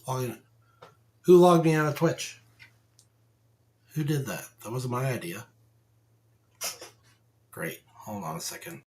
Oh, who logged me out of Twitch? Who did that? That wasn't my idea. Great. Hold on a second.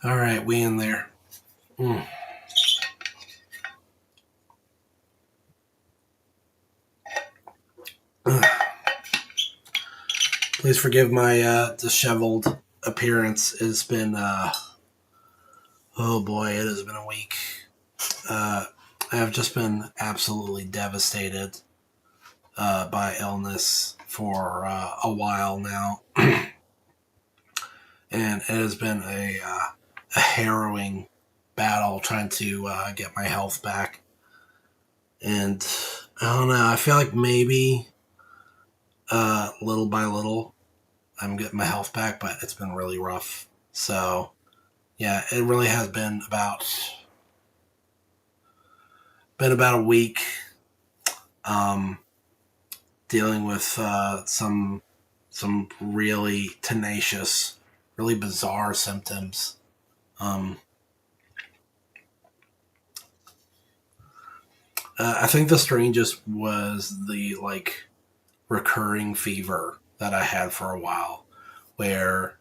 All right, we in there. Mm. Please forgive my disheveled appearance. It's been, oh boy, it has been a week. I have just been absolutely devastated by illness for a while now. And it has been a harrowing battle trying to get my health back. And I don't know, I feel like maybe little by little I'm getting my health back, but it's been really rough. So, yeah, it really has been about a week um, dealing with some really tenacious, really bizarre symptoms. Um, I think the strangest was the like recurring fever that I had for a while, where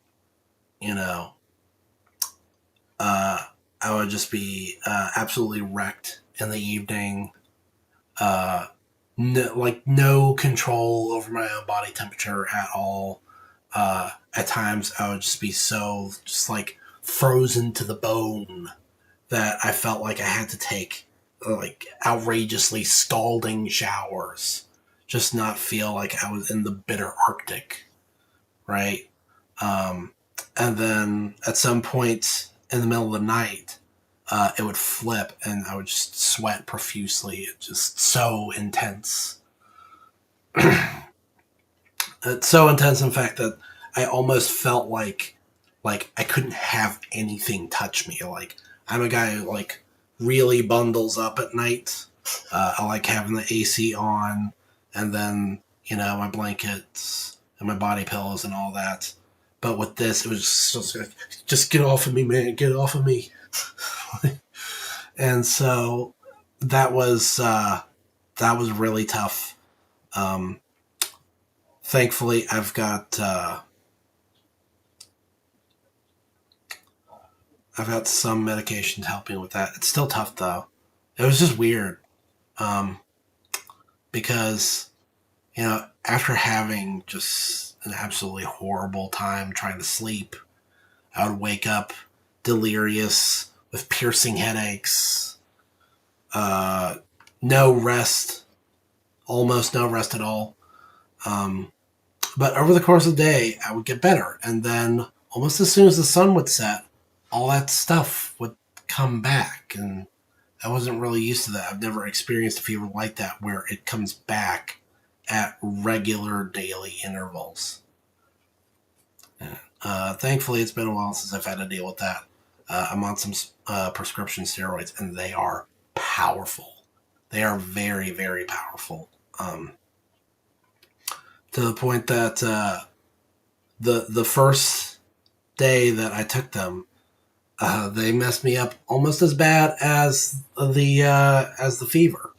you know uh, I would just be absolutely wrecked in the evening. Uh, no control over my own body temperature at all. At times, I would just be so just like frozen to the bone that I felt like I had to take like outrageously scalding showers, just not feel like I was in the bitter Arctic, right? Um, and then at some point in the middle of the night, it would flip and I would just sweat profusely. It's just so intense. It's so intense, in fact, that I almost felt like I couldn't have anything touch me. Like I'm a guy who like really bundles up at night. I like having the AC on, and then my blankets and my body pillows and all that. But with this, it was just like, just get off of me, man, get off of me. And so that was that was really tough. Um, Thankfully, I've got some medication to help me with that. It's still tough though. It was just weird um, because after having just an absolutely horrible time trying to sleep, I would wake up delirious with piercing headaches, uh, no rest, almost no rest at all. Um, but over the course of the day, I would get better, and then almost as soon as the sun would set, all that stuff would come back, and I wasn't really used to that. I've never experienced a fever like that where it comes back at regular daily intervals. Thankfully, it's been a while since I've had to deal with that. I'm on some prescription steroids, and they are powerful. They are very, very powerful. To the point that the first day that I took them, they messed me up almost as bad as the fever.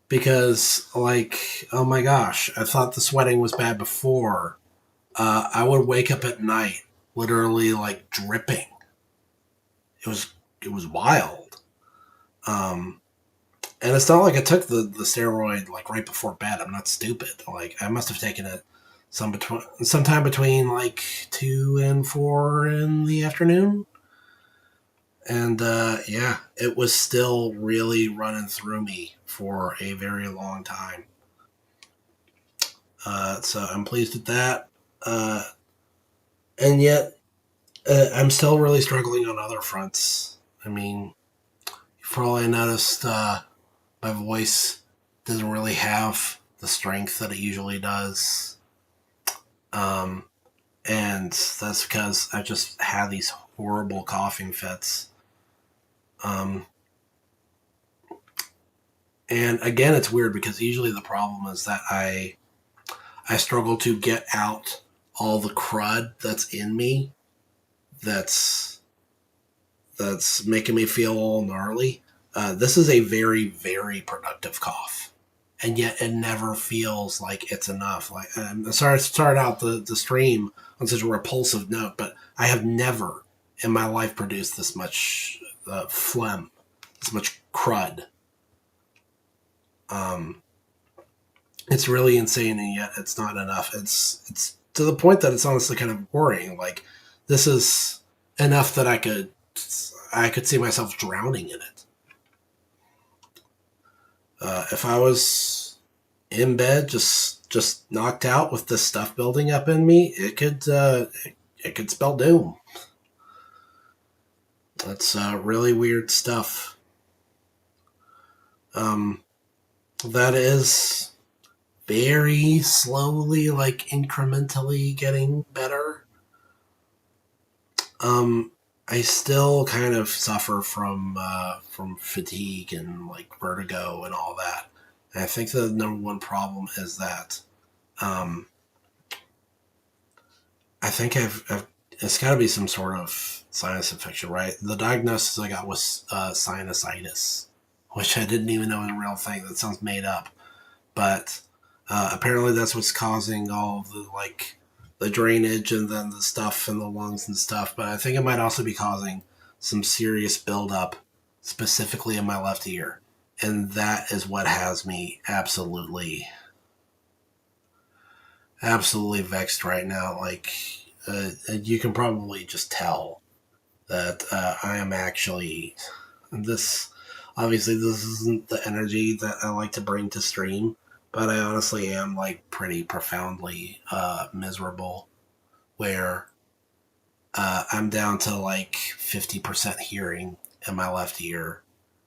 Because like, oh my gosh, I thought the sweating was bad before. I would wake up at night literally like dripping. It was wild. Um, and it's not like I took the steroid like right before bed. I'm not stupid. Like I must have taken it sometime between like 2 and 4 in the afternoon. And yeah, it was still really running through me for a very long time. So I'm pleased with that. Uh, and yet, I'm still really struggling on other fronts. I mean, you probably noticed my voice doesn't really have the strength that it usually does. Um, and that's because I just had these horrible coughing fits. Um, and again, it's weird because usually the problem is that I struggle to get out all the crud that's in me that's making me feel all gnarly. This is a very, very productive cough, and yet it never feels like it's enough. Like I'm sorry to start out the stream on such a repulsive note, but I have never in my life produced this much phlegm, this much crud. Um, it's really insane, and yet it's not enough. It's to the point that it's honestly kind of worrying. Like, this is enough that I could see myself drowning in it. If I was in bed, just knocked out with this stuff building up in me, it could spell doom. That's really weird stuff. Um, that is very slowly, like incrementally getting better. Um, I still kind of suffer from fatigue and like vertigo and all that. And I think the number one problem is that um, I think it's got to be some sort of sinus infection, right? The diagnosis I got was sinusitis, which I didn't even know was a real thing. That sounds made up, but apparently that's what's causing all of the like the drainage and then the stuff in the lungs and stuff. But I think it might also be causing some serious buildup, specifically in my left ear, and that is what has me absolutely vexed right now. Like, you can probably just tell that I am actually this. Obviously, this isn't the energy that I like to bring to stream, but I honestly am like pretty profoundly miserable. Where I'm down to like 50% hearing in my left ear,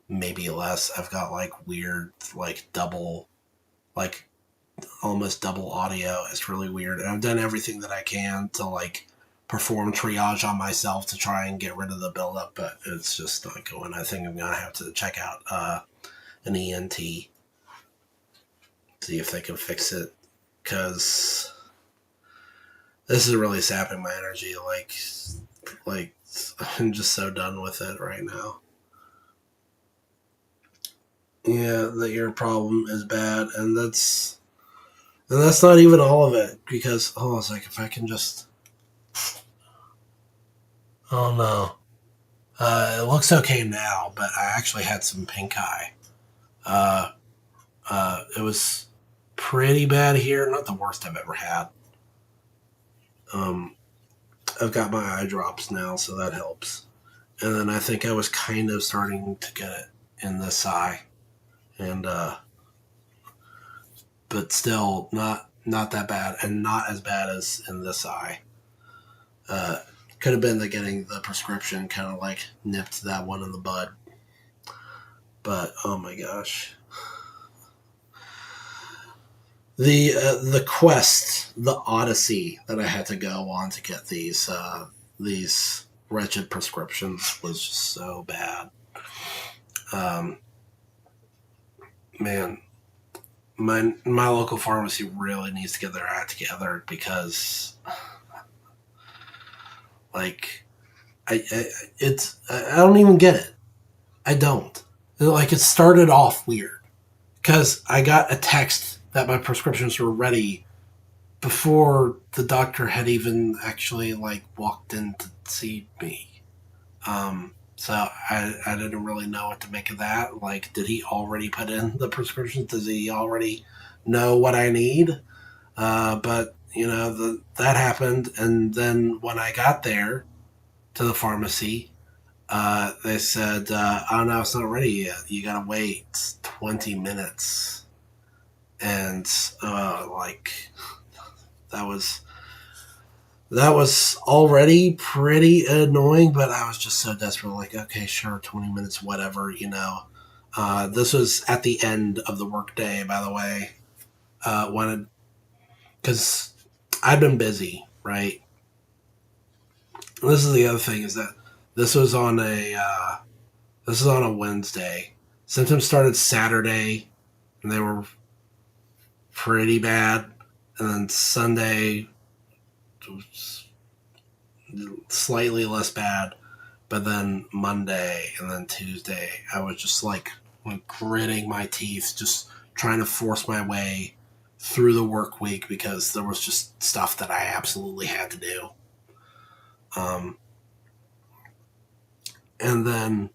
maybe less. I've got like weird, like double, like almost double audio. It's really weird. And I've done everything that I can to like perform triage on myself to try and get rid of the buildup, but it's just not going. I think I'm gonna have to check out an ENT, see if they can fix it, because this is really sapping my energy. Like I'm just so done with it right now. Yeah, the ear problem is bad, and that's not even all of it. Because hold on a second, if I can just. Oh no. It looks okay now, but I actually had some pink eye. Uh, it was pretty bad here. Not the worst I've ever had. Um, I've got my eye drops now, so that helps. And then I think I was kind of starting to get it in this eye, and but still not that bad, and not as bad as in this eye. Uh, could have been that getting the prescription kind of like nipped that one in the bud. But oh my gosh, the quest, the odyssey that I had to go on to get these wretched prescriptions was just so bad. Um, man, my local pharmacy really needs to get their act together, because like I don't even get it. I don't. Like, it started off weird because I got a text that my prescriptions were ready before the doctor had even actually like walked in to see me. So I didn't really know what to make of that. Like, did he already put in the prescriptions? Does he already know what I need? But that happened, and then when I got there to the pharmacy, they said, "Oh no, it's not ready yet. You gotta wait 20 minutes." And like that was that was already pretty annoying, but I was just so desperate. Like, okay, sure, 20 minutes, whatever. This was at the end of the workday, by the way. Wanted because I'd been busy, right? And this is the other thing, is that this was on a this is on a Wednesday. Symptoms started Saturday, and they were pretty bad. And then Sunday was slightly less bad. But then Monday and then Tuesday, I was just like gritting my teeth, just trying to force my way through the work week, because there was just stuff that I absolutely had to do. Um, and then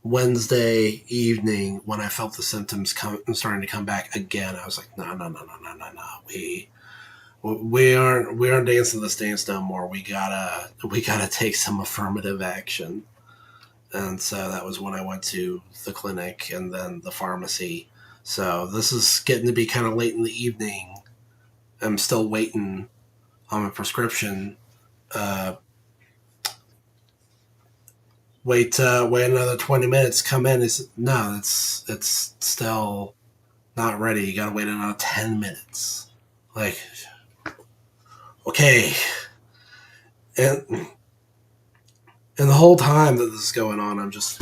Wednesday evening, when I felt the symptoms starting to come back again, I was like, no, no, no, no, no, no, no. We aren't dancing this dance no more. We gotta take some affirmative action. And so that was when I went to the clinic and then the pharmacy. So this is getting to be kind of late in the evening. I'm still waiting on my prescription. Uh, wait another 20 minutes. Come in. No, it's still not ready. You gotta wait another 10 minutes. Like, okay, and the whole time that this is going on, I'm just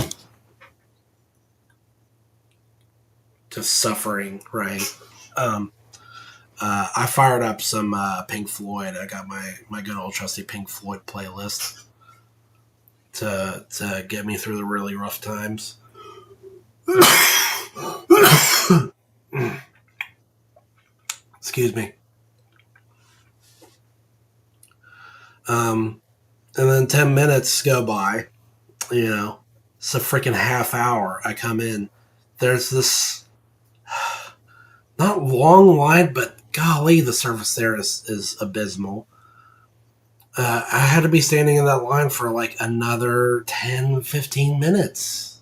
suffering, right? Um, I fired up some Pink Floyd. I got my good old trusty Pink Floyd playlist to get me through the really rough times. Excuse me. And then 10 minutes go by. It's a freaking half hour. I come in. There's this not long line, but golly, the service there is abysmal. I had to be standing in that line for like another 10, 15 minutes.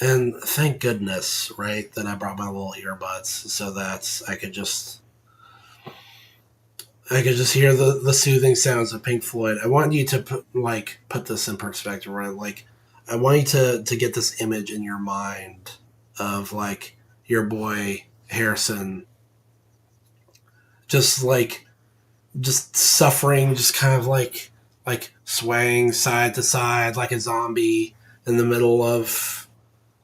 And thank goodness, right, that I brought my little earbuds so that I could just hear the soothing sounds of Pink Floyd. I want you to put this in perspective, right? Like, I want you to get this image in your mind of like your boy Harrison, just suffering, just kind of like swaying side to side like a zombie in the middle of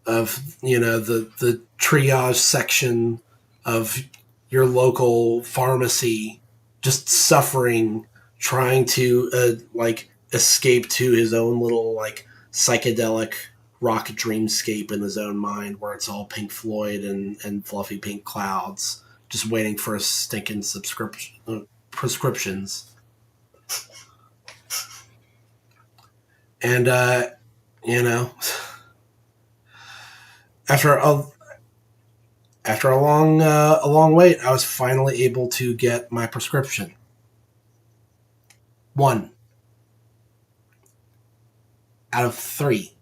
the triage section of your local pharmacy, just suffering, trying to escape to his own little like psychedelic rock dreamscape in his own mind, where it's all Pink Floyd and fluffy pink clouds, just waiting for a stinking prescriptions. And you know, after a long wait, I was finally able to get my prescription. One out of three.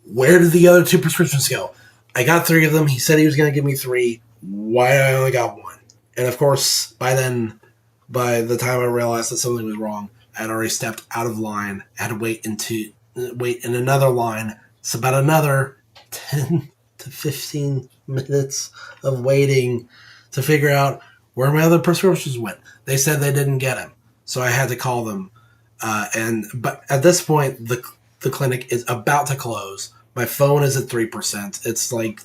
Where did the other two prescriptions go? I got three of them. He said he was going to give me three. Why I only got one? And of course, by the time I realized that something was wrong, I had already stepped out of line. I had to wait in another line. It's about another 10 to 15 minutes of waiting to figure out where my other prescriptions went. They said they didn't get them, so I had to call them. But at this point, the clinic is about to close. My phone is at 3%. It's like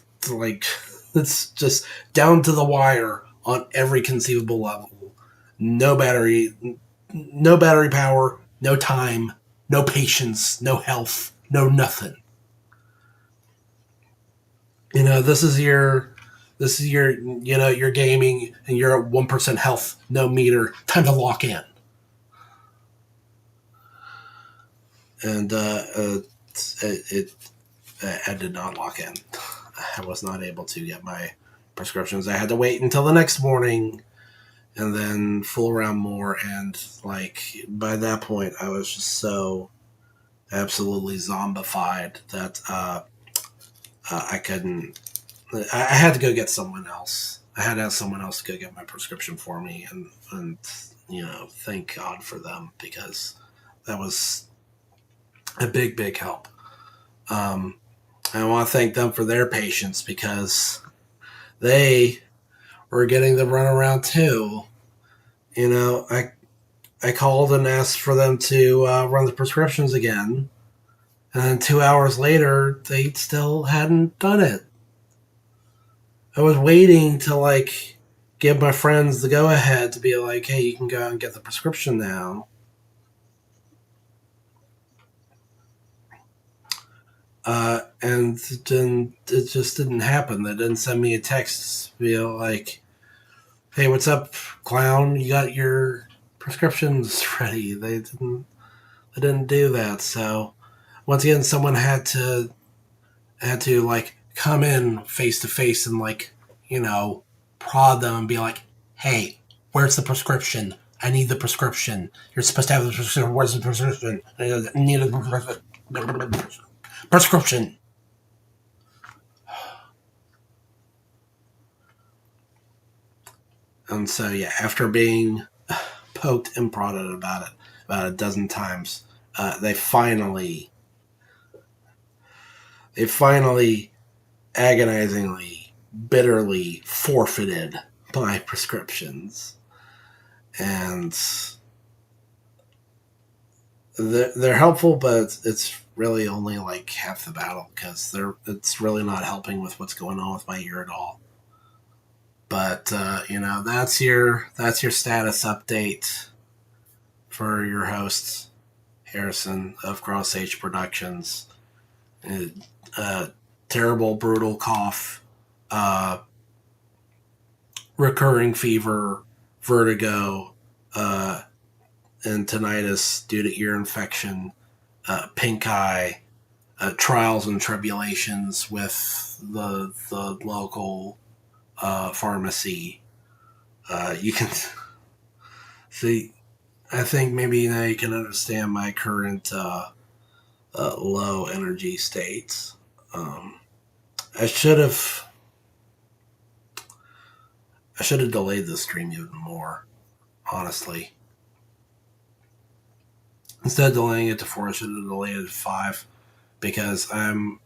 it's just down to the wire on every conceivable level. No battery, no battery power, no time, no patience, no health, no nothing. This is your gaming and you're at 1% health, no meter. Time to lock in. And I did not lock in. I was not able to get my prescriptions. I had to wait until the next morning and then fool around more. And like by that point, I was just so absolutely zombified that I couldn't. I had to go get someone else. I had to have someone else to go get my prescription for me, and thank God for them, because that was a big, big help. Um, I want to thank them for their patience, because they were getting the runaround too. I called and asked for them to run the prescriptions again, and then 2 hours later, they still hadn't done it. I was waiting to give my friends the go ahead to be like, hey, you can go and get the prescription now. And then it just didn't happen. They didn't send me a text, like, Hey, what's up, clown? You got your prescriptions ready? They didn't do that. So once again, someone had to like come in face to face and like you know prod them and be like, "Hey, where's the prescription? I need the prescription. You're supposed to have the prescription. Where's the prescription? I need a prescription." And so yeah, after being poked and prodded about a dozen times, they finally agonizingly, bitterly forfeited my prescriptions, and they're helpful, but it's really only like half the battle because it's really not helping with what's going on with my ear at all. But that's your status update for your host Harrison of Cross H Productions. Uh, Terrible, brutal cough, uh, recurring fever, vertigo, and tinnitus due to ear infection, pink eye, trials and tribulations with the local pharmacy. You can see. I think maybe now you can understand my current low energy states. Um, I should have I should have delayed the stream even more. Honestly, instead of delaying it to 4, I should have delayed it to 5 because I'm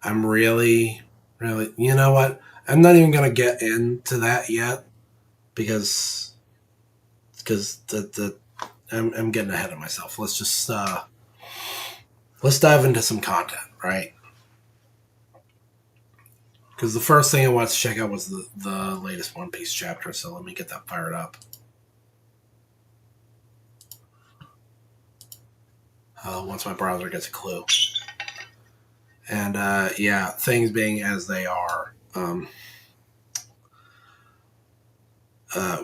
really, really, you know what? I'm not even gonna get into that yet because the I'm getting ahead of myself. Let's dive into some content, right? Because the first thing I wanted to check out was the latest One Piece chapter. So let me get that fired up. Once my browser gets a clue, and yeah, things being as they are.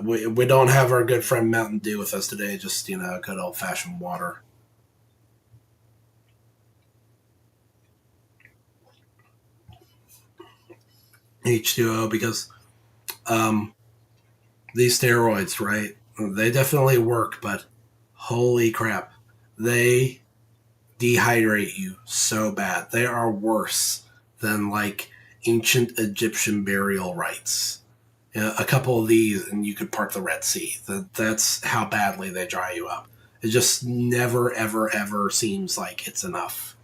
We don't have our good friend Mountain Dew with us today. Just good old fashioned water. H2O because um, these steroids, right? They definitely work, but holy crap, they dehydrate you so bad. They are worse than like ancient Egyptian burial rites. A couple of these, and you could part the Red Sea. That's how badly they dry you up. It just never, ever, ever seems like it's enough.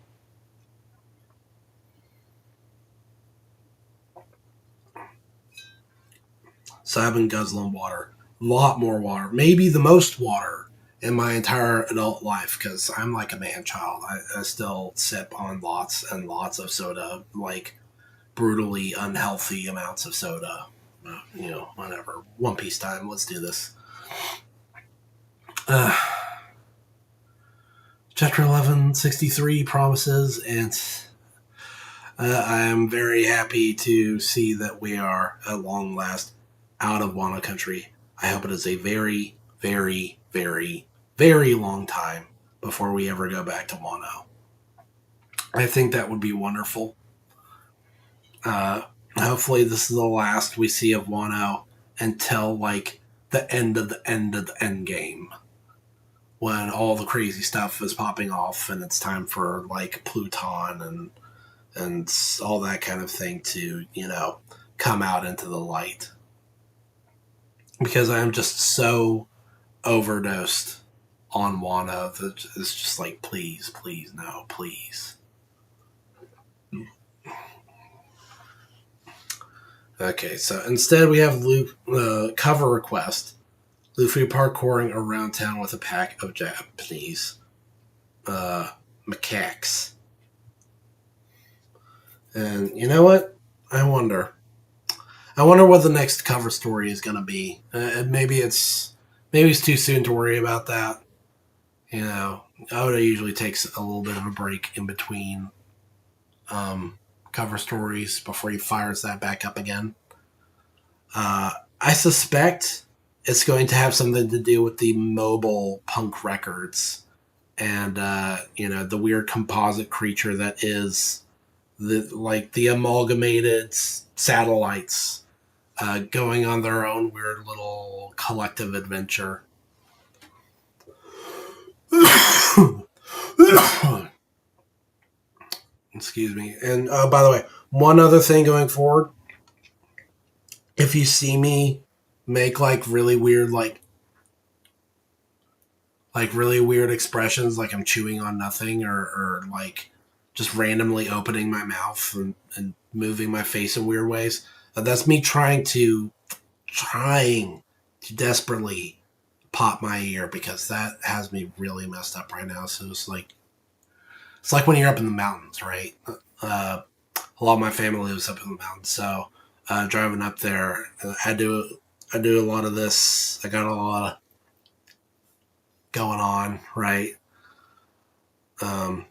So I've been guzzling water, a lot more water, maybe the most water in my entire adult life because I'm like a man child. I still sip on lots and lots of soda, like brutally unhealthy amounts of soda. Whatever. One Piece time. Let's do this. Uh, Chapter 1163 promises, and I am very happy to see that we are at long last out of Wano country. I hope it is a very, very, very, very long time before we ever go back to Wano. I think that would be wonderful. Uh, Hopefully, this is the last we see of Wano until like the end of the end of the end game, when all the crazy stuff is popping off and it's time for like Pluton and all that kind of thing to come out into the light. Because I am just so overdosed on Wano that it's just like, please, please, no, please. Okay, so instead we have cover request. Luffy parkouring around town with a pack of Japanese uh, macaques. And you know what? I wonder. I wonder what the next cover story is going to be. Maybe it's too soon to worry about that. Oda usually takes a little bit of a break in between cover stories before he fires that back up again. I suspect it's going to have something to do with the mobile punk records and the weird composite creature that is the amalgamated satellites going on their own weird little collective adventure. Excuse me. And by the way, one other thing going forward, if you see me make really weird really weird expressions, like I'm chewing on nothing, or like just randomly opening my mouth and moving my face in weird ways, that's me trying to desperately pop my ear, because that has me really messed up right now. So it's like when you're up in the mountains, right? Uh, a lot of my family lives up in the mountains, so driving up there, I do a lot of this. I got a lot of going on, right? Um,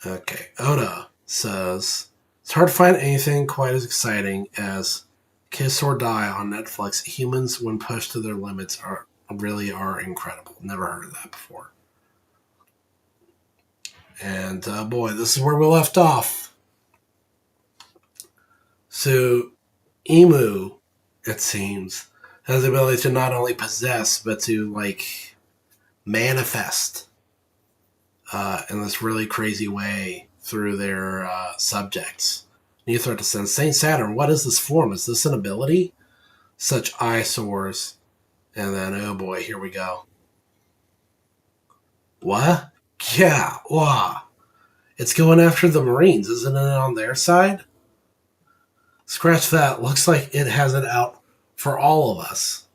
okay, Oda says it's hard to find anything quite as exciting as Kiss or Die on Netflix. Humans, when pushed to their limits, are incredible. Never heard of that before. And boy, this is where we left off. So, Emu, it seems, has the ability to not only possess but to manifest in this really crazy way through their subjects. And you start to sense, Saint Saturn, what is this form? Is this an ability? Such eyesores. And then, oh boy, here we go. What? Yeah, wow. It's going after the Marines, isn't it, on their side? Scratch that. Looks like it has it out for all of us.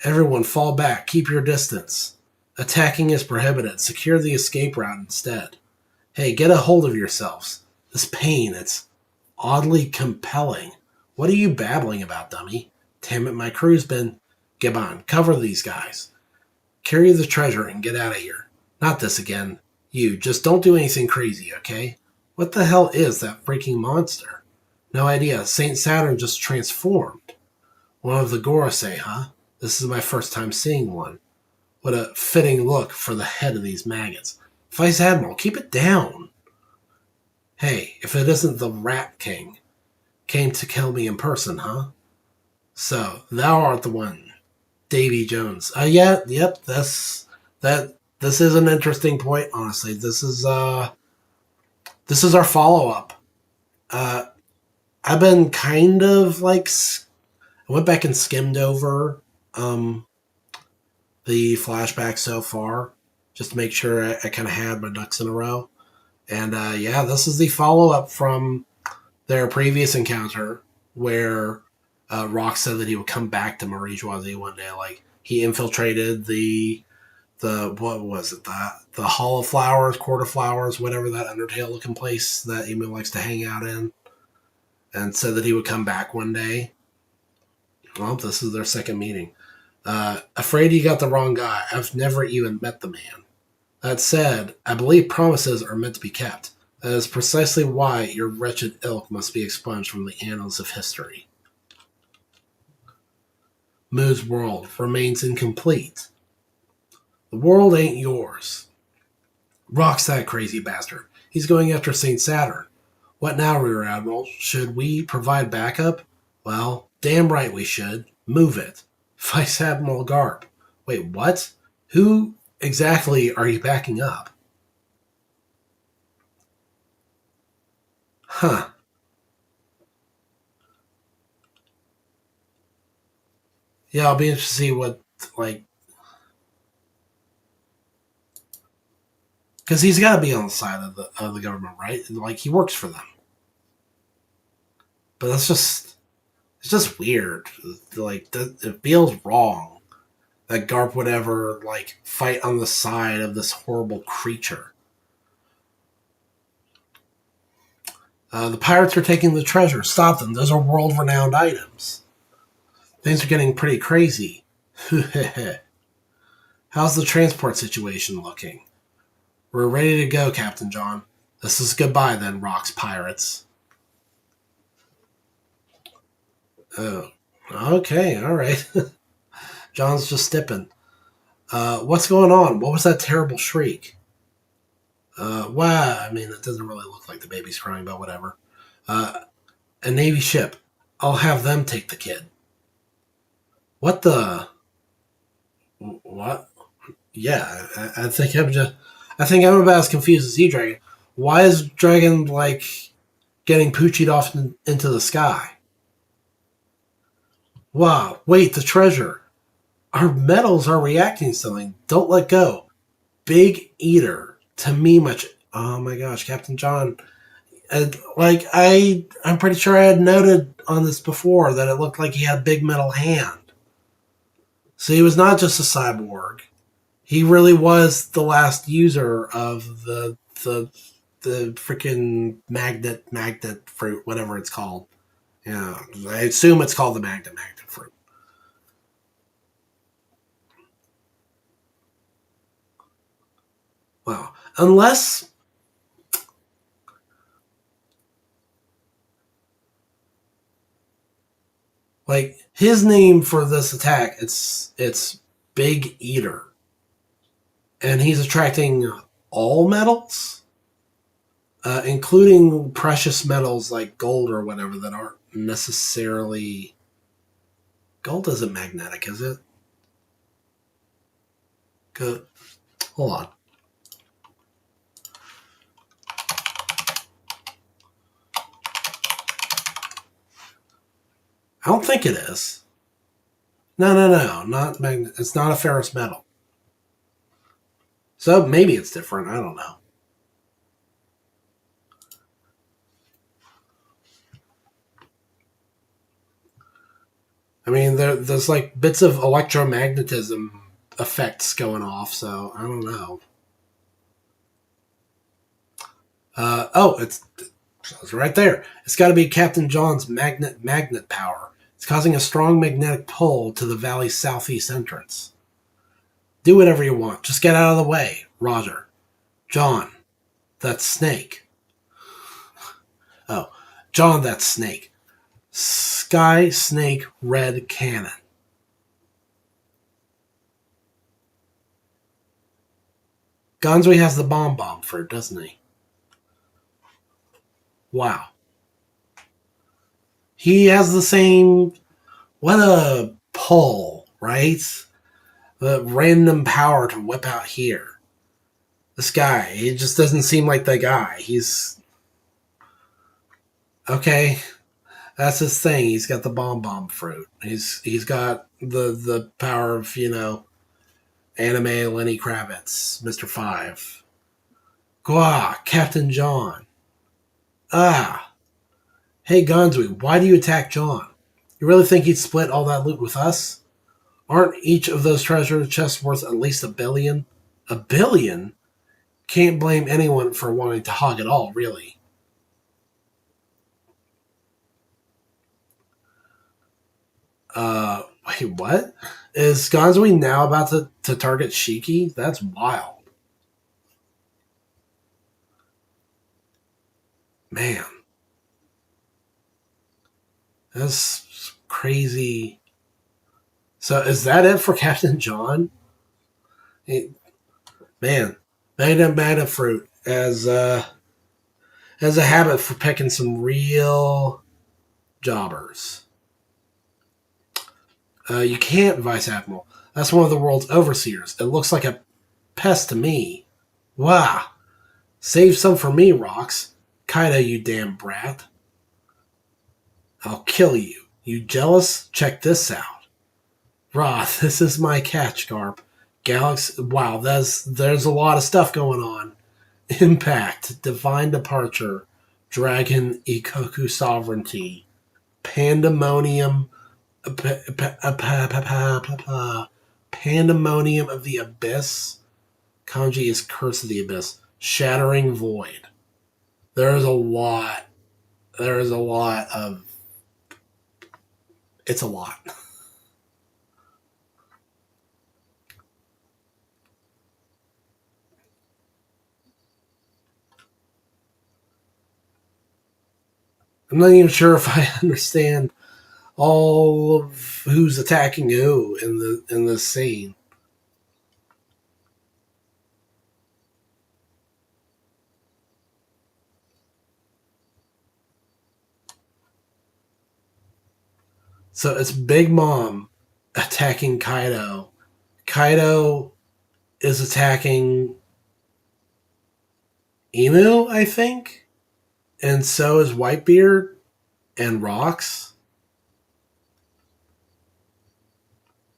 Everyone fall back. Keep your distance. Attacking is prohibited. Secure the escape route instead. Hey, get a hold of yourselves. This pain, it's oddly compelling. What are you babbling about, dummy? Damn it, my crew's been... Gibbon, cover these guys. Carry the treasure and get out of here. Not this again. You, just don't do anything crazy, okay? What the hell is that freaking monster? No idea. Saint Saturn just transformed. One of the Gorosei, huh? This is my first time seeing one. What a fitting look for the head of these maggots. Vice Admiral, keep it down. Hey, if it isn't the Rat King, came to kill me in person, huh? So, thou art the one, Davy Jones. Yep, this is an interesting point, honestly. This is our follow-up. Uh, I've been kind of I went back and skimmed over the flashback so far, just to make sure I kind of had my ducks in a row. And yeah, this is the follow up from their previous encounter where Rock said that he would come back to Marie Joisie one day. Like, he infiltrated the what was it, the Hall of Flowers, Court of Flowers, whatever that Undertale looking place that Emu likes to hang out in, and said that he would come back one day. Well, this is their second meeting. Afraid you got the wrong guy. I've never even met the man. That said, I believe promises are meant to be kept. That is precisely why your wretched ilk must be expunged from the annals of history. Moo's world remains incomplete. The world ain't yours. Rock's that crazy bastard. He's going after St. Saturn. What now, Rear Admiral? Should we provide backup? Well, damn right we should. Move it. Vice Admiral Garp. Wait, what? Who exactly are you backing up? Huh. Yeah, I'll be interested to see what, because he's got to be on the side of the government, right? Like, he works for them. But it's just weird. It feels wrong that Garp would ever, fight on the side of this horrible creature. The pirates are taking the treasure. Stop them. Those are world-renowned items. Things are getting pretty crazy. How's the transport situation looking? We're ready to go, Captain John. This is goodbye then, Rock's pirates. Oh, Okay, all right. John's just stipping. What's going on? What was that terrible shriek? Wow, I mean, it doesn't really look like the baby's crying, but whatever. Uh, a Navy ship. I'll have them take the kid. What the? What? Yeah, I think I'm just. I think I'm about as confused as you, Dragon. Why is Dragon like getting poochied off into the sky? Wow! Wait, the treasure. Our metals are reacting to something. Don't let go. Big eater. To me, much. Oh my gosh, Captain John. I'm pretty sure I had noted on this before that it looked like he had a big metal hand. So he was not just a cyborg. He really was the last user of the freaking magnet fruit, whatever it's called. Yeah, I assume it's called the magnet fruit. Wow, unless like his name for this attack, it's Big Eater, and he's attracting all metals, including precious metals like gold or whatever that aren't necessarily gold. Isn't magnetic, is it? Good. Hold on. I don't think it is. No, no, no, not magnet. It's not a ferrous metal. So maybe it's different. I don't know. I mean, there's like bits of electromagnetism effects going off, so I don't know. It's right there. It's got to be Captain John's magnet power. It's causing a strong magnetic pull to the valley's southeast entrance. Do whatever you want. Just get out of the way. Roger. John, that's Snake. Oh, John, that's Snake. Sky Snake Red Cannon. Gonzwe has the bomb fruit, doesn't he? Wow. He has the same. What a pull, right? The random power to whip out here. This guy, he just doesn't seem like the guy. He's. Okay, that's his thing. He's got the bomb fruit. He's got the power of, anime Lenny Kravitz, Mr. Five. Gwa, Captain John. Ah, hey Gonzwe, why do you attack John? You really think he'd split all that loot with us? Aren't each of those treasure chests worth at least 1 billion? 1 billion? Can't blame anyone for wanting to hog it all, really. Wait, what? Is Gonzwe now about to target Shiki? That's wild. Man, that's crazy. So is that it for Captain John? Hey, man, Magna Fruit has a habit for picking some real jobbers. You can't, Vice Admiral. That's one of the world's overseers. It looks like a pest to me. Wow. Save some for me, Rocks. Kaido, you damn brat. I'll kill you. You jealous? Check this out. Rah, this is my catch, Garp. Galaxy. Wow, there's a lot of stuff going on. Impact, Divine Departure, Dragon Ikoku Sovereignty, Pandemonium, Pandemonium of the Abyss. Kanji is Curse of the Abyss. Shattering Void. There is a lot. There is a lot of. It's a lot. I'm not even sure if I understand all of who's attacking who in this scene. So it's Big Mom attacking Kaido. Kaido is attacking Emu, I think, and so is Whitebeard and Rocks.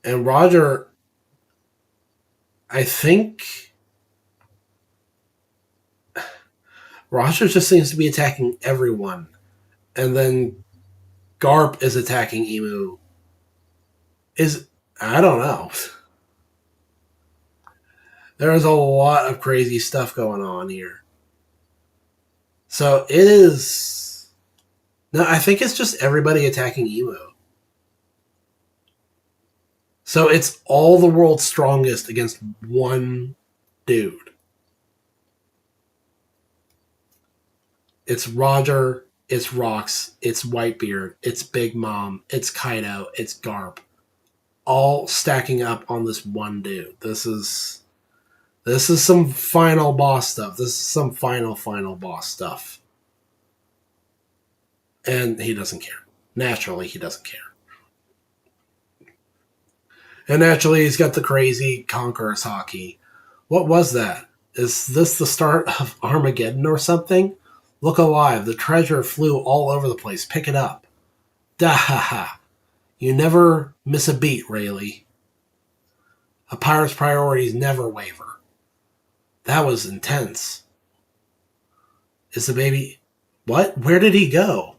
And Roger, I think Roger just seems to be attacking everyone. And then Garp is attacking Emu. Is I don't know. There is a lot of crazy stuff going on here. So it is. No, I think it's just everybody attacking Emu. So it's all the world's strongest against one dude. It's Roger, it's Rocks, it's Whitebeard, it's Big Mom, it's Kaido, it's Garp. All stacking up on this one dude. This is some final boss stuff. This is some final boss stuff. And he doesn't care. Naturally, he doesn't care. And naturally, he's got the crazy Conqueror's Hockey. What was that? Is this the start of Armageddon or something? Look alive. The treasure flew all over the place. Pick it up. Da ha ha. You never miss a beat, Rayleigh. A pirate's priorities never waver. That was intense. Is the baby... What? Where did he go?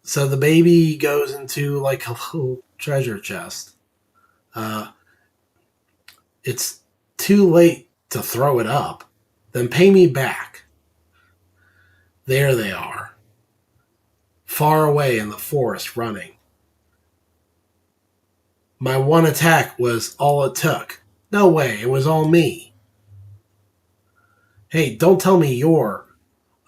So the baby goes into like a little treasure chest. It's too late to throw it up. Then pay me back. There they are. Far away in the forest running. My one attack was all it took. No way, it was all me. Hey, don't tell me you're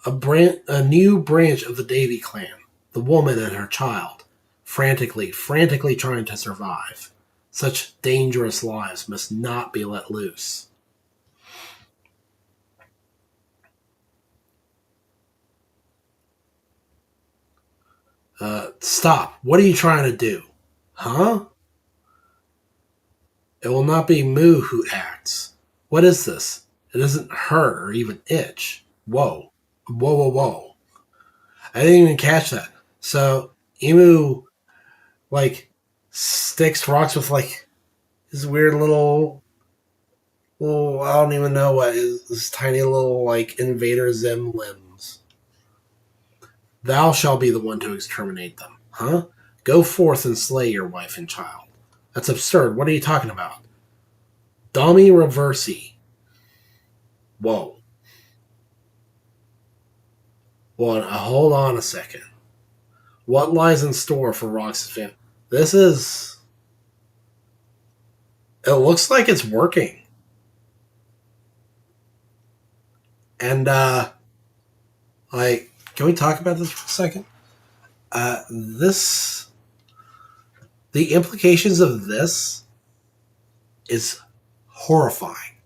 a new branch of the Davy clan. The woman and her child. Frantically trying to survive. Such dangerous lives must not be let loose. Stop. What are you trying to do? Huh? It will not be Moo who acts. What is this? It isn't hurt or even itch. Whoa. Whoa. I didn't even catch that. So, Emu, like, sticks rocks with, like, his weird little, I don't even know what, his tiny little, like, Invader Zim limbs. Thou shalt be the one to exterminate them. Huh? Go forth and slay your wife and child. That's absurd. What are you talking about? Dami Reversi. Whoa. Well, hold on a second. What lies in store for Rox's family? This is... It looks like it's working. And, like, can we talk about this for a second? The implications of this is horrifying.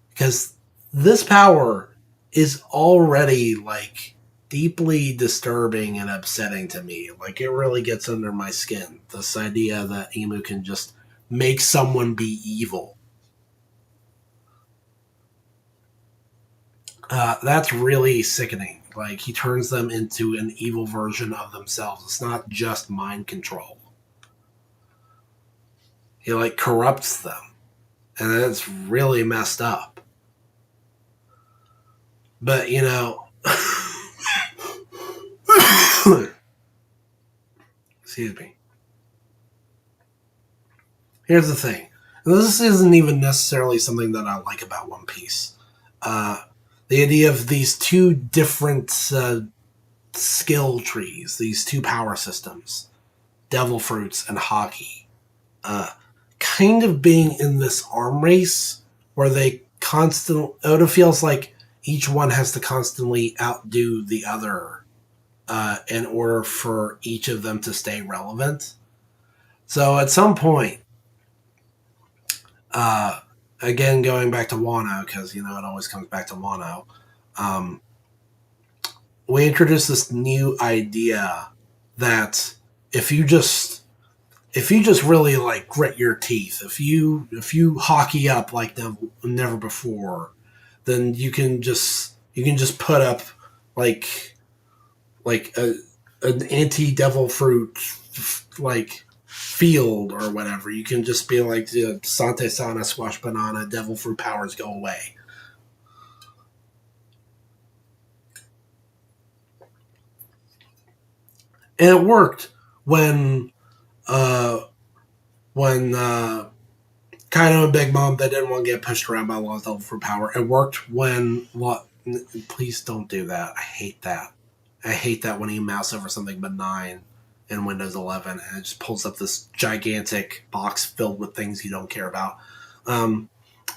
Because this power is already, like, deeply disturbing and upsetting to me. Like, it really gets under my skin. This idea that Emu can just make someone be evil. That's really sickening. Like, he turns them into an evil version of themselves. It's not just mind control. He, like, corrupts them. And it's really messed up. But, you know... Excuse me. Here's the thing. This isn't even necessarily something that I like about One Piece. The idea of these two different skill trees, these two power systems, devil fruits and hockey, kind of being in this arm race where they it feels like each one has to constantly outdo the other in order for each of them to stay relevant. So at some point, uh, again going back to Wano, because it always comes back to Wano. Um, we introduced this new idea that if you just really like grit your teeth, if you hockey up like never before, then you can just put up like an anti devil fruit like field or whatever. You can just be like Sante Sana squash banana devil fruit powers go away. And it worked when uh when kind of a Big Mom that didn't want to get pushed around by laws devil fruit power. It worked when what please don't do that. I hate that. I hate that when you mouse over something benign in Windows 11 and it just pulls up this gigantic box filled with things you don't care about. And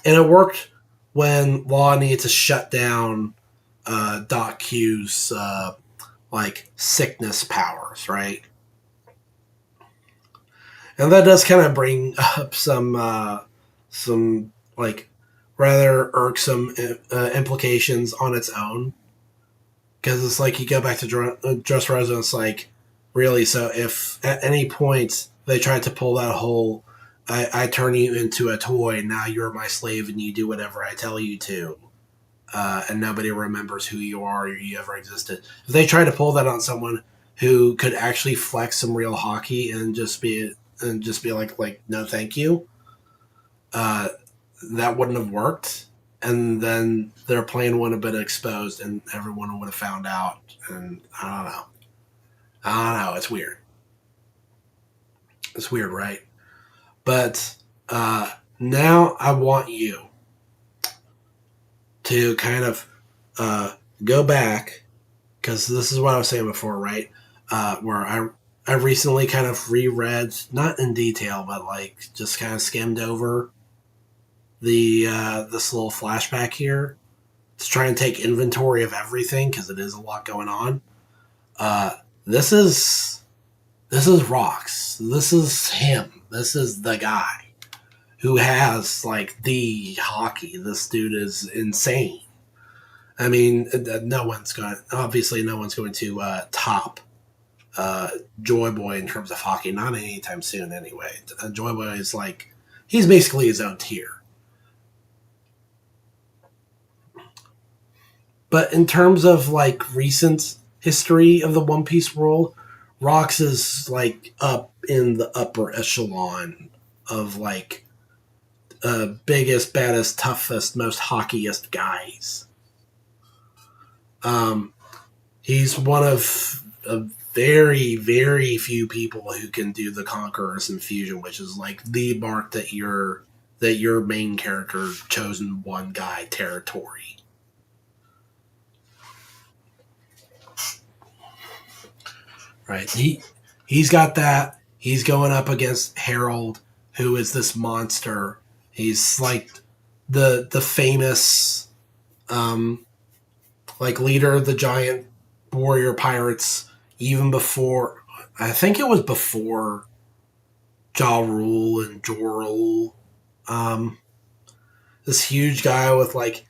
it worked when Law needed to shut down Doc Q's like sickness powers, right? And that does kind of bring up some like rather irksome implications on its own, because it's like you go back to Dressrosa and it's like, really, so if at any point they tried to pull that whole I turn you into a toy, now you're my slave and you do whatever I tell you to, and nobody remembers who you are or you ever existed. If they try to pull that on someone who could actually flex some real hockey and just be like no thank you, uh, that wouldn't have worked, and then their plan would have been exposed and everyone would have found out, and I don't know, it's weird. It's weird, right? But now I want you to kind of go back, because this is what I was saying before, right? Where I recently kind of reread, not in detail, but like just kind of skimmed over the this little flashback here to try and take inventory of everything, because it is a lot going on. Uh, this is Rox. This is him. This is the guy who has like the hockey. This dude is insane. I mean, no one's going to top uh, Joy Boy in terms of hockey. Not anytime soon, anyway. Joy Boy is like, he's basically his own tier. But in terms of like recent history of the One Piece world, Rox is like up in the upper echelon of like biggest, baddest, toughest, most hockeyest guys. Um, he's one of a very, very few people who can do the Conqueror's Infusion, which is like the mark that your main character chosen one guy territory. Right? He's got that. He's going up against Harold, who is this monster. He's like the famous like leader of the giant warrior pirates, even before, I think it was before Ja Rule and Jorul. Um, this huge guy with like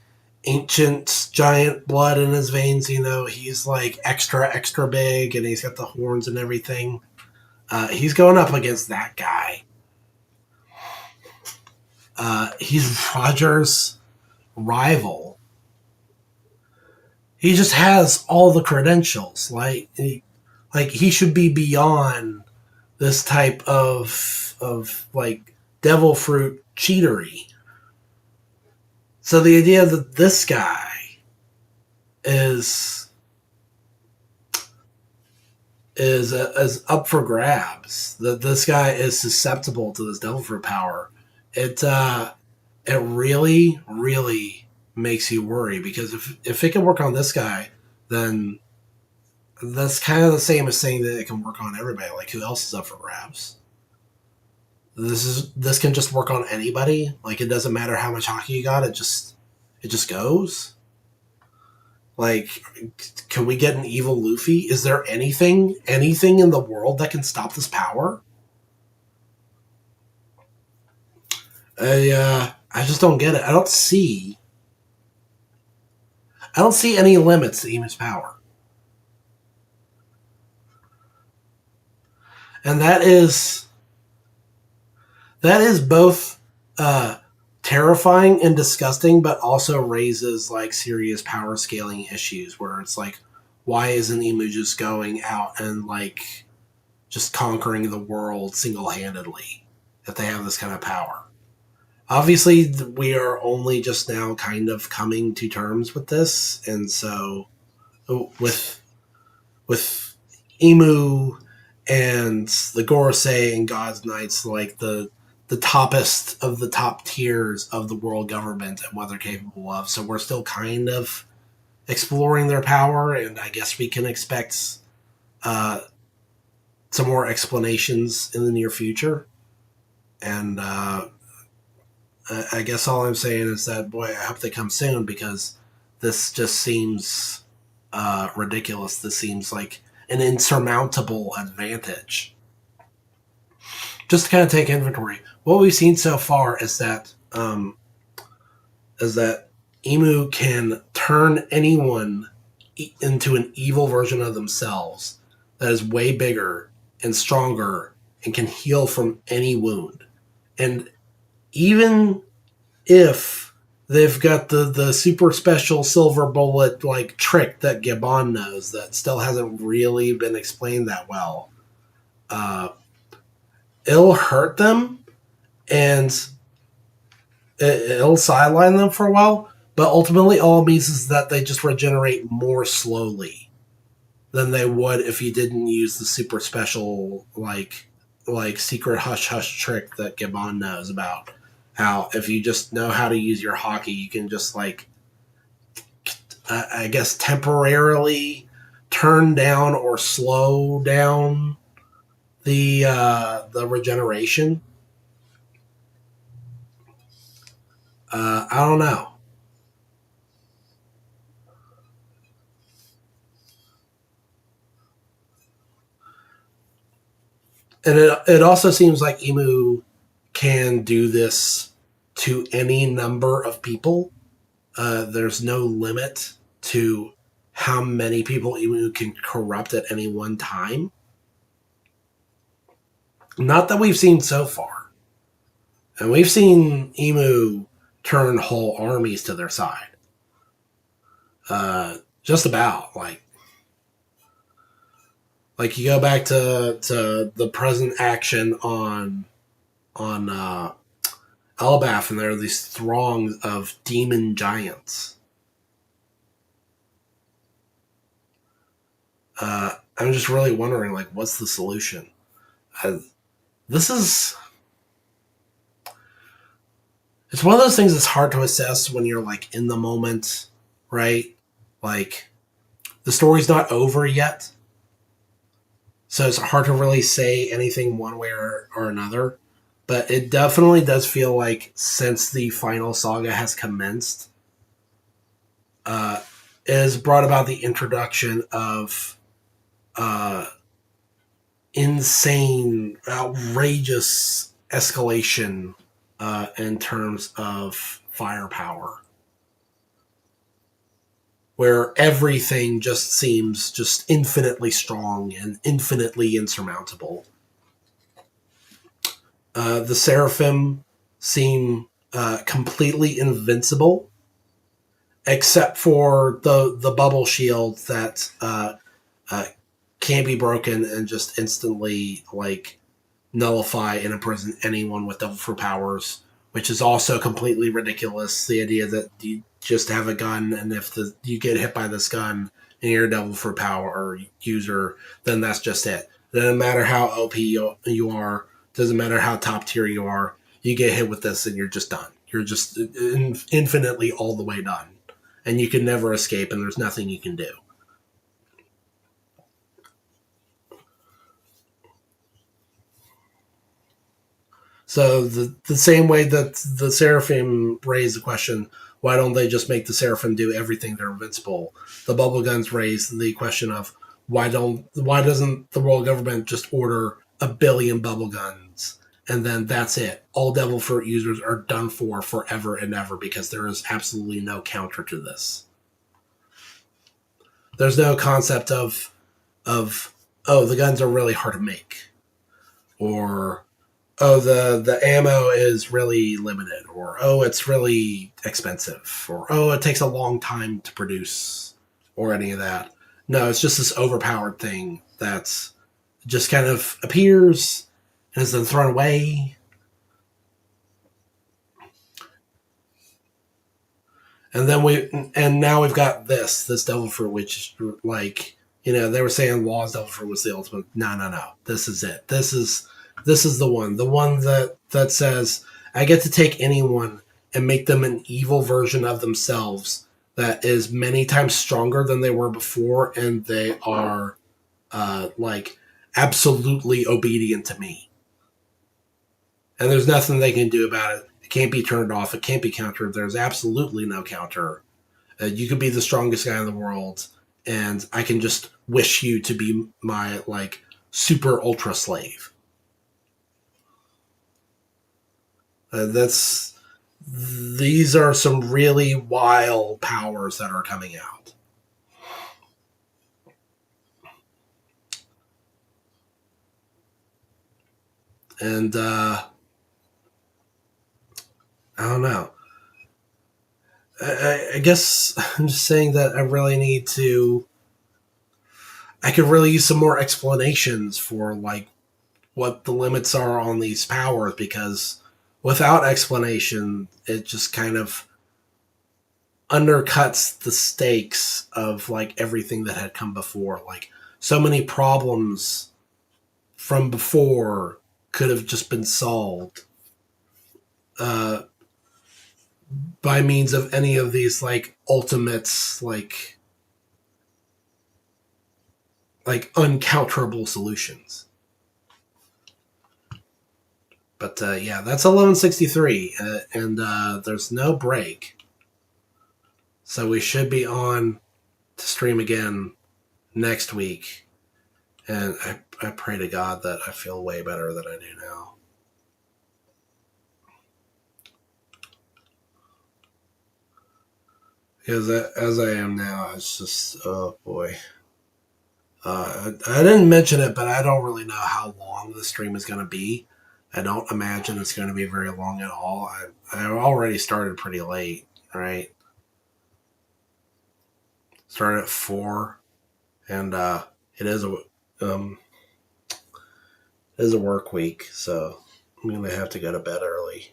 ancient giant blood in his veins. He's like extra extra big, and he's got the horns and everything. He's going up against that guy. He's Roger's rival. He just has all the credentials. Like he should be beyond this type of like devil fruit cheatery. So the idea that this guy is is up for grabs, that this guy is susceptible to this devil fruit power, it really really makes you worry, because if it can work on this guy, then that's kind of the same as saying that it can work on everybody. Like, who else is up for grabs? This can just work on anybody. Like, it doesn't matter how much hockey you got. It just goes. Like, can we get an evil Luffy? Is there anything in the world that can stop this power? I just don't get it. I don't see any limits to Emu's power, and that is both uh, terrifying and disgusting, but also raises like serious power scaling issues where it's like, why isn't Emu just going out and like just conquering the world single handedly if they have this kind of power? Obviously, we are only just now kind of coming to terms with this, and so with with Emu and the Gorosei and God's Knights, like the toppest of the top tiers of the world government and what they're capable of. So we're still kind of exploring their power, and I guess we can expect uh, some more explanations in the near future. And I guess all I'm saying is that, boy, I hope they come soon because this just seems ridiculous. This seems like an insurmountable advantage. Just to kind of take inventory, what we've seen so far is that Emu can turn anyone into an evil version of themselves that is way bigger and stronger and can heal from any wound. And even if they've got the super special silver bullet like trick that Gabon knows that still hasn't really been explained that well, uh, it'll hurt them and it'll sideline them for a while. But ultimately, all it means is that they just regenerate more slowly than they would if you didn't use the super special like secret hush hush trick that Gabon knows about. How if you just know how to use your hockey, you can just like I guess temporarily turn down or slow down the regeneration. I don't know. And it also seems like Emu can do this to any number of people. There's no limit to how many people Emu can corrupt at any one time. Not that we've seen so far. And we've seen Emu turn whole armies to their side. Just about. Like you go back to the present action on Elbaf, and there are these throngs of demon giants. I'm just really wondering, like, what's the solution? Uh, this is it's one of those things that's hard to assess when you're like in the moment, right? Like the story's not over yet, so it's hard to really say anything one way or another. But it definitely does feel like since the final saga has commenced, uh, it has brought about the introduction of uh, insane, outrageous escalation in terms of firepower, where everything just seems just infinitely strong and infinitely insurmountable. The Seraphim seem completely invincible, except for the bubble shield that uh, can be broken and just instantly like nullify and imprison anyone with devil fruit powers, which is also completely ridiculous. The idea that you just have a gun, and if you get hit by this gun and you're a devil fruit power user, then that's just it. It doesn't matter how OP you are, doesn't matter how top tier you are, you get hit with this and you're just done. You're just infinitely all the way done. And you can never escape, and there's nothing you can do. So the same way that the Seraphim raised the question, Why don't they just make the Seraphim do everything? They're invincible. The bubble guns raise the question of why doesn't the world government just order 1 billion bubble guns and then that's it? All devil fruit users are done for forever and ever because there is absolutely no counter to this. There's no concept of oh, the guns are really hard to make, or oh, the ammo is really limited, or oh, it's really expensive, or oh, it takes a long time to produce, or any of that. No, it's just this overpowered thing that's just kind of appears and is then thrown away. And now we've got this devil fruit, which like, they were saying Law's devil fruit was the ultimate. No. This is it. This is the one that says I get to take anyone and make them an evil version of themselves that is many times stronger than they were before, and they are like absolutely obedient to me. And there's nothing they can do about it. It can't be turned off. It can't be countered. There's absolutely no counter. You could be the strongest guy in the world, and I can just wish you to be my like super ultra slave. These are some really wild powers that are coming out. And I don't know. I guess I'm just saying that I could really use some more explanations for like what the limits are on these powers, because without explanation, it just kind of undercuts the stakes of like everything that had come before. Like so many problems from before could have just been solved by means of any of these like ultimates, like uncounterable solutions. But yeah, that's 1163, and there's no break. So we should be on to stream again next week. And I pray to God that I feel way better than I do now. Because as I am now, it's just, oh boy. I didn't mention it, but I don't really know how long the stream is going to be. I don't imagine it's going to be very long at all. I already started pretty late, right? Started at 4, and it is a work week, so I'm going to have to go to bed early.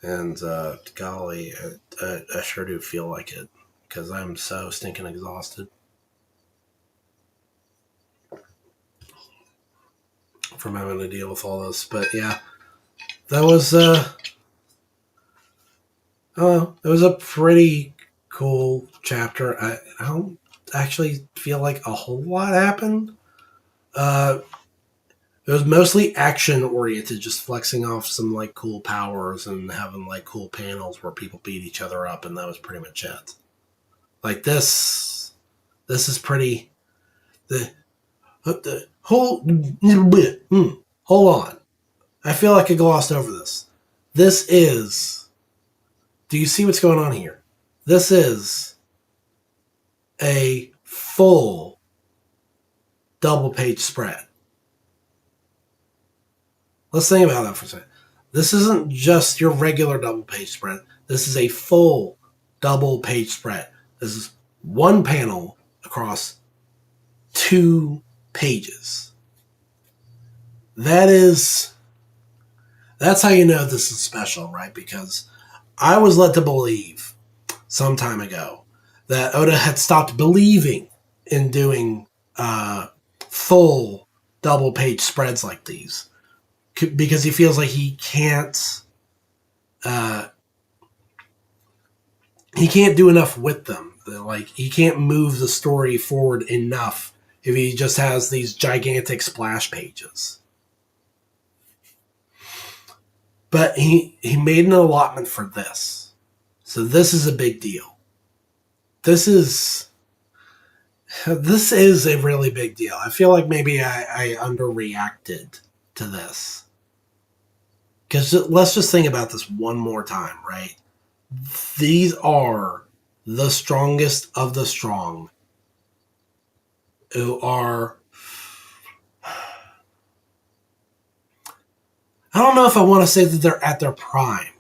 And golly, I sure do feel like it, because I'm so stinking exhausted from having to deal with all this. But yeah, that was it was a pretty cool chapter. I don't actually feel like a whole lot happened. It was mostly action oriented, just flexing off some like cool powers and having like cool panels where people beat each other up, and that was pretty much it. Like this is pretty. Hold on. I feel like I glossed over this. This is. Do you see what's going on here? This is a full double page spread. Let's think about that for a second. This isn't just your regular double page spread. This is a full double page spread. This is one panel across 2 pages. That's how you know this is special, right? Because I was led to believe some time ago that Oda had stopped believing in doing full double page spreads like these, because he feels like he can't do enough with them. Like he can't move the story forward enough if he just has these gigantic splash pages. But he made an allotment for this. So this is a big deal. This is this is a really big deal. I feel like maybe I underreacted to this. Because let's just think about this one more time, right? These are the strongest of the strong who are. I don't know if I want to say that they're at their prime.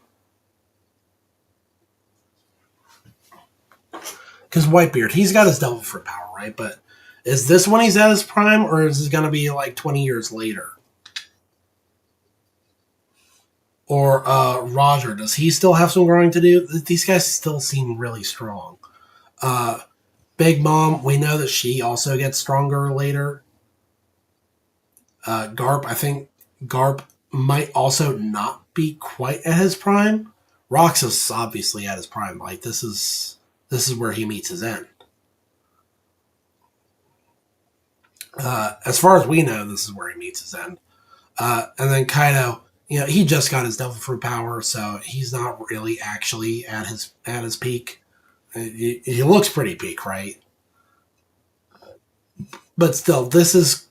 Because Whitebeard, he's got his devil fruit power, right? But is this when he's at his prime, or is it going to be like 20 years later? Or Roger, does he still have some growing to do? These guys still seem really strong. Uh, Big Mom, we know that she also gets stronger later. Garp, I think Garp might also not be quite at his prime. Roxas obviously at his prime. Like this is where he meets his end. As far as we know, this is where he meets his end. And then Kaido, he just got his devil fruit power, so he's not really actually at his peak. He looks pretty peak, right? But still, this is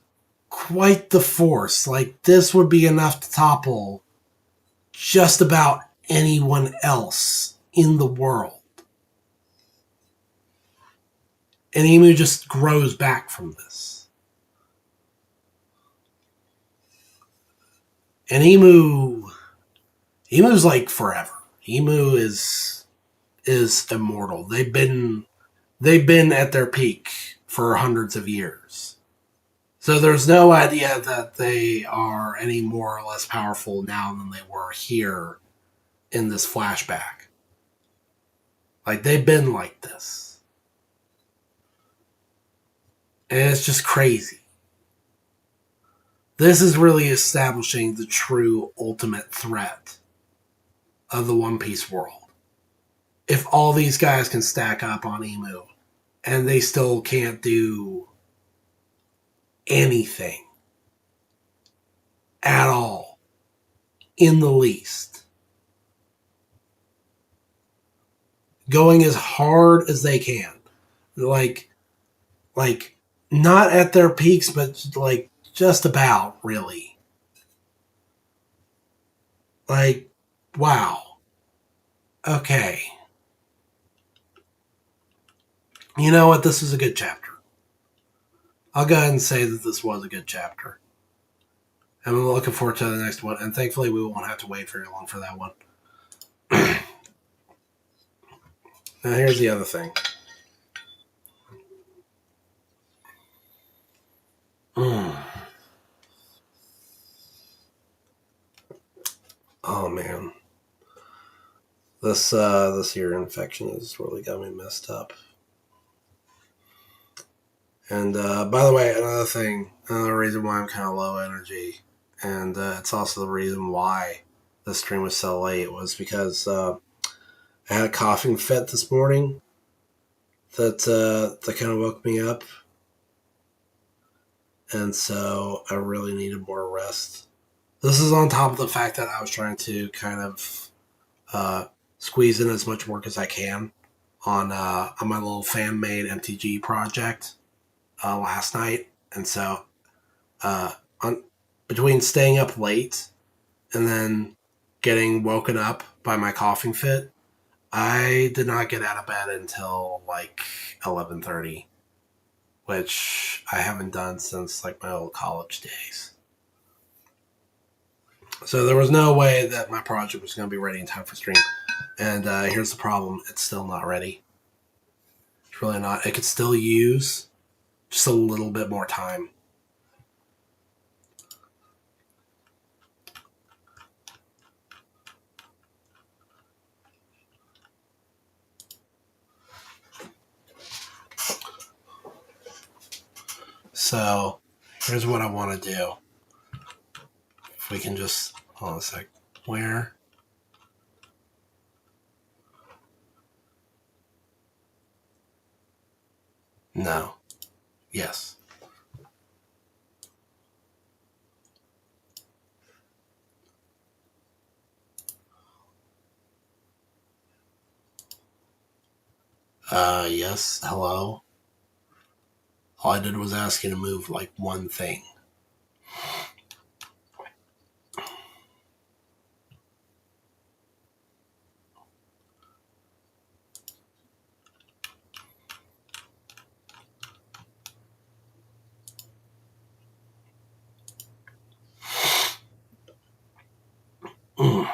quite the force. Like this would be enough to topple just about anyone else in the world. And Emu just grows back from this. And Emu's like forever. Emu is immortal. They've been at their peak for hundreds of years. So there's no idea that they are any more or less powerful now than they were here in this flashback. Like they've been like this. And it's just crazy. This is really establishing the true ultimate threat of the One Piece world. If all these guys can stack up on Emu and they still can't do anything at all, in the least, going as hard as they can, like not at their peaks, but like just about, really. Like, wow. Okay. You know what? This is a good chapter. I'll go ahead and say that this was a good chapter. And I'm looking forward to the next one. And thankfully, we won't have to wait very long for that one. Now, here's the other thing. Oh, man. This ear infection has really got me messed up. And by the way, another reason why I'm kind of low energy, and it's also the reason why the stream was so late, was because I had a coughing fit this morning that kind of woke me up, and so I really needed more rest. This is on top of the fact that I was trying to kind of squeeze in as much work as I can on my little fan-made MTG project last night, and so on between staying up late and then getting woken up by my coughing fit, I did not get out of bed until like 11:30, which I haven't done since like my old college days. So there was no way that my project was going to be ready in time for stream. And here's the problem: it's still not ready. It's really not. It could still use just a little bit more time. So here's what I want to do. If we can just, hold on a sec. Where? No. Yes. Yes, hello. All I did was ask you to move like one thing. Mm.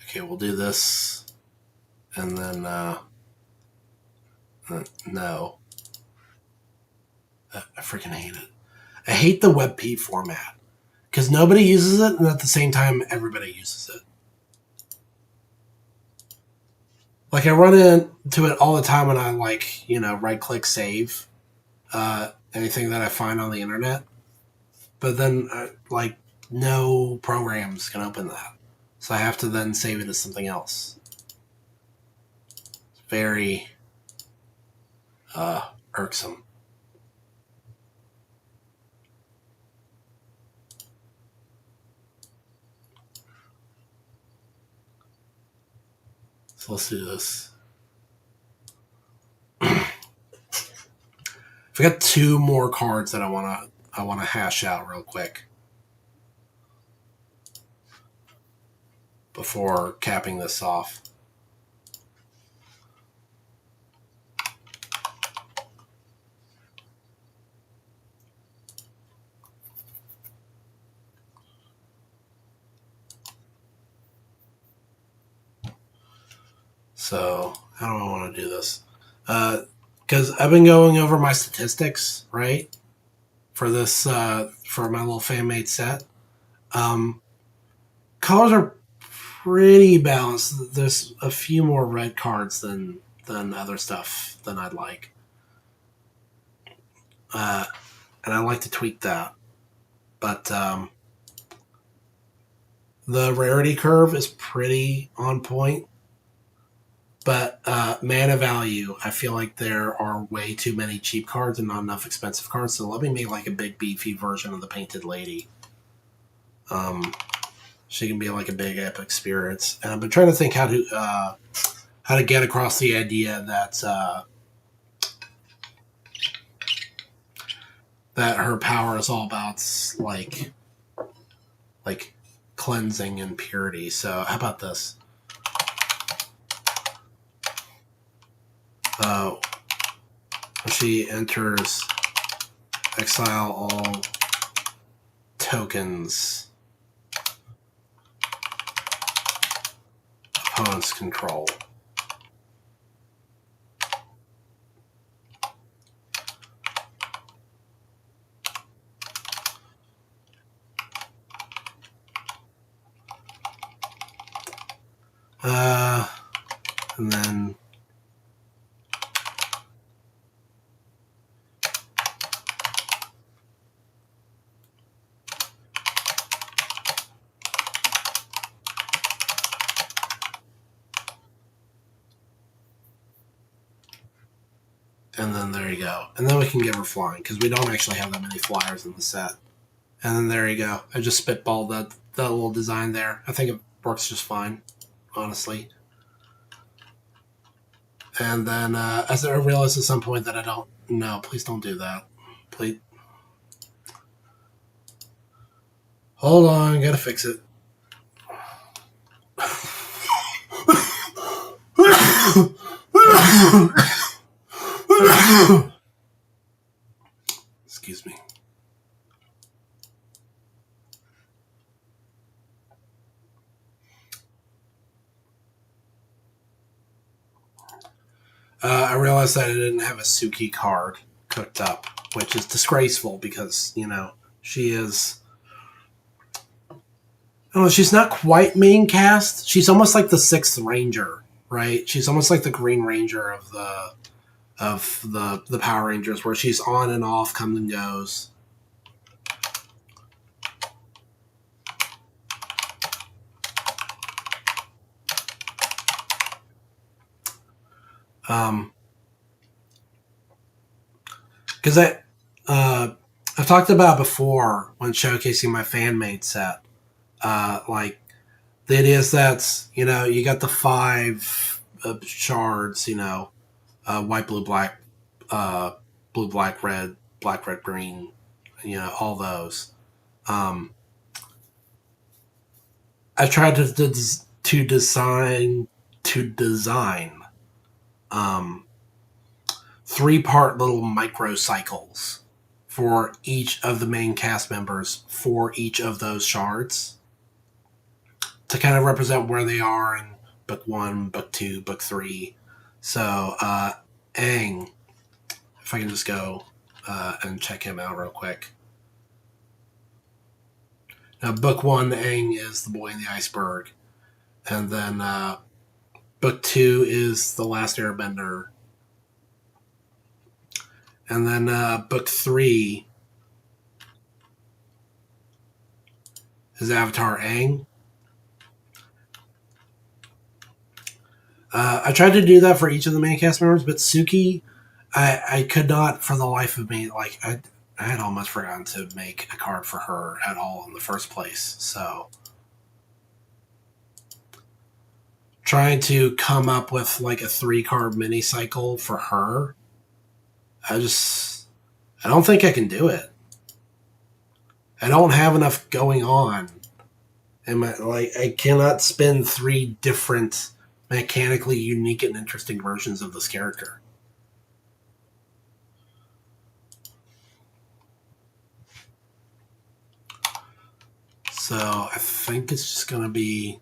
Okay, we'll do this. And then, no. I freaking hate it. I hate the WebP format. Because nobody uses it, and at the same time, everybody uses it. Like, I run into it all the time when I, like, right click save anything that I find on the internet. But then, like, no programs can open that. So I have to then save it as something else. It's very irksome. So let's do this. I've got two more cards that I wanna hash out real quick before capping this off. So how do I want to do this? Because I've been going over my statistics, right, for this for my little fan made set. Um, Colors are pretty balanced. There's a few more red cards than other stuff than I'd like, uh, and I like to tweak that. But the rarity curve is pretty on point. But mana value, I feel like there are way too many cheap cards and not enough expensive cards. So let me make like a big beefy version of the Painted Lady. She can be like a big epic experience. And I've been trying to think how to get across the idea that her power is all about like cleansing and purity. So how about this? Uh, she enters, exile all tokens opponent's control. And then there you go. And then we can get her flying because we don't actually have that many flyers in the set. And then there you go. I just spitballed that little design there. I think it works just fine, honestly. And then as I realized at some point that I don't. No, please don't do that. Please. Hold on, gotta fix it. Excuse me. I realized that I didn't have a Suki card cooked up, which is disgraceful because, she is. I don't know, she's not quite main cast. She's almost like the Sixth Ranger, right? She's almost like the Green Ranger of the Power Rangers, where she's on and off, comes and goes. Because I've talked about before when showcasing my fan made set. Like the idea is that you got the five shards. White, blue, uh, black, red, green. All those. Um, I tried to design um, three-part little microcycles for each of the main cast members for each of those shards to kind of represent where they are in book one, book two, book three. So, Aang, if I can just go and check him out real quick. Now, book one, Aang is the boy in the iceberg. And then book two is The Last Airbender. And then book three is Avatar Aang. I tried to do that for each of the main cast members, but Suki, I could not for the life of me. Like I had almost forgotten to make a card for her at all in the first place. So trying to come up with like a 3-card mini cycle for her, I don't think I can do it. I don't have enough going on. I cannot spin 3 different mechanically unique and interesting versions of this character. So I think it's just going to be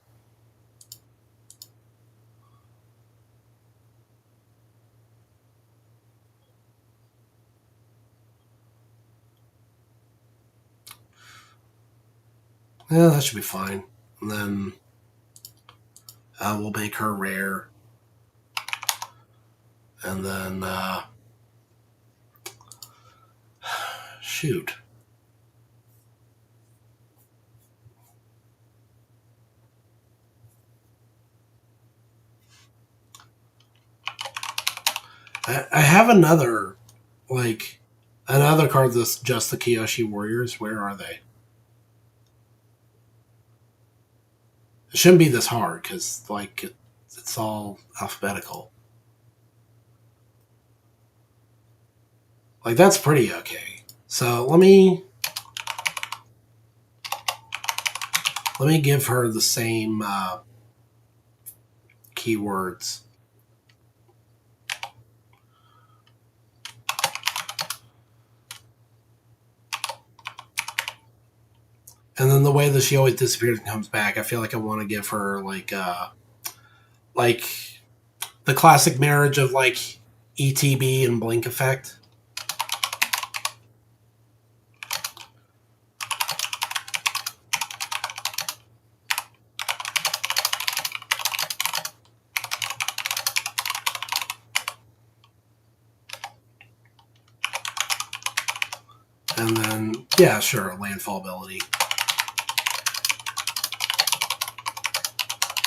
yeah, that should be fine. And then we'll make her rare. And then shoot. I have another card that's just the Kyoshi Warriors. Where are they? It shouldn't be this hard because it's all alphabetical. Like that's pretty okay. So let me give her the same keywords. And then the way that she always disappears and comes back, I feel like I want to give her like the classic marriage of like ETB and Blink effect. And then, yeah, sure, landfall ability.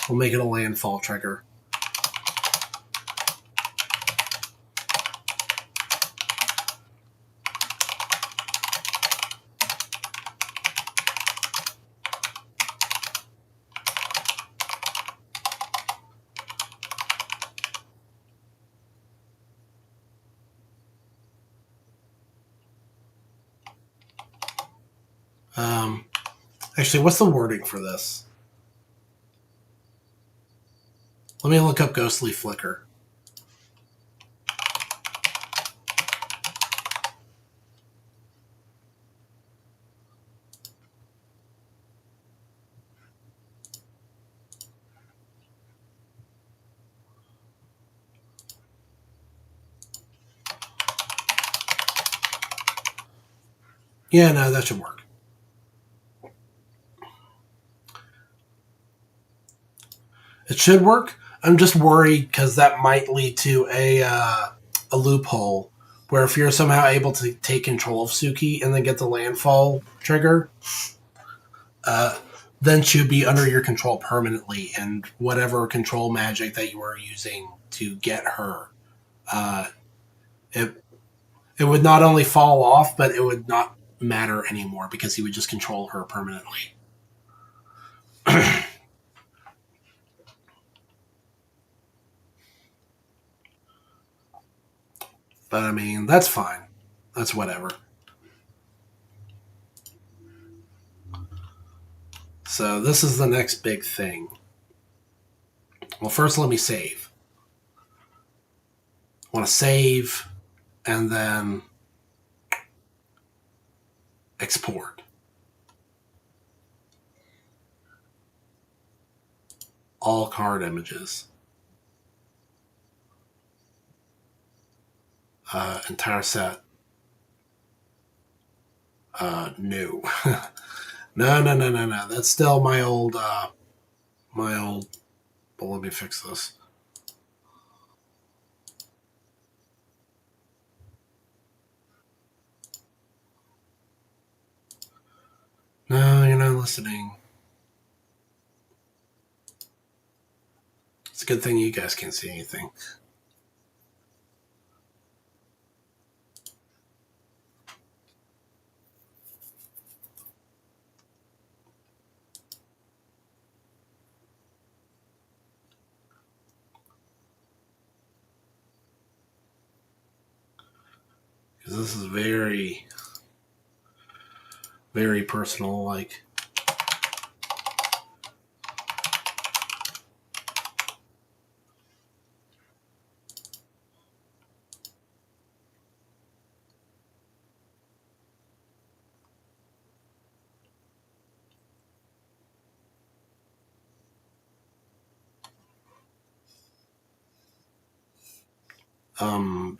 We'll make it a landfall trigger. Actually, what's the wording for this? Let me look up Ghostly Flicker. Yeah, no, that should work. It should work. I'm just worried because that might lead to a loophole where if you're somehow able to take control of Suki and then get the landfall trigger, uh, then she'd be under your control permanently, and whatever control magic that you were using to get her, uh, it it would not only fall off, but it would not matter anymore because he would just control her permanently. But I mean, that's fine. That's whatever. So this is the next big thing. Well, first let me save. I want to save and then export. All card images. Entire set. No. No. That's still my old, but let me fix this. No, you're not listening. It's a good thing you guys can't see anything. Because this is very, very personal, like.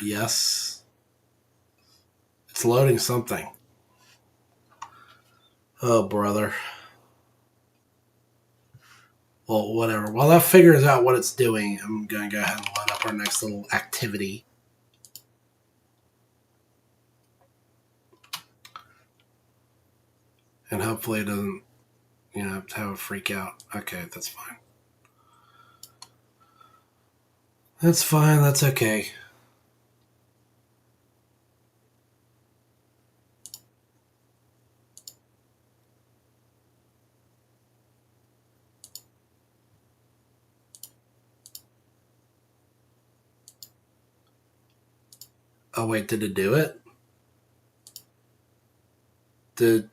Yes. It's loading something. Oh, brother. Well, whatever. While that figures out what it's doing, I'm going to go ahead and load up our next little activity. And hopefully it doesn't, have a freak out. Okay, that's fine. That's fine. That's okay. Oh, wait, did it do it? I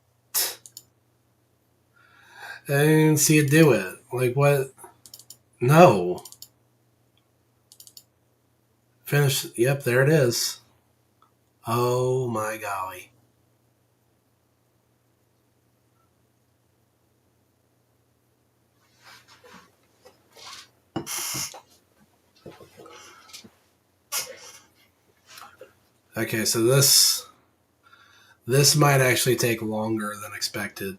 didn't see it do it. Like, what? No. Finish. Yep, there it is. Oh, my golly. Okay, so this might actually take longer than expected.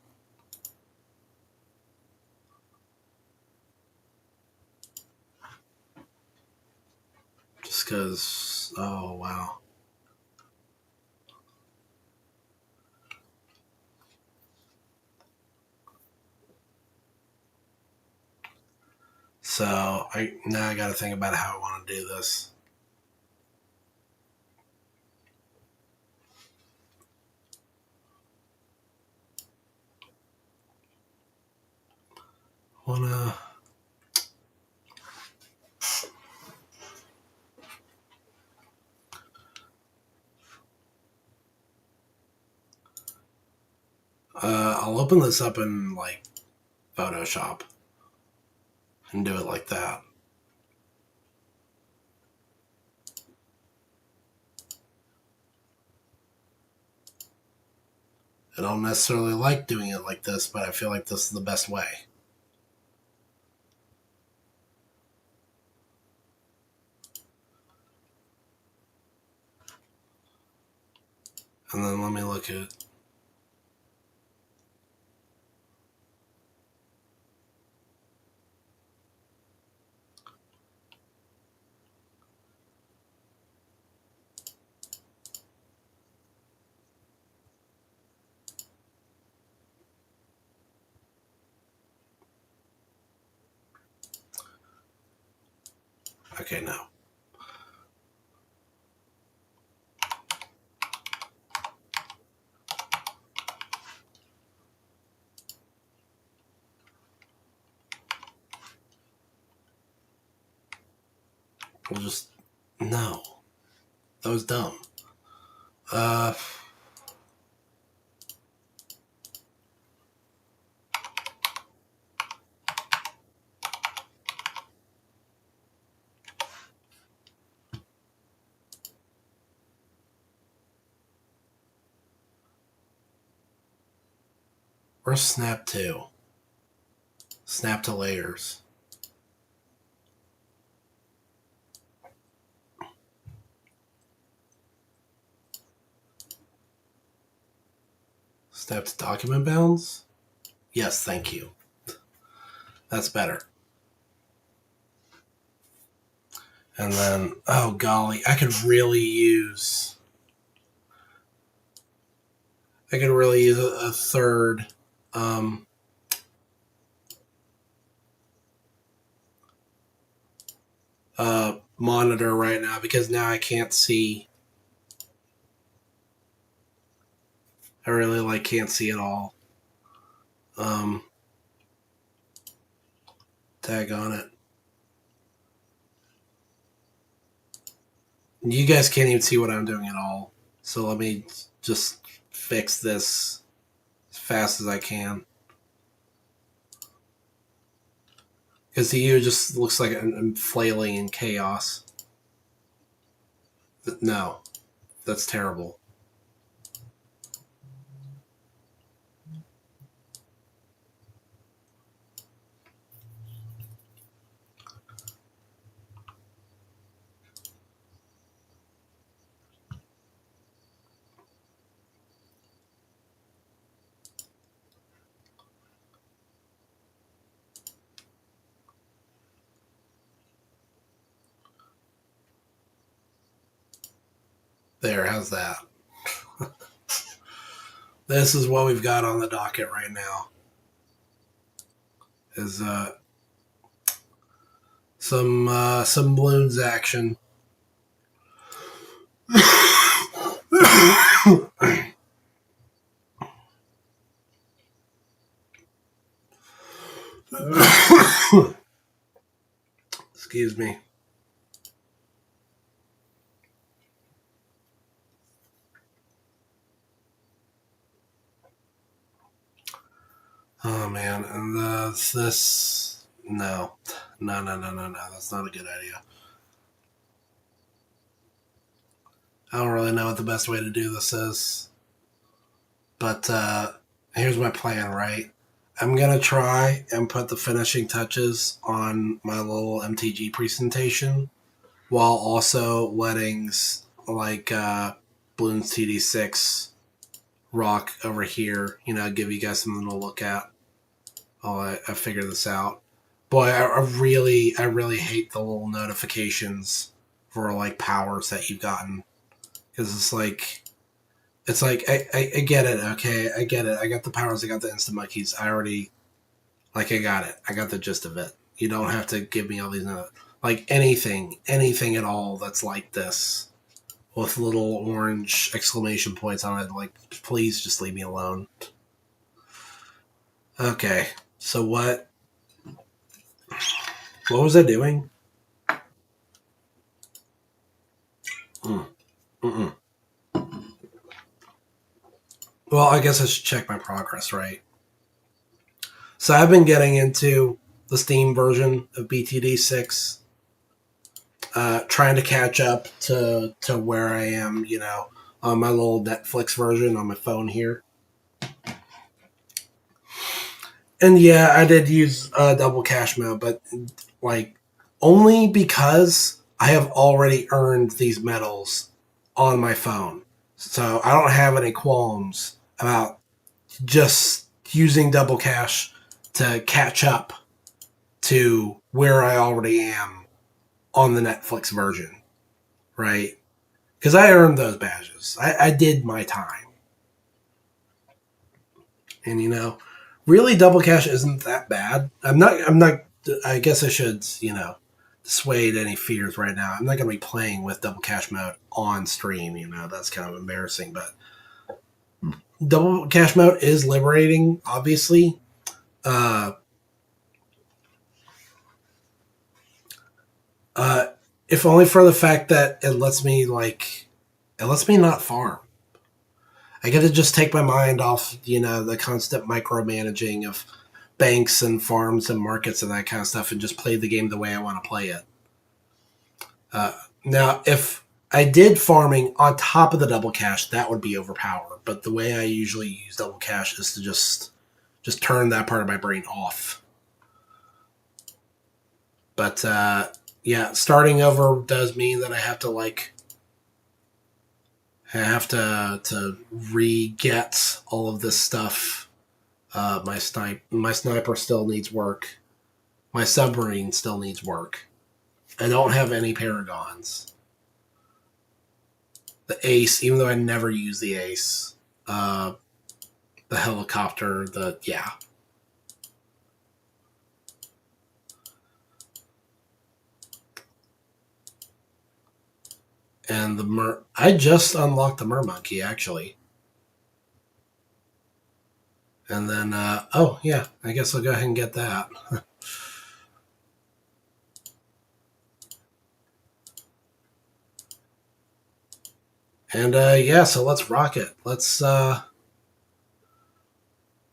Just because, oh, wow. So now I got to think about how I want to do this. Wanna. I'll open this up in like Photoshop and do it like that. I don't necessarily like doing it like this, but I feel like this is the best way. And then let me look at it. Okay, now. We'll just no. That was dumb. Uh, where's snap to? Snap to layers. Snap to document bounds? Yes, thank you. That's better. And then, oh golly, I could really use a third monitor right now because now I can't see. I really can't see it all. Tag on it. You guys can't even see what I'm doing at all. So let me just fix this as fast as I can. Because to you, it just looks like I'm flailing in chaos. No, that's terrible. There, how's that? This is what we've got on the docket right now. Is some balloons action. Excuse me. Oh man, and this no, that's not a good idea. I don't really know what the best way to do this is, but here's my plan. Right, I'm gonna try and put the finishing touches on my little MTG presentation, while also letting like Bloons TD6 rock over here. You know, give you guys something to look at. Oh, I figured this out. Boy, I really hate the little notifications for like powers that you've gotten because it's like I get it. Okay, I get it. I got the powers. I got the instant monkeys. I already I got it. I got the gist of it. You don't have to give me all these like anything at all that's like this with little orange exclamation points on it. Like, please just leave me alone. Okay, so what was I doing? Mm-mm. Well, I guess I should check my progress, right? So I've been getting into the Steam version of BTD6, trying to catch up to where I am, on my little Netflix version on my phone here. And yeah, I did use double cash mode, but like only because I have already earned these medals on my phone. So I don't have any qualms about just using double cash to catch up to where I already am on the Netflix version, right? Because I earned those badges. I did my time. And really double cash isn't that bad. I'm not I guess I should, dissuade any fears right now. I'm not gonna be playing with double cash mode on stream, that's kind of embarrassing, but double cash mode is liberating, obviously. Uh, if only for the fact that it lets me not farm. I get to just take my mind off, the constant micromanaging of banks and farms and markets and that kind of stuff, and just play the game the way I want to play it. Now, if I did farming on top of the double cash, that would be overpowered. But the way I usually use double cash is to just turn that part of my brain off. But yeah, starting over does mean that I have to re-get all of this stuff. My sniper still needs work. My submarine still needs work. I don't have any paragons. The ace, even though I never use the ace. The helicopter, yeah. And I just unlocked the Monkey, actually. And then, oh, yeah, I guess I'll go ahead and get that. And, yeah, so let's rock it. Let's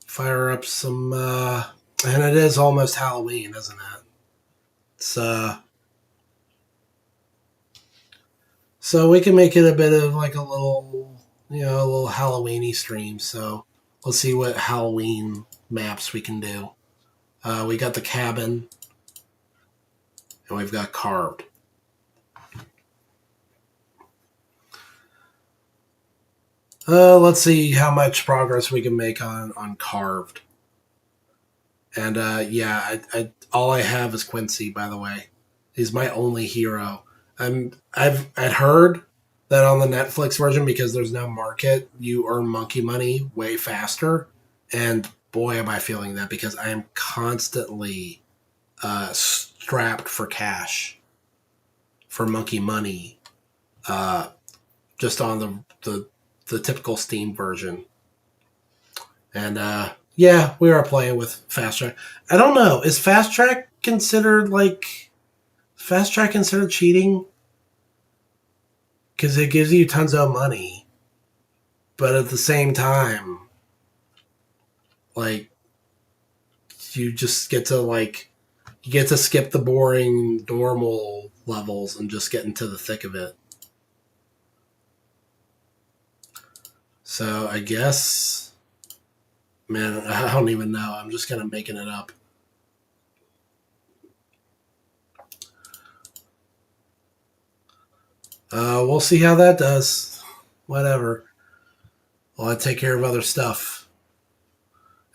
fire up some, and it is almost Halloween, isn't it? It's, so we can make it a bit of like a little Halloweeny stream. So let's see what Halloween maps we can do. We got the cabin, and we've got carved. Let's see how much progress we can make on carved. And yeah, all I have is Quincy. By the way, he's my only hero. I'd heard that on the Netflix version, because there's no market, you earn monkey money way faster. And boy, am I feeling that, because I am constantly strapped for cash, for monkey money, just on the typical Steam version. And yeah, we are playing with fast track. I don't know. Is fast track considered cheating? Because it gives you tons of money, but at the same time, like, you just get to skip the boring normal levels and just get into the thick of it. So I guess, man, I don't even know. I'm just kind of making it up. We'll see how that does. Whatever. Well, I take care of other stuff.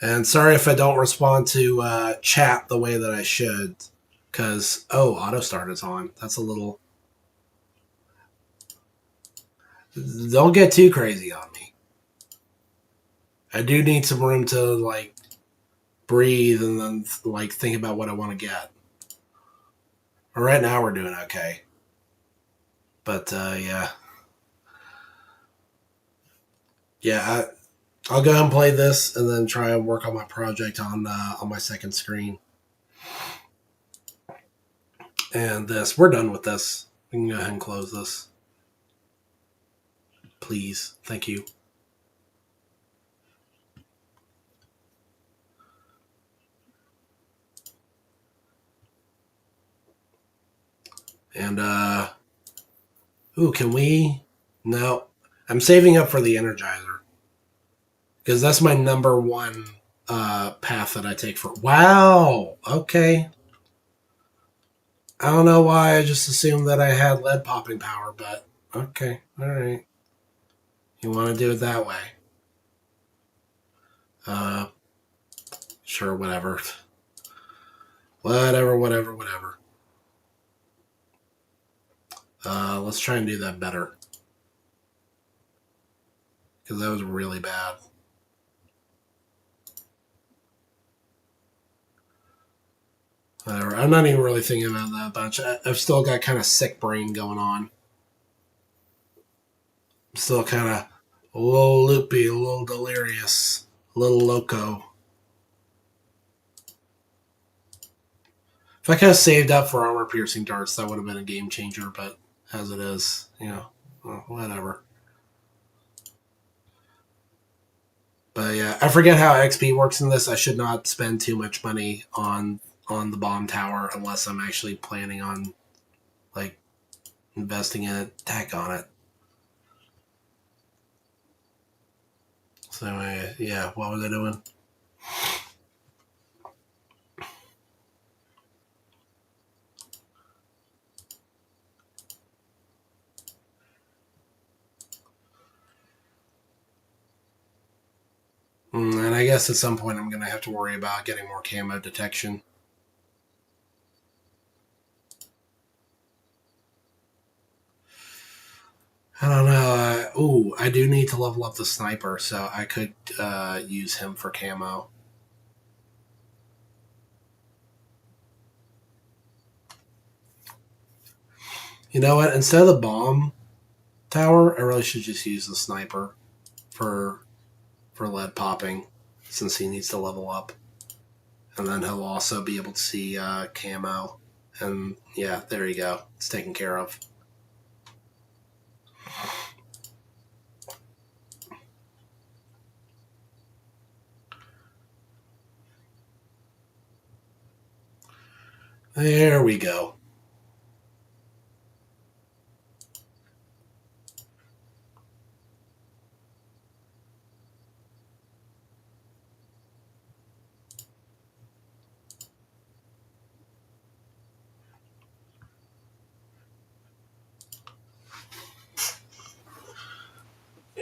And sorry if I don't respond to chat the way that I should. Because, auto start is on. That's a little... Don't get too crazy on me. I do need some room to, breathe and then, think about what I want to get. But right now we're doing okay. But, yeah. Yeah, I'll go ahead and play this and then try and work on my project on my second screen. And this, we're done with this. We can go ahead and close this. Please. Thank you. And, can we? No. I'm saving up for the Energizer. Because that's my number one path that I take for... Wow! Okay. I don't know why I just assumed that I had lead popping power, but okay. Alright. You want to do it that way. Sure, whatever. Whatever. Let's try and do that better. Because that was really bad. Whatever. I'm not even really thinking about that much. I've still got kind of sick brain going on. I'm still kind of a little loopy, a little delirious, a little loco. If I could have saved up for armor piercing darts, that would have been a game changer. But as it is, well, whatever. But yeah, I forget how XP works in this. I should not spend too much money on the bomb tower unless I'm actually planning on like investing in it, tech on it. So yeah, what was I doing? And I guess at some point I'm gonna have to worry about getting more camo detection. I don't know. I do need to level up the sniper, so I could use him for camo. You know what? Instead of the bomb tower, I really should just use the sniper for lead popping, since he needs to level up, and then he'll also be able to see camo. And yeah, there you go. It's taken care of. There we go.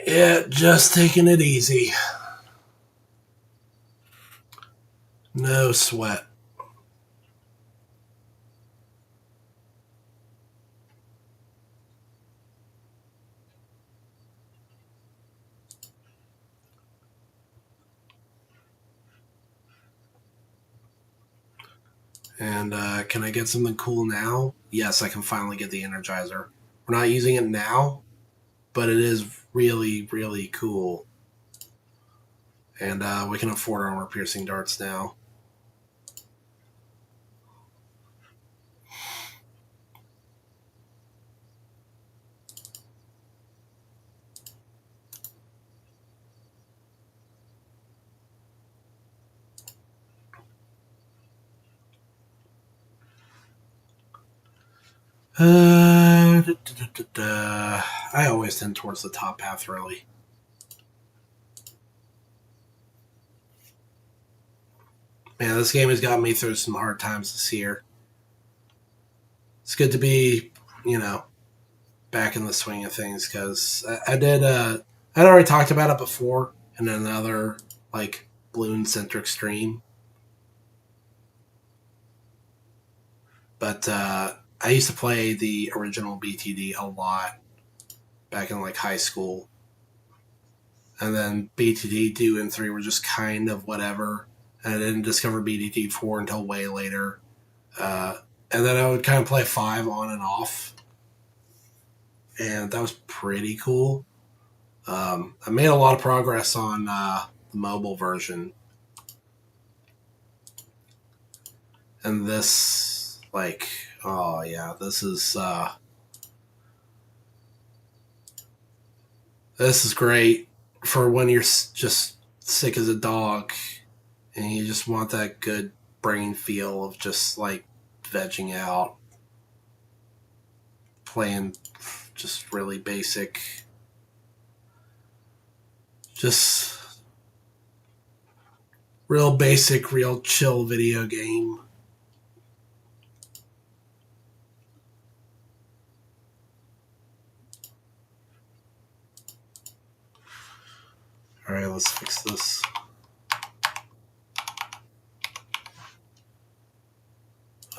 Yeah, just taking it easy. No sweat. And can I get something cool now? Yes, I can finally get the Energizer. We're not using it now, but it is really, really cool. And we can afford armor piercing darts now. I always tend towards the top path, really. Man, this game has got me through some hard times this year. It's good to be, you know, back in the swing of things, because I did. I'd already talked about it before in another like balloon centric stream, but I used to play the original BTD a lot back in like high school, and then BTD 2 and 3 were just kind of whatever. And I didn't discover BTD 4 until way later. Uh, and then I would kind of play 5 on and off, and that was pretty cool. I made a lot of progress on the mobile version, and oh yeah, this is great for when you're just sick as a dog and you just want that good brain feel of just like vegging out, playing just really basic, just real basic, real chill video game. All right, let's fix this.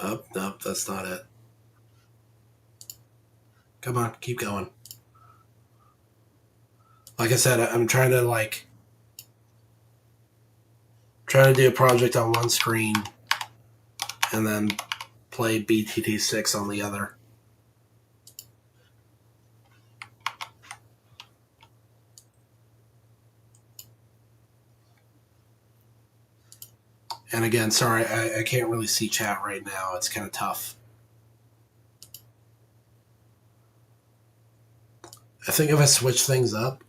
Oh, nope, that's not it. Come on, keep going. Like I said, I'm trying to do a project on one screen and then play BTT 6 on the other. And again, sorry, I can't really see chat right now. It's kind of tough. I think if I switch things up,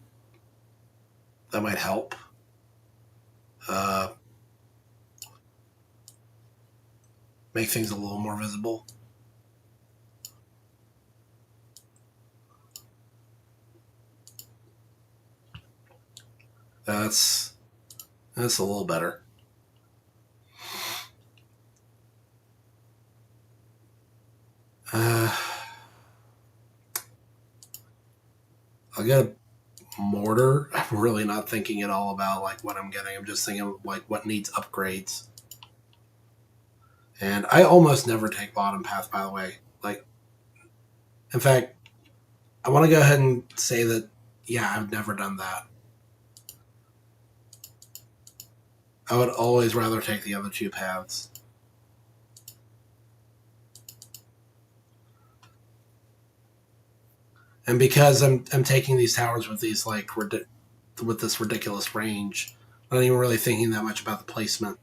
that might help. Make things a little more visible. That's a little better. I'll get a mortar. I'm really not thinking at all about like what I'm getting. I'm just thinking like what needs upgrades. And I almost never take bottom path, by the way. Like, in fact, I want to go ahead and say that, yeah, I've never done that. I would always rather take the other two paths. And because I'm taking these towers with these like with this ridiculous range, I'm not even really thinking that much about the placement.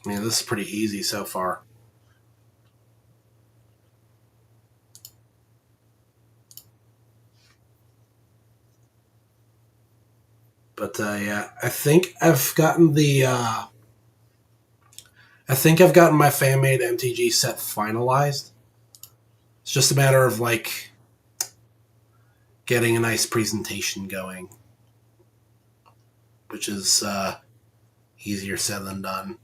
I mean, this is pretty easy so far. But yeah, I think I've gotten the I think I've gotten my fan made MTG set finalized. It's just a matter of like getting a nice presentation going, which is easier said than done.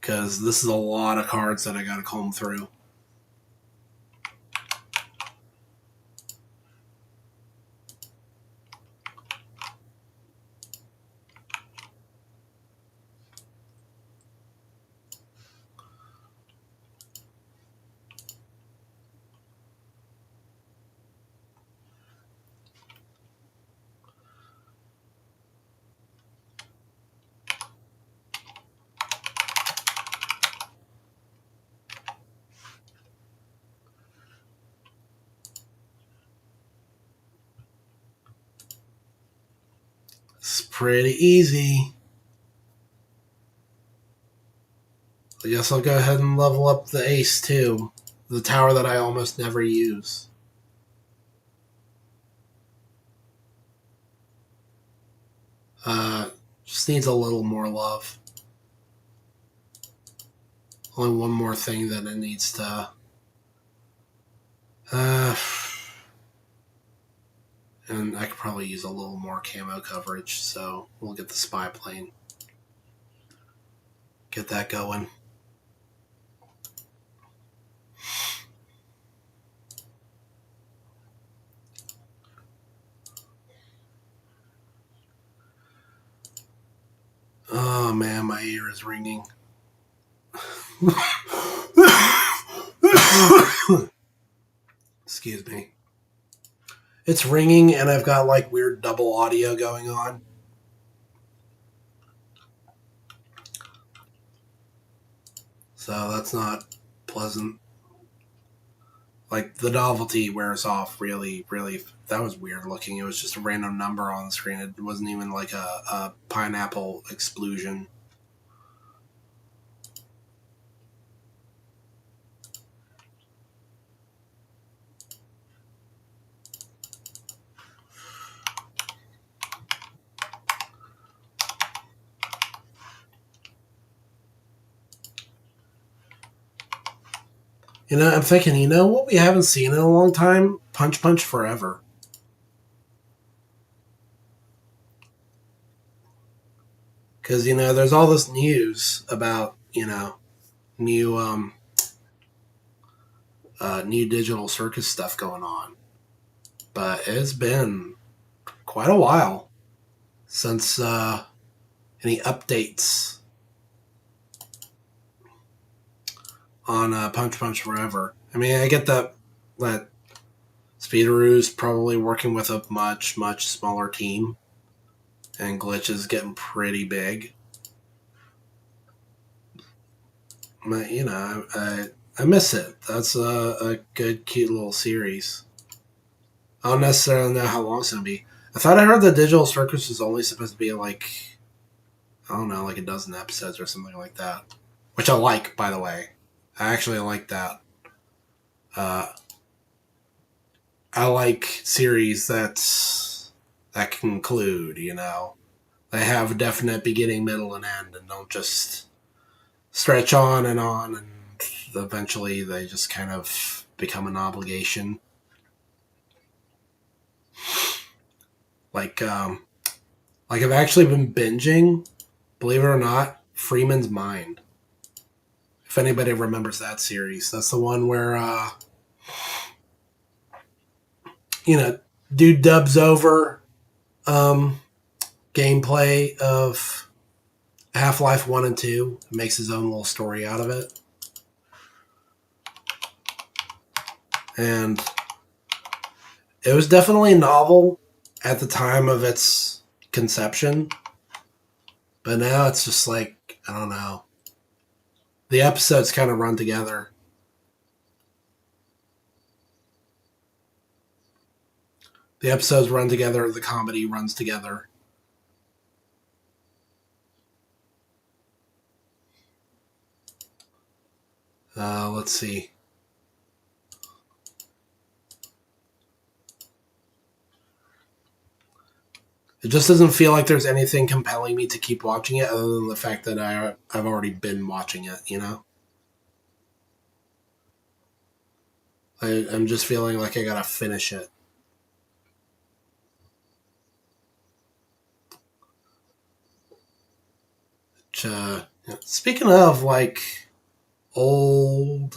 Because this is a lot of cards that I gotta comb through. It's pretty easy. I guess I'll go ahead and level up the ace too. The tower that I almost never use. Just needs a little more love. Only one more thing that it needs to. And I could probably use a little more camo coverage, so we'll get the spy plane. Get that going. Oh man, my ear is ringing. Excuse me. It's ringing and I've got like weird double audio going on. So that's not pleasant. Like the novelty wears off really. That was weird looking. It was just a random number on the screen. It wasn't even like a pineapple explosion. You know, I'm thinking, you know what we haven't seen in a long time? Punch Punch Forever. Because, you know, there's all this news about, you know, new new digital circus stuff going on. But it's been quite a while since any updates on Punch Punch Forever. I mean, I get that Speederoo's probably working with a much smaller team, and Glitch is getting pretty big. But, you know, I miss it. That's a good, cute little series. I don't necessarily know how long it's gonna be. I thought I heard the Digital Circus was only supposed to be like, I don't know, like a dozen episodes or something like that, which I like, by the way. I actually like that. Uh, I like series that conclude. They have a definite beginning, middle, and end, and don't just stretch on, and eventually they just kind of become an obligation. Like, like I've actually been binging, believe it or not, Freeman's Mind. If anybody remembers that series, that's the one where you know, dude dubs over um, gameplay of Half-Life 1 and 2, makes his own little story out of it. And it was definitely novel at the time of its conception, but now it's just like, I don't know. The episodes kind of run together. The episodes run together, the comedy runs together. Let's see. It just doesn't feel like there's anything compelling me to keep watching it other than the fact that I've already been watching it. I'm just feeling like I gotta finish it. Which, speaking of like old,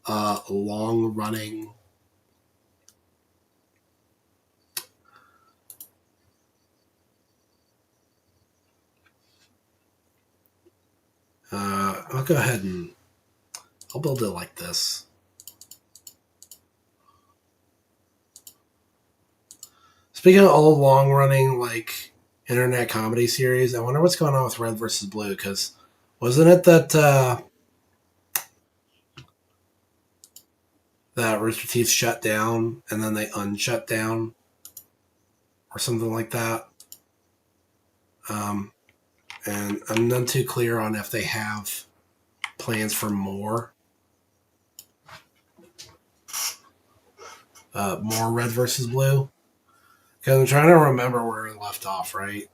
long running, I'll go ahead and I'll build it like this. Speaking of old, long running like internet comedy series, I wonder what's going on with Red versus Blue because wasn't it that Rooster Teeth shut down and then they unshut down or something like that? Um, and I'm none too clear on if they have plans for more Red versus Blue. Because I'm trying to remember where we left off, right?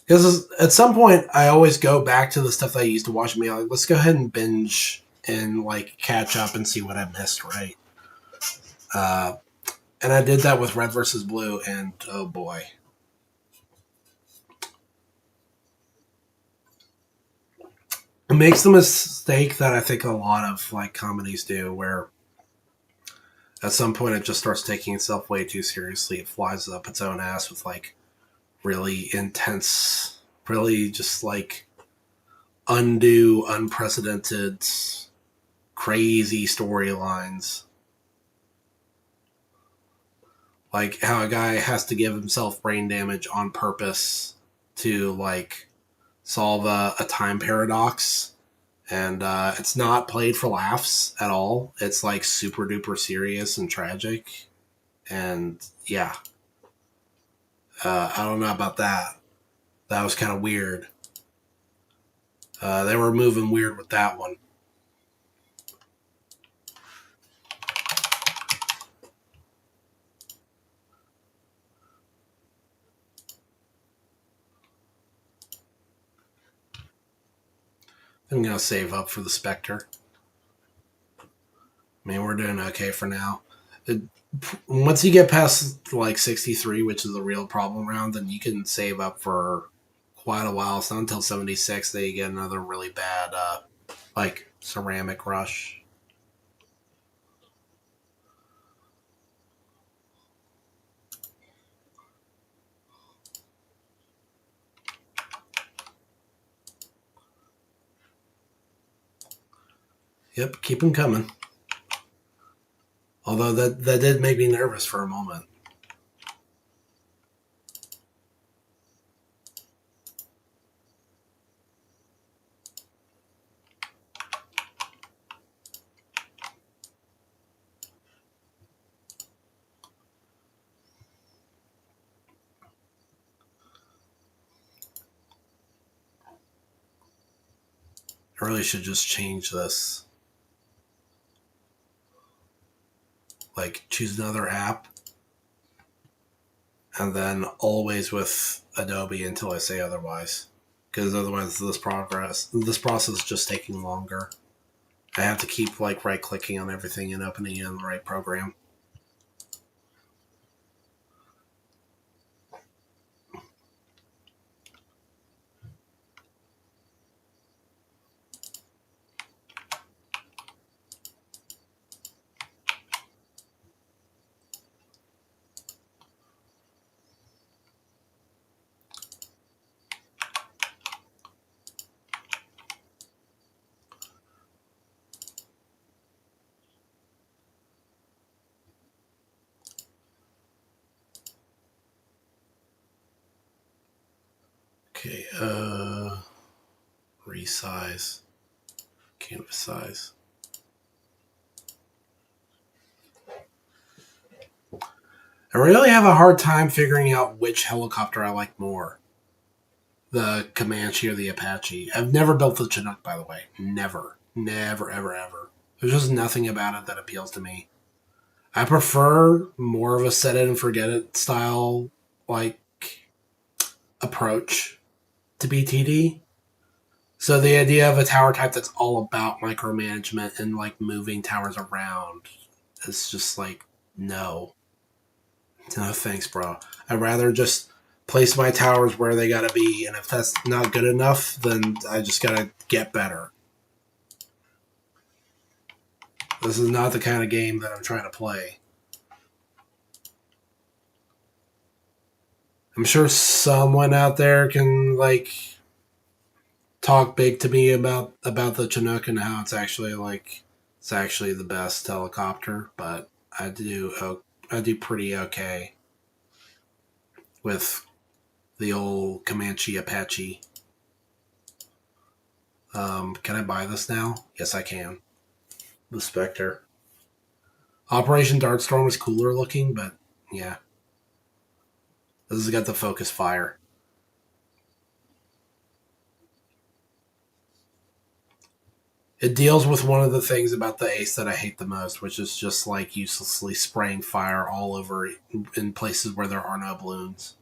Because at some point, I always go back to the stuff that I used to watch and be like, let's go ahead and binge and like catch up and see what I missed, right? Uh, and I did that with Red versus Blue, and oh boy. It makes the mistake that I think a lot of like comedies do, where at some point it just starts taking itself way too seriously. It flies up its own ass with like really intense, really just like undue, unprecedented, crazy storylines. Like how a guy has to give himself brain damage on purpose to like solve a time paradox. And it's not played for laughs at all. It's like super duper serious and tragic. And yeah, I don't know about that. That was kind of weird. They were moving weird with that one. I'm going to save up for the Spectre. I mean, we're doing okay for now. Once you get past like 63, which is the real problem round, then you can save up for quite a while. It's not until 76 that you get another really bad, like, ceramic rush. Yep, keep them coming. Although that did make me nervous for a moment. I really should just change this. Like, choose another app, and then always with Adobe until I say otherwise. Because otherwise, this process is just taking longer. I have to keep like right clicking on everything and opening it in the right program. Okay, resize, canvas size. I really have a hard time figuring out which helicopter I like more. The Comanche or the Apache. I've never built the Chinook, by the way. Never. Never, ever, ever. There's just nothing about it that appeals to me. I prefer more of a set it and forget it style, like, approach to BTD. So the idea of a tower type that's all about micromanagement and like moving towers around is just like no. No thanks, bro. I'd rather just place my towers where they gotta be, and if that's not good enough, then I just gotta get better. This is not the kind of game that I'm trying to play. I'm sure someone out there can like talk big to me about the Chinook and how it's actually the best helicopter, but I do pretty okay with the old Comanche Apache. Can I buy this now? Yes, I can. The Spectre. Operation Dartstorm is cooler looking, but yeah. This has got the focus fire. It deals with one of the things about the Ace that I hate the most, which is just like uselessly spraying fire all over in places where there are no balloons.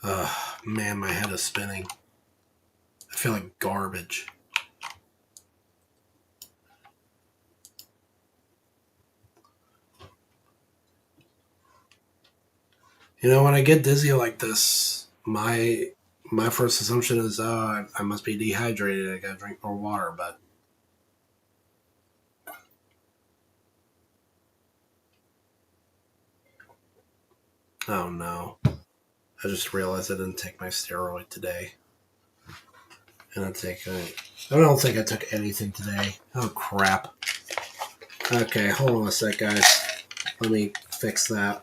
Ugh, man, my head is spinning. I feel like garbage. You know, when I get dizzy like this, my first assumption is, oh, I must be dehydrated. I gotta drink more water. But oh no, I just realized I didn't take my steroid today. And I don't think I took anything today. Oh crap. Okay, hold on a sec, guys. Let me fix that.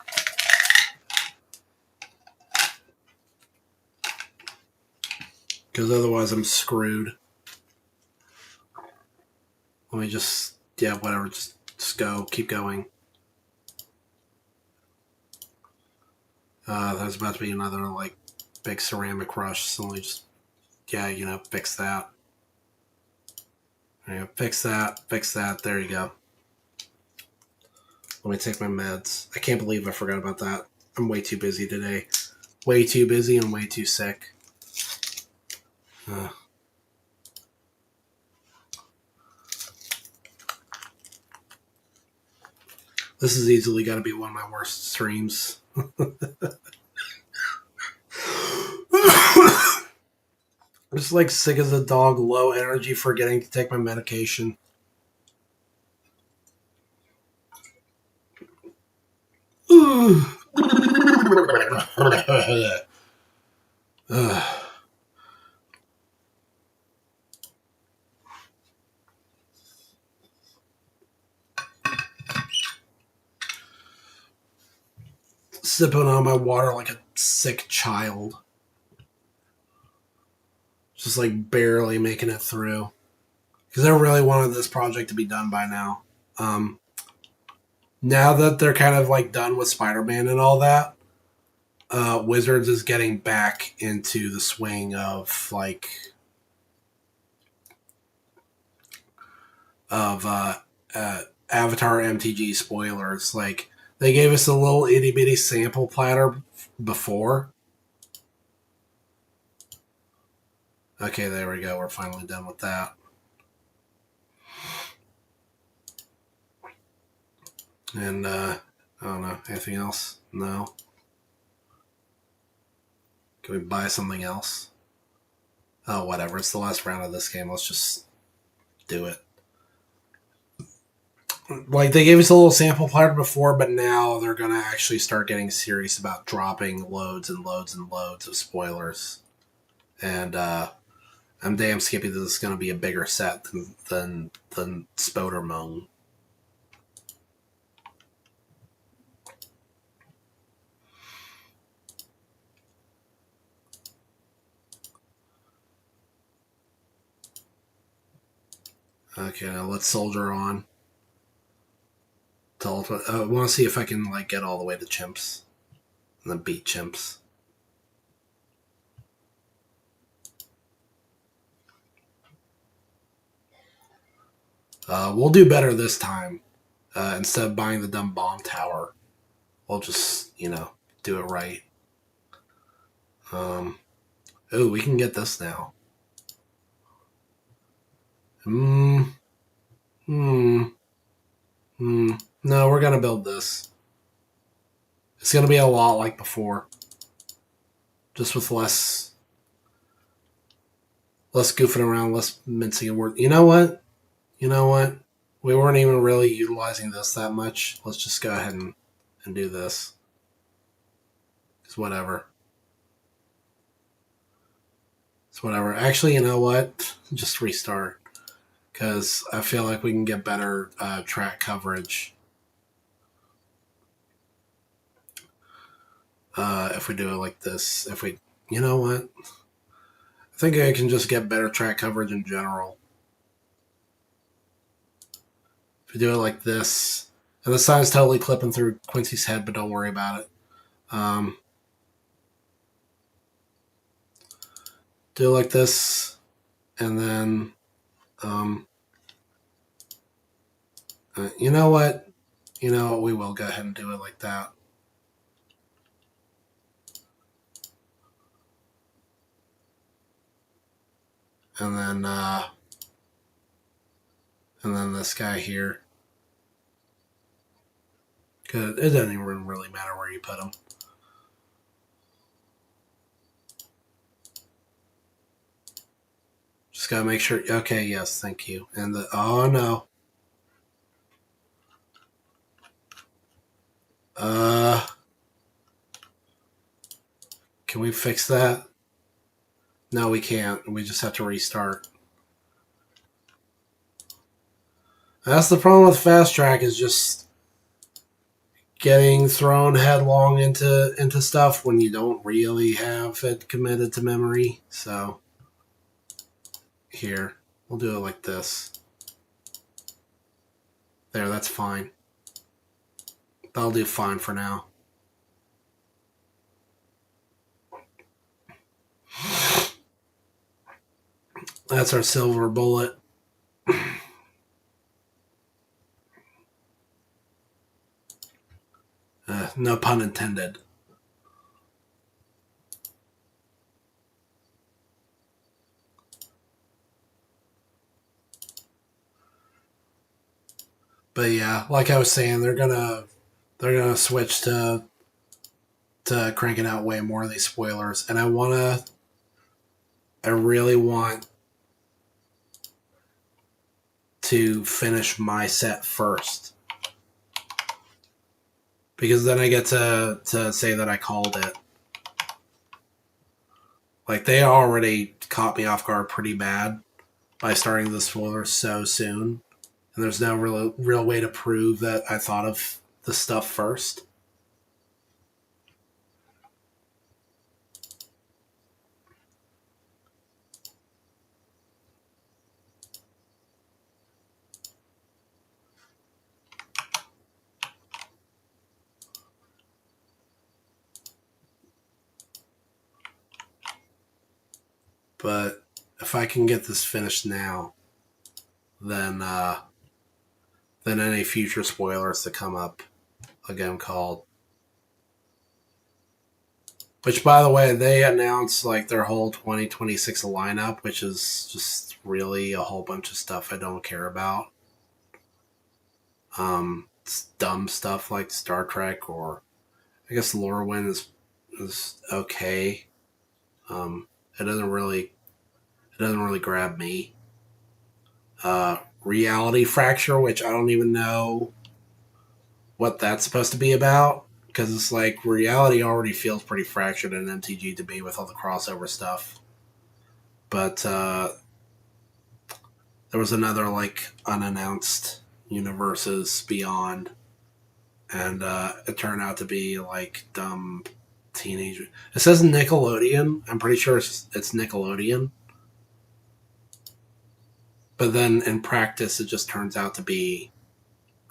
Because otherwise I'm screwed. Let me just, yeah, whatever, just go, keep going. There's about to be another, like, big ceramic rush, so let me just, yeah, fix that. Yeah, fix that, there you go. Let me take my meds. I can't believe I forgot about that. I'm way too busy today. Way too busy and way too sick. This has easily got to be one of my worst streams. I'm just like sick as a dog, low energy, forgetting to take my medication. Ugh. sipping on my water like a sick child. Just like barely making it through. Because I really wanted this project to be done by now. Now that they're kind of like done with Spider-Man and all that, Wizards is getting back into the swing of like Avatar MTG spoilers. Like they gave us a little itty bitty sample platter before. Okay, there we go. We're finally done with that. And I don't know, anything else? No. Can we buy something else? Oh, whatever. It's the last round of this game. Let's just do it. Like, they gave us a little sample platter before, but now they're going to actually start getting serious about dropping loads and loads and loads of spoilers. And I'm damn skippy that this is going to be a bigger set than Spodermong. Okay, now let's soldier on. I want to see if I can like get all the way to chimps and then beat chimps. We'll do better this time. Instead of buying the dumb bomb tower, we'll just, do it right. Oh, we can get this now. No, we're gonna build this. It's gonna be a lot like before, just with less goofing around, less mincing and work. You know what? We weren't even really utilizing this that much. Let's just go ahead and do this. It's whatever. It's whatever. Actually, you know what? Just restart. Because I feel like we can get better track coverage if we do it like this. You know what? I think I can just get better track coverage in general. If we do it like this, and the sign's totally clipping through Quincy's head, but don't worry about it. Do it like this, and then, you know what? We will go ahead and do it like that. And then this guy here. It doesn't even really matter where you put him. Just gotta make sure. Okay, yes, thank you. And oh no. Can we fix that? No, we can't. We just have to restart. That's the problem with fast track, is just getting thrown headlong into stuff when you don't really have it committed to memory. So here, we'll do it like this. There, that's fine. That'll do fine for now. That's our silver bullet. No pun intended. But yeah, like I was saying, they're gonna switch to cranking out way more of these spoilers, and I really want to finish my set first, because then I get to say that I called it. Like, they already caught me off guard pretty bad by starting the spoiler so soon, and there's no real way to prove that I thought of the stuff first. But if I can get this finished now, then any future spoilers that come up, I'll get them called. Which, by the way, they announced like their whole 2026 lineup, which is just really a whole bunch of stuff I don't care about. It's dumb stuff like Star Trek, or I guess Lorwyn is okay. Um, it doesn't really grab me. Reality Fracture, which I don't even know what that's supposed to be about, because it's like reality already feels pretty fractured in MTG to be with all the crossover stuff. But there was another like unannounced universes beyond, and it turned out to be like dumb teenage. It says Nickelodeon. I'm pretty sure it's Nickelodeon. But then in practice, it just turns out to be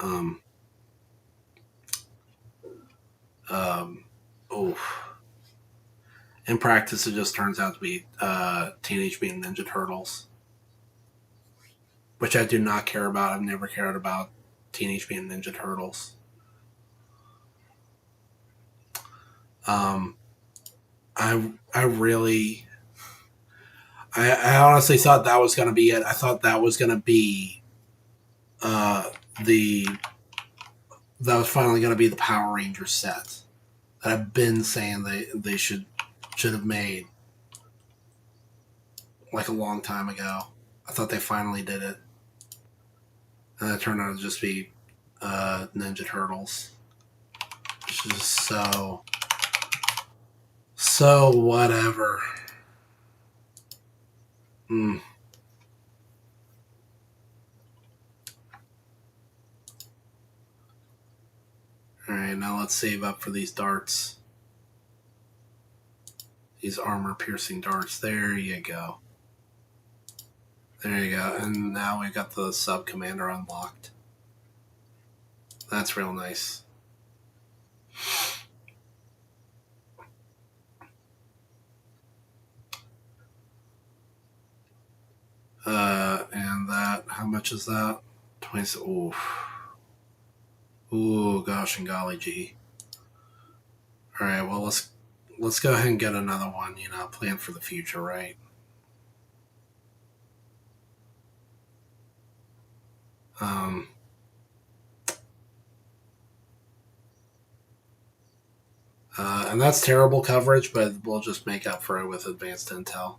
um, oh, in practice, it just turns out to be Teenage Mutant Ninja Turtles, which I do not care about. I've never cared about Teenage Mutant Ninja Turtles. Um, I really, I honestly thought that was going to be it. I thought that was going to be uh, the that was finally going to be the Power Rangers set that I've been saying they should have made like a long time ago. I thought they finally did it, and it turned out to just be Ninja Turtles, which is so whatever. Mm. All right, now let's save up for these darts. These armor-piercing darts. There you go. There you go. And now we got the sub-commander unlocked. That's real nice. And that, how much is that? 20. Ooh. Ooh, gosh and golly gee. All right, well, let's go ahead and get another one, plan for the future, right? Um, and that's terrible coverage, but we'll just make up for it with advanced intel.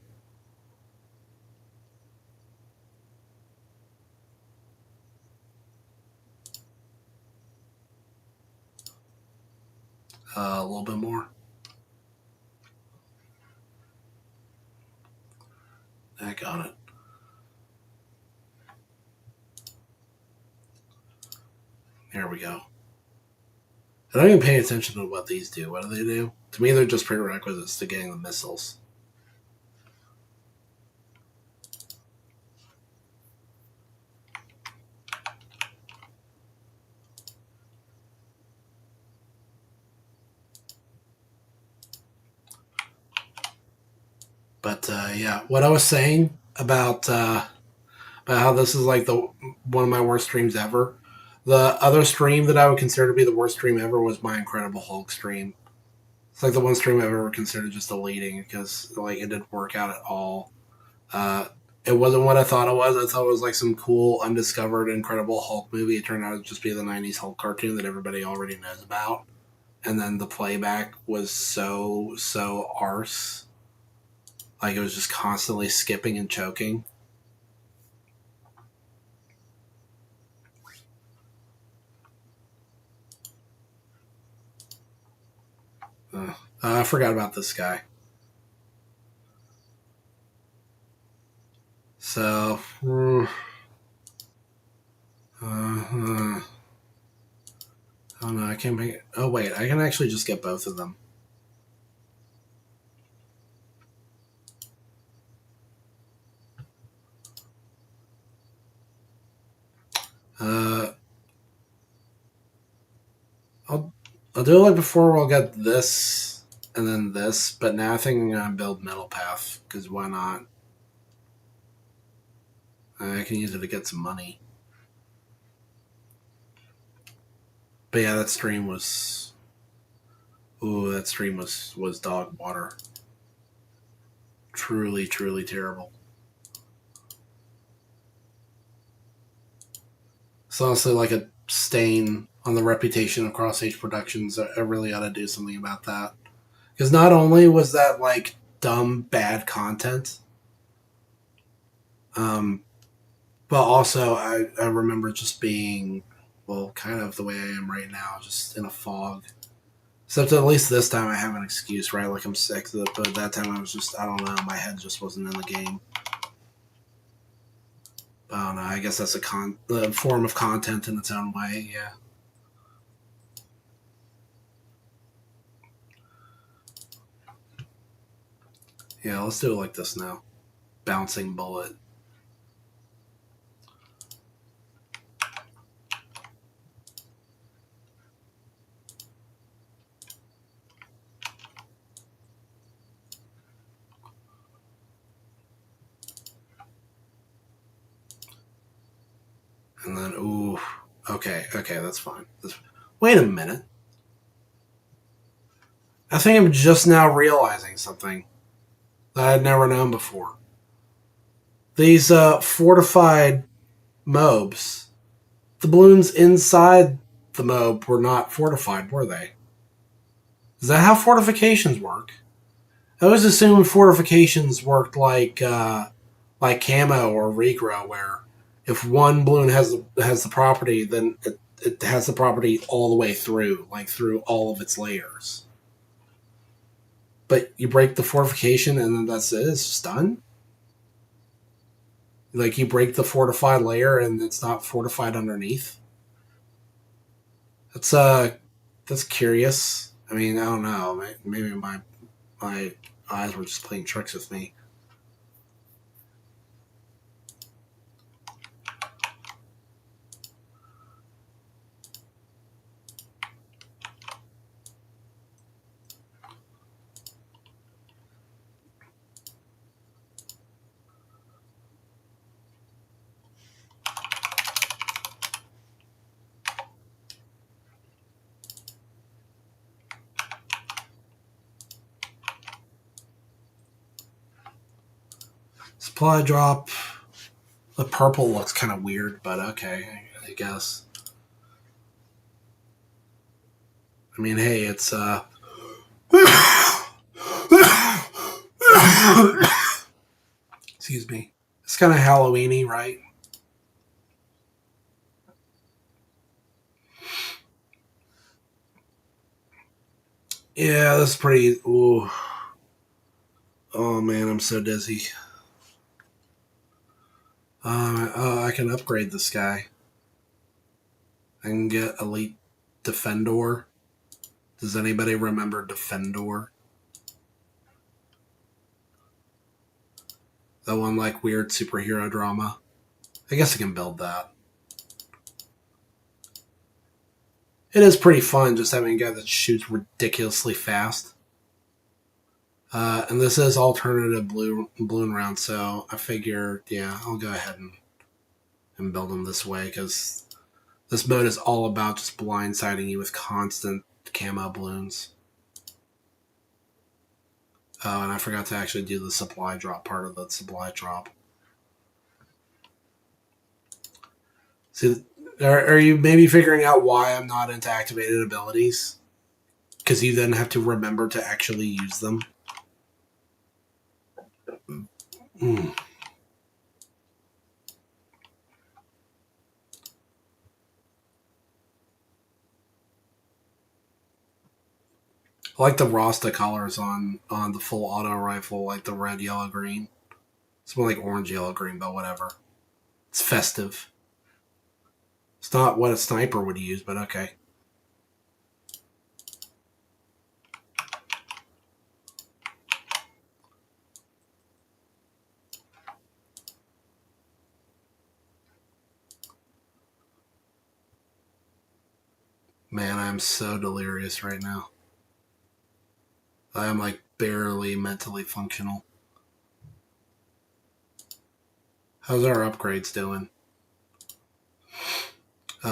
A little bit more. I got it. There we go. I don't even pay attention to what these do. What do they do? To me, they're just prerequisites to getting the missiles. But yeah, what I was saying about how this is like the one of my worst streams ever. The other stream that I would consider to be the worst stream ever was my Incredible Hulk stream. It's like the one stream I've ever considered just deleting because like it didn't work out at all. Uh, it wasn't what I thought it was. I thought it was like some cool undiscovered Incredible Hulk movie. It turned out to just be the '90s Hulk cartoon that everybody already knows about. And then the playback was so arse. Like it was just constantly skipping and choking. I forgot about this guy. So, oh no, I can't make it. Oh wait, I can actually just get both of them. Uh, I'll do it like before. We'll get this and then this, but now I think I'm gonna build Metal Path because why not? I can use it to get some money. But yeah, that stream was. Ooh, that stream was dog water. Truly, truly terrible. It's honestly like a stain on the reputation of Cross Age Productions. I really ought to do something about that. Because not only was that like dumb, bad content, um, but also I remember just being, well, kind of the way I am right now, just in a fog. Except at least this time I have an excuse, right? Like I'm sick, but that time I was just, I don't know, my head just wasn't in the game. I don't know. I guess that's a form of content in its own way. Yeah. Yeah. Let's do it like this now. Bouncing bullet. And then, ooh. Okay. Okay. That's fine. Wait a minute. I think I'm just now realizing something that I'd never known before. These fortified mobs, the balloons inside the mob were not fortified, were they? Is that how fortifications work? I always assumed fortifications worked like camo or regrow, where if one balloon has the property, then it has the property all the way through, like through all of its layers. But you break the fortification and then that's it. It's just done. Like you break the fortified layer and it's not fortified underneath. That's that's curious. I mean, I don't know. Maybe my eyes were just playing tricks with me. Supply drop. The purple looks kind of weird, but okay, I guess. I mean, hey, it's excuse me. It's kind of Halloweeny, right? Yeah, that's pretty. Ooh. Oh man, I'm so dizzy. I can upgrade this guy. I can get Elite Defendor. Does anybody remember Defendor? That one like weird superhero drama. I guess I can build that. It is pretty fun just having a guy that shoots ridiculously fast. And this is alternative balloon round, so I figure, yeah, I'll go ahead and build them this way because this mode is all about just blindsiding you with constant camo balloons. Oh, and I forgot to actually do the supply drop part of the supply drop. See, are you maybe figuring out why I'm not into activated abilities? Because you then have to remember to actually use them. Mm. I like the Rasta colors on the full auto rifle, like the red, yellow, green. It's more like orange, yellow, green, but whatever. It's festive. It's not what a sniper would use, but okay. Man, I'm so delirious right now. I am like barely mentally functional. How's our upgrades doing?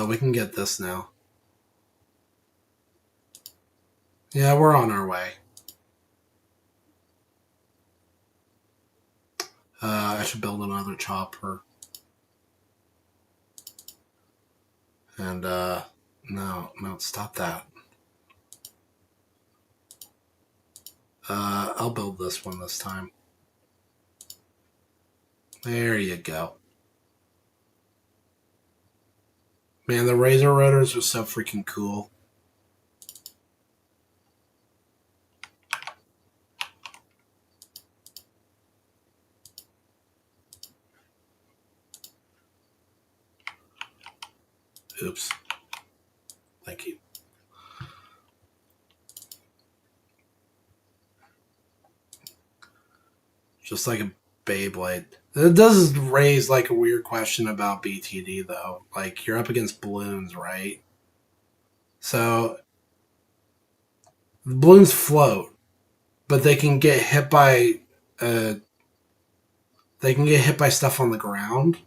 We can get this now. Yeah, we're on our way. I should build another chopper. And, no, stop that. I'll build this one this time. There you go. Man, the razor rotors are so freaking cool. Oops. Thank you. Just like a Beyblade. It does raise like a weird question about BTD though. Like you're up against balloons, right? So the balloons float, but they can get hit by stuff on the ground,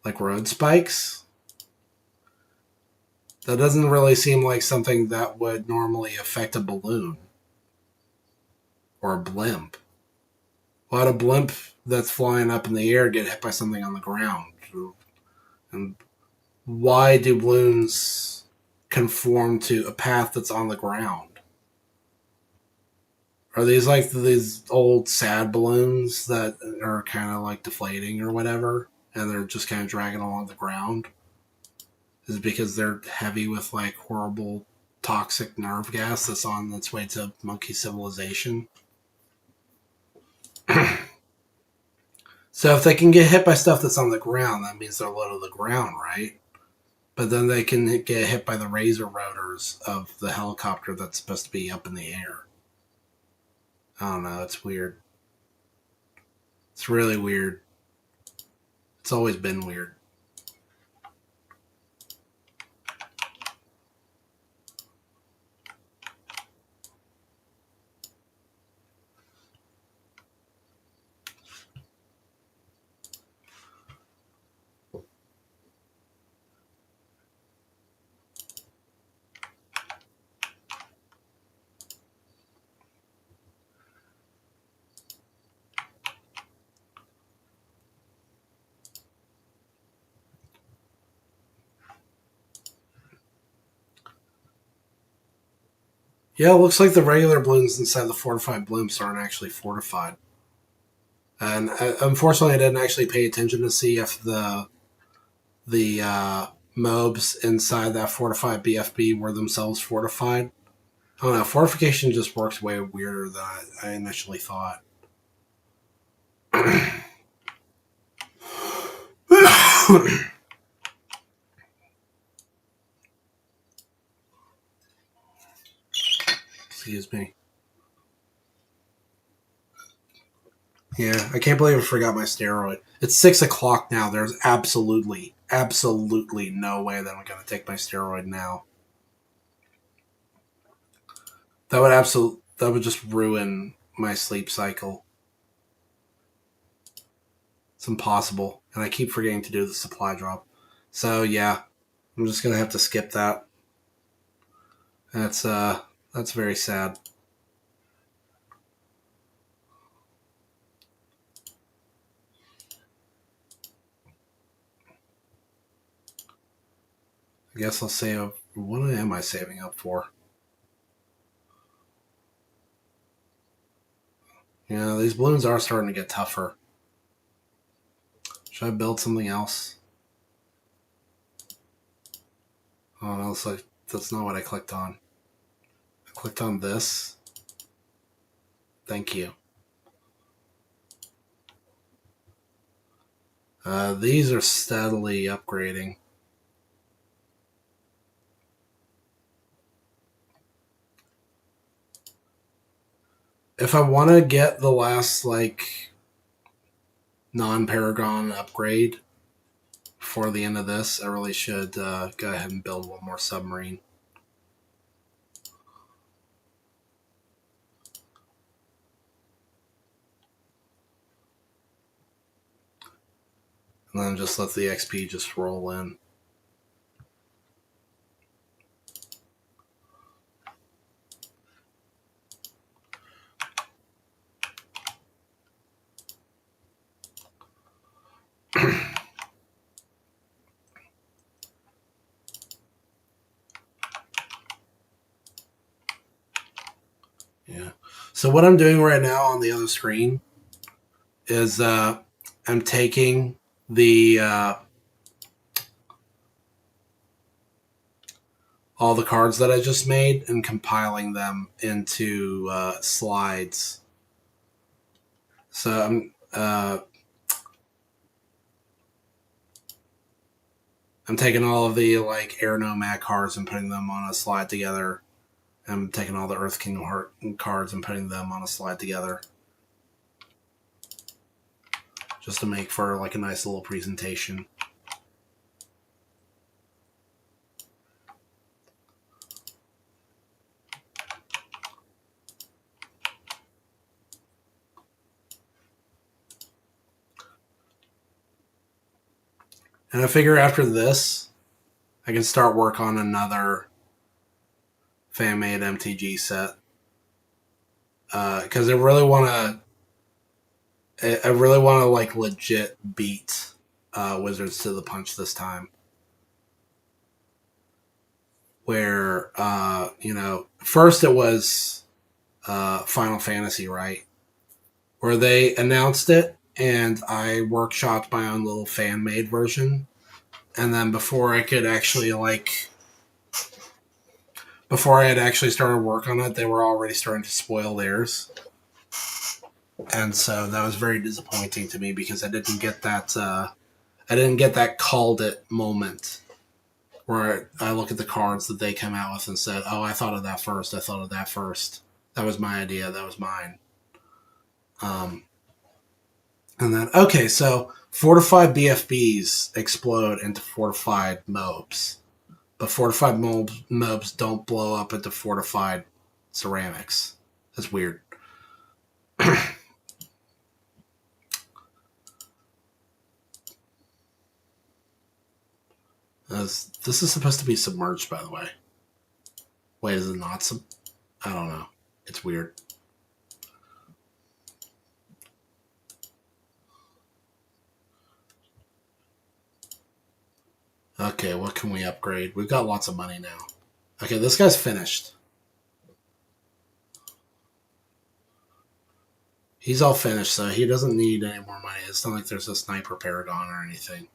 like road spikes. That doesn't really seem like something that would normally affect a balloon or a blimp. Why would a blimp that's flying up in the air get hit by something on the ground? And why do balloons conform to a path that's on the ground? Are these like these old sad balloons that are kind of like deflating or whatever, and they're just kind of dragging along the ground? Is it because they're heavy with like horrible toxic nerve gas that's on its way to monkey civilization? So if they can get hit by stuff that's on the ground, that means they're low to the ground, right? But then they can get hit by the razor rotors of the helicopter that's supposed to be up in the air. I don't know. It's weird. It's really weird. It's always been weird. Yeah, it looks like the regular balloons inside the fortified blimps aren't actually fortified. And unfortunately, I didn't actually pay attention to see if the mobs inside that fortified BFB were themselves fortified. I don't know. Fortification just works way weirder than I initially thought. Excuse me. Yeah, I can't believe I forgot my steroid. It's 6 o'clock now. There's absolutely no way that I'm gonna take my steroid now. That would just ruin my sleep cycle. It's impossible, and I keep forgetting to do the supply drop. So yeah, I'm just gonna have to skip that. That's very sad. I guess I'll save. What am I saving up for? Yeah, these balloons are starting to get tougher. Should I build something else? Oh no, it's like that's not what I clicked on. I clicked on this. Thank you. These are steadily upgrading. If I want to get the last like non-Paragon upgrade before the end of this, I really should go ahead and build one more submarine. And then just let the XP just roll in. Yeah. So what I'm doing right now on the other screen is I'm taking the all the cards that I just made and compiling them into slides. So I'm taking all of the like Air Nomad cards and putting them on a slide together. I'm taking all the Earth Kingdom Heart cards and putting them on a slide together, just to make for like a nice little presentation. And I figure after this, I can start work on another fan-made MTG set. Because I really want to like legit beat Wizards to the punch this time. Where first it was Final Fantasy, right? Where they announced it, and I workshopped my own little fan-made version, and then before I had actually started work on it, they were already starting to spoil theirs. And so that was very disappointing to me because I didn't get that called it moment where I look at the cards that they come out with and said, "Oh, I thought of that first. I thought of that first. That was my idea. That was mine." And then so fortified BFBs explode into fortified mobs, but fortified mobs don't blow up into fortified ceramics. That's weird. This is supposed to be submerged, by the way. Wait, is it not I don't know. It's weird. Okay, what can we upgrade? We've got lots of money now. Okay, this guy's finished. He's all finished, so he doesn't need any more money. It's not like there's a sniper paragon or anything.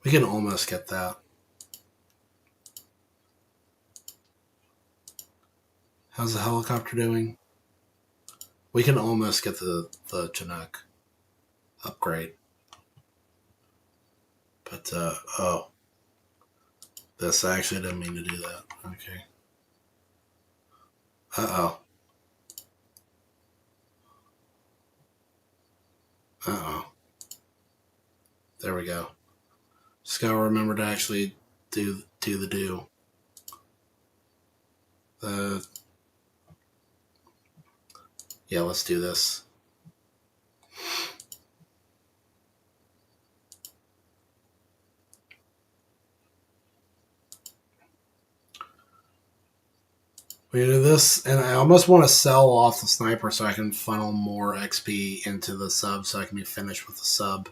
We can almost get that. How's the helicopter doing? We can almost get the Chinook upgrade. But, this, I actually didn't mean to do that. Okay. Uh-oh. Uh-oh. There we go. Just gotta remember to actually do the do. Yeah, let's do this. We do this, and I almost want to sell off the sniper so I can funnel more XP into the sub so I can be finished with the sub.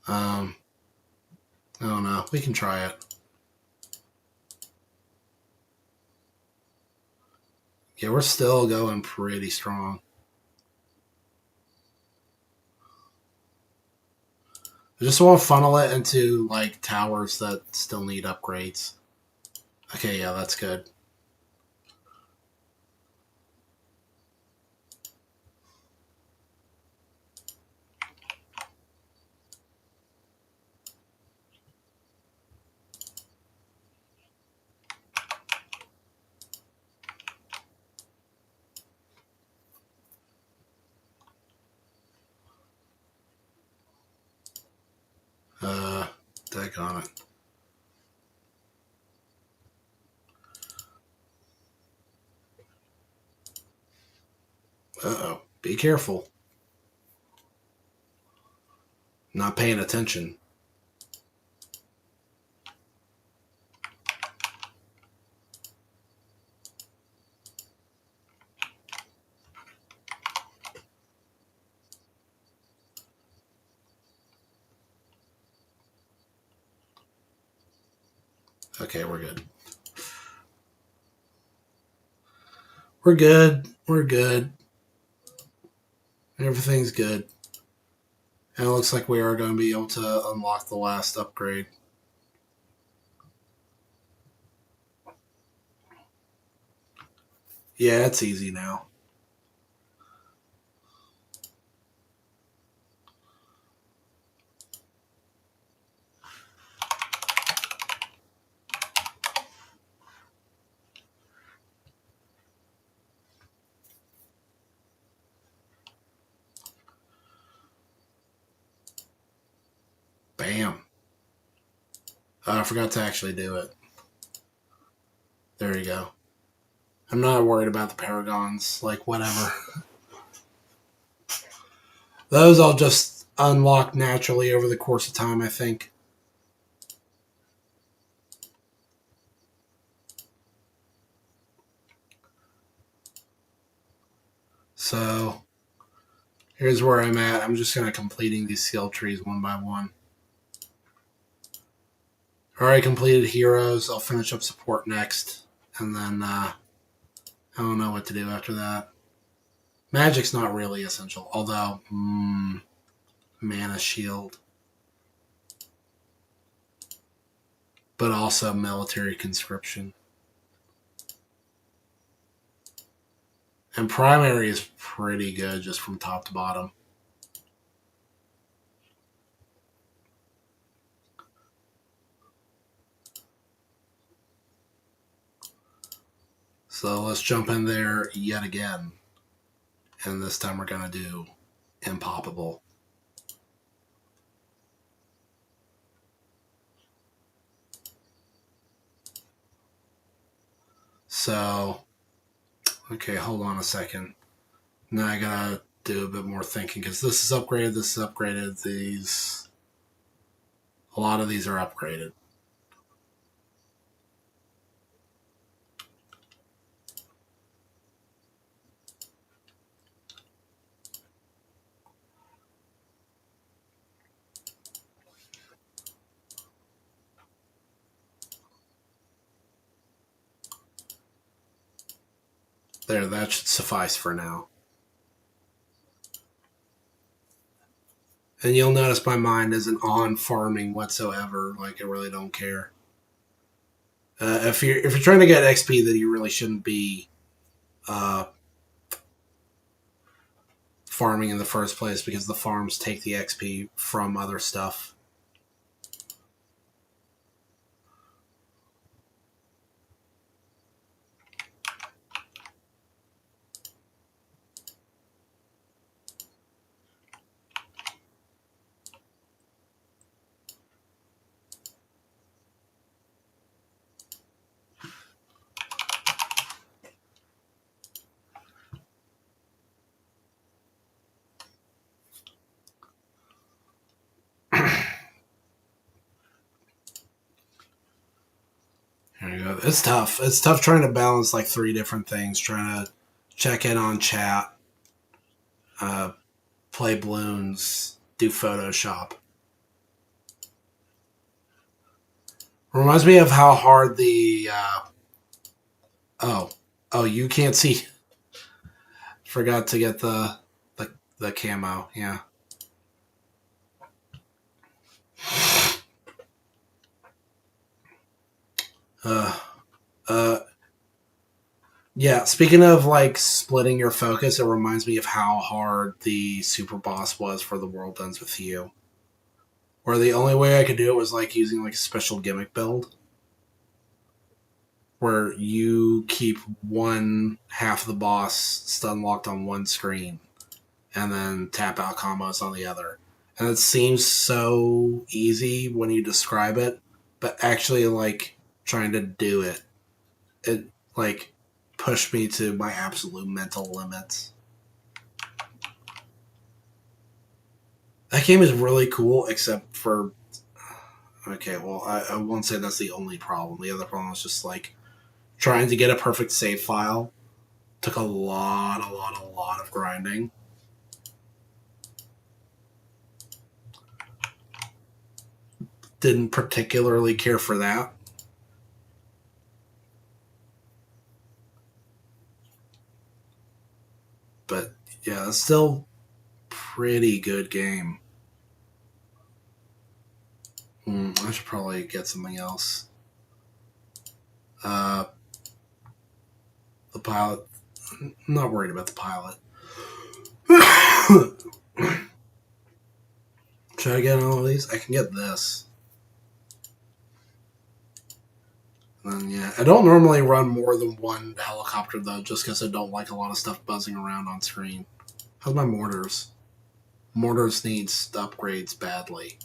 I don't know. We can try it. Yeah, we're still going pretty strong. I just want to funnel it into like towers that still need upgrades. Okay, yeah, that's good. Daggone it. Uh-oh. Be careful. Not paying attention. Okay, we're good. We're good. We're good. Everything's good. And it looks like we are going to be able to unlock the last upgrade. Yeah, it's easy now. Bam. I forgot to actually do it. There you go. I'm not worried about the paragons. Like, whatever. Those I'll just unlock naturally over the course of time, I think. So, here's where I'm at. I'm just going to completing these skill trees one by one. Alright, completed heroes. I'll finish up support next. And then, I don't know what to do after that. Magic's not really essential. Although, mana shield. But also military conscription. And primary is pretty good just from top to bottom. So let's jump in there yet again. And this time we're going to do Impoppable. So, okay, hold on a second. Now I gotta do a bit more thinking because this is upgraded, this is upgraded, these. A lot of these are upgraded. There, that should suffice for now. And you'll notice my mind isn't on farming whatsoever. Like, I really don't care. If you're trying to get XP, then you really shouldn't be farming in the first place because the farms take the XP from other stuff. There you go. It's tough. It's tough trying to balance like 3 different things. Trying to check in on chat, play balloons, do Photoshop. Reminds me of how hard the. Oh, you can't see. Forgot to get the camo. Yeah. Uh, uh, yeah. Speaking of like splitting your focus, it reminds me of how hard the super boss was for The World Ends With You. Where the only way I could do it was like using like a special gimmick build. Where you keep one half of the boss stun locked on one screen and then tap out combos on the other. And it seems so easy when you describe it, but actually, like, trying to do it, it, like, pushed me to my absolute mental limits. That game is really cool, except for. Okay, well, I won't say that's the only problem. The other problem is just, like, trying to get a perfect save file took a lot of grinding. Didn't particularly care for that. But yeah, it's still pretty good game. I should probably get something else. Uh, the pilot. I'm not worried about the pilot. Should I get all of these? I can get this. And then, yeah, I don't normally run more than one helicopter though, just because I don't like a lot of stuff buzzing around on screen. How's my mortars? Mortars needs upgrades badly.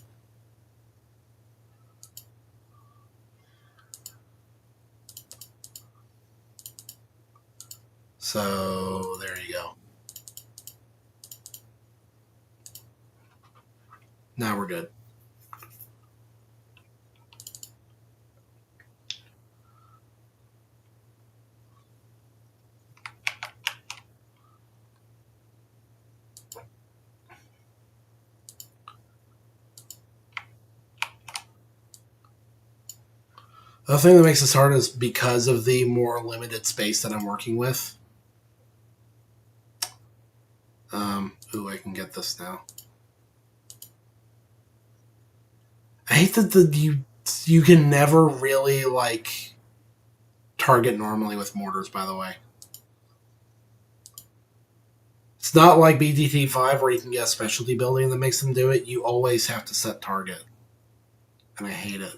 So there you go. Now we're good. The thing that makes this hard is because of the more limited space that I'm working with. Ooh, I can get this now. I hate that you can never really like target normally with mortars. By the way, it's not like BTT5 where you can get a specialty building that makes them do it. You always have to set target, and I hate it.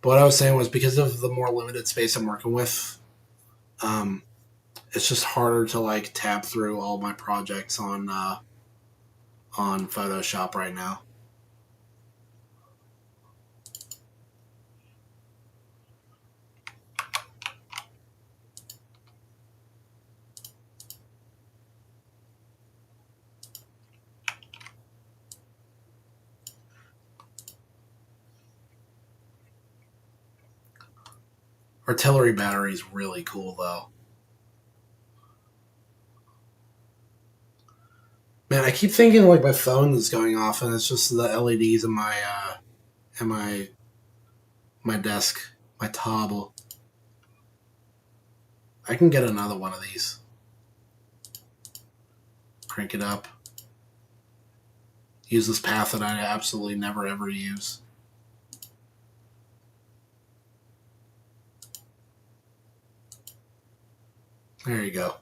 But what I was saying was because of the more limited space I'm working with, um, it's just harder to like tab through all my projects on Photoshop right now. Artillery battery is really cool though. Man, I keep thinking like my phone is going off, and it's just the LEDs in my desk, my table. I can get another one of these. Crank it up. Use this path that I absolutely never ever use. There you go.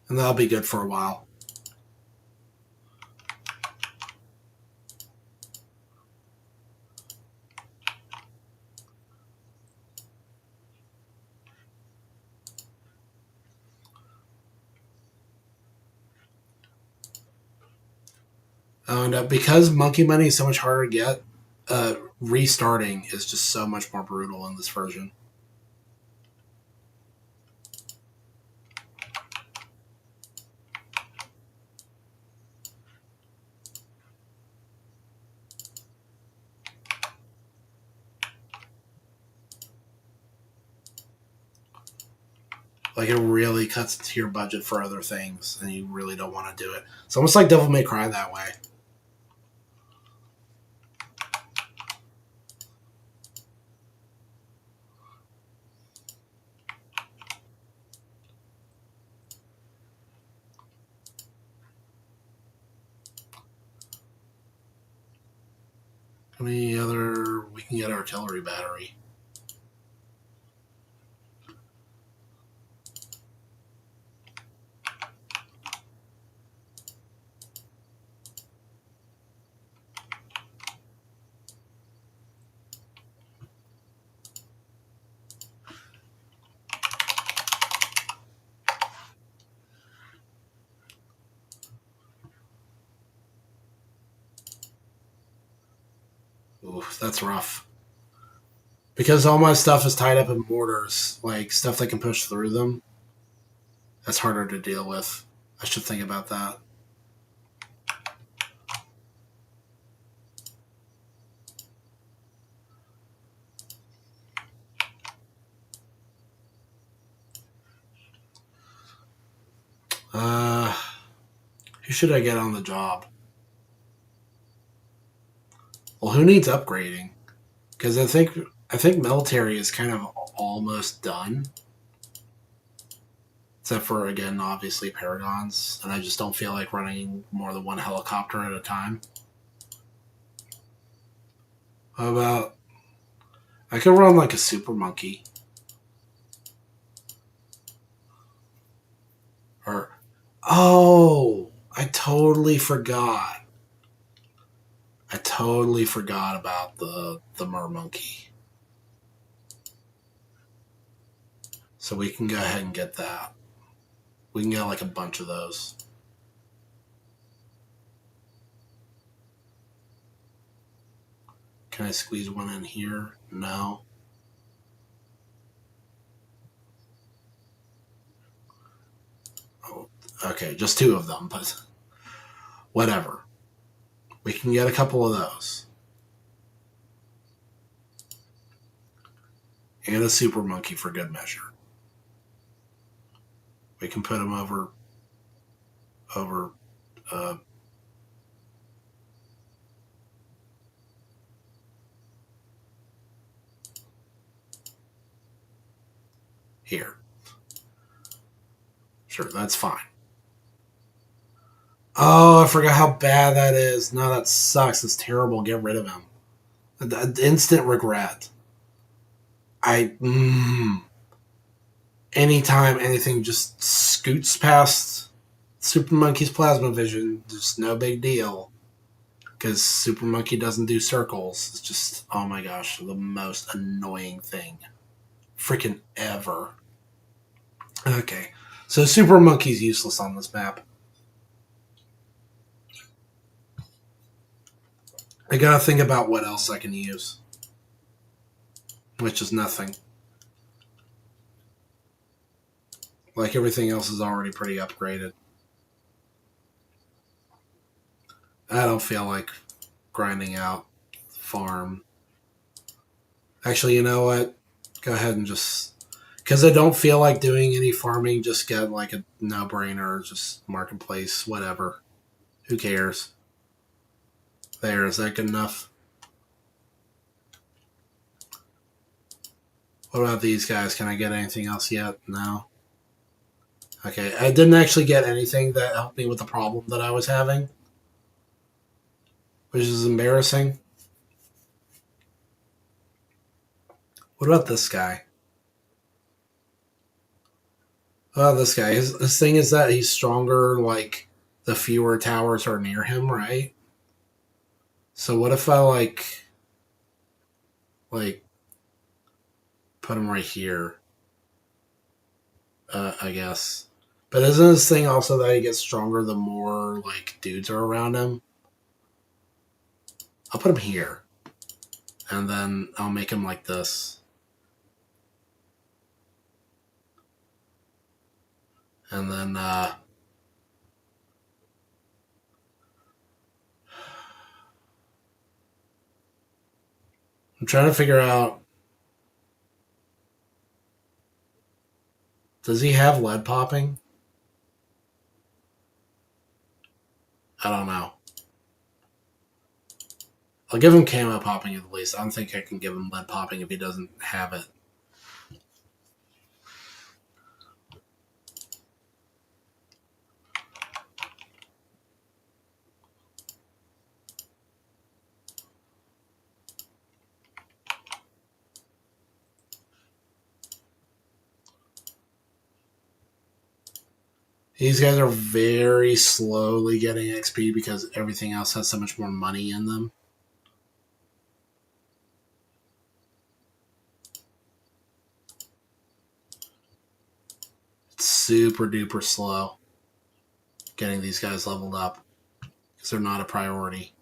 And that'll be good for a while. And because monkey money is so much harder to get, restarting is just so much more brutal in this version. Like, it really cuts into your budget for other things, and you really don't want to do it. It's almost like Devil May Cry that way. How many other... We can get artillery battery. Ooh, that's rough. Because all my stuff is tied up in mortars, like stuff that can push through them, that's harder to deal with. I should think about that. Uh, who should I get on the job? Well, who needs upgrading? Because I think military is kind of almost done, except for again, obviously paragons, and I just don't feel like running more than one helicopter at a time. How about I could run like a super monkey, or oh, I totally forgot. I totally forgot about the mer monkey. So we can go ahead and get that. We can get like a bunch of those. Can I squeeze one in here? No. Oh, okay, just two of them, but whatever. We can get a couple of those. And a super monkey for good measure. We can put him over uh, here. Sure, that's fine. Oh, I forgot how bad that is. No, that sucks. It's terrible. Get rid of him. Instant regret. Anytime anything just scoots past Super Monkey's plasma vision, just no big deal. Because Super Monkey doesn't do circles. It's just, oh my gosh, the most annoying thing. Freaking ever. Okay. So Super Monkey's useless on this map. I gotta think about what else I can use. Which is nothing. Like everything else is already pretty upgraded. I don't feel like grinding out the farm. Actually, you know what? Go ahead and just... Because I don't feel like doing any farming, just get like a no-brainer, just marketplace, whatever. Who cares? There, is that good enough? What about these guys? Can I get anything else yet? No. Okay, I didn't actually get anything that helped me with the problem that I was having, which is embarrassing. What about this guy? Oh, this guy. His thing is that he's stronger, like, the fewer towers are near him, right? So what if I, like, put him right here? I guess. But isn't this thing also that he gets stronger the more, like, dudes are around him? I'll put him here. And then I'll make him like this. And then, I'm trying to figure out... Does he have lead popping? I don't know. I'll give him camo popping at least. I don't think I can give him lead popping if he doesn't have it. These guys are very slowly getting XP because everything else has so much more money in them. It's super duper slow getting these guys leveled up because they're not a priority.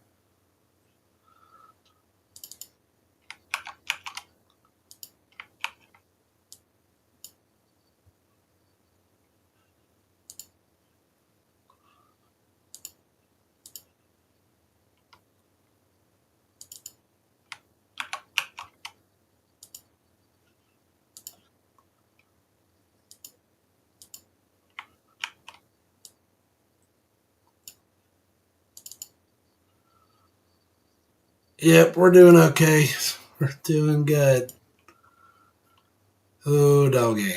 Yep, we're doing okay. We're doing good. Oh, doggy.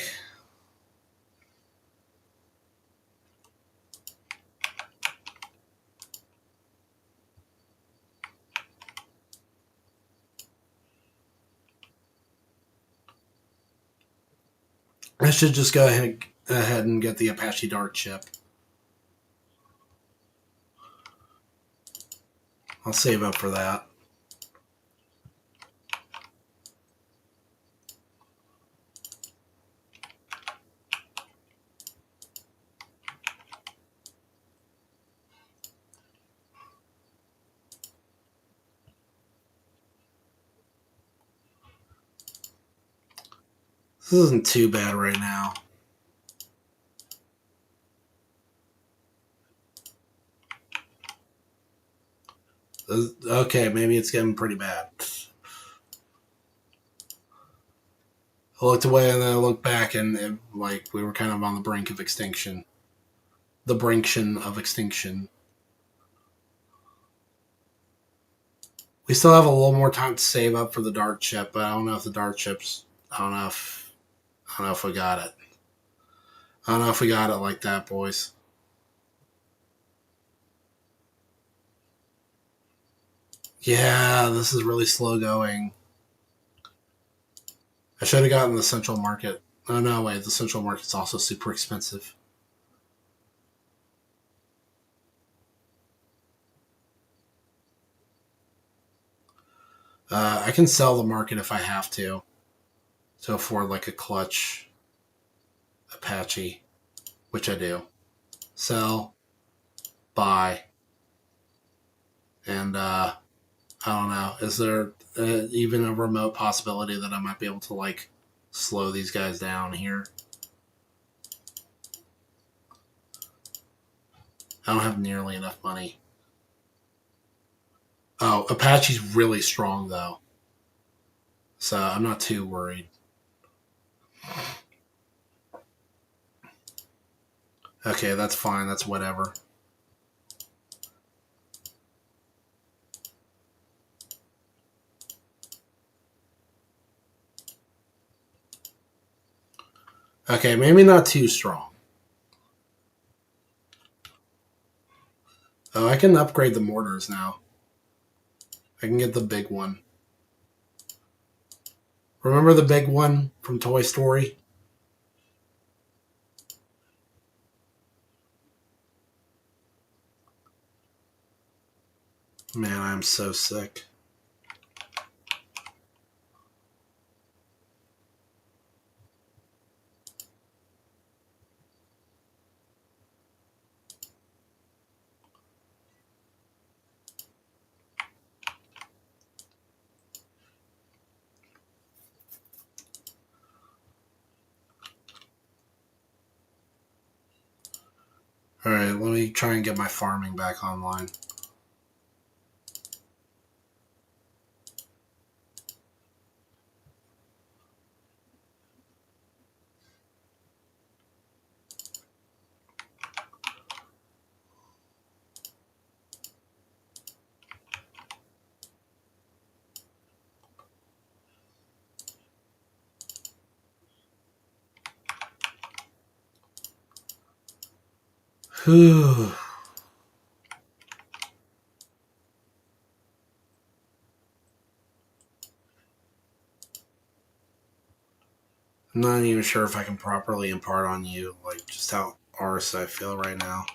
I should just go ahead and get the Apache Dart chip. I'll save up for that. This isn't too bad right now. Okay, maybe it's getting pretty bad. I looked away and then I looked back and we were kind of on the brink of extinction. The brinction of extinction. We still have a little more time to save up for the dart chip, but I don't know if the dart chips. I don't know if we got it. I don't know if we got it like that, boys. Yeah, this is really slow going. I should have gotten the Central Market. Oh no, wait, the Central Market's also super expensive. I can sell the market if I have to afford like a clutch Apache, which I do. Sell, buy, and I don't know. Is there even a remote possibility that I might be able to like slow these guys down here? I don't have nearly enough money. Oh, Apache's really strong though, so I'm not too worried. Okay, that's fine. That's whatever. Okay, maybe not too strong. Oh, I can upgrade the mortars now. I can get the big one. Remember the big one from Toy Story? Man, I'm so sick. Alright, let me try and get my farming back online. Whew. I'm not even sure if I can properly impart on you, like, just how arse I feel right now.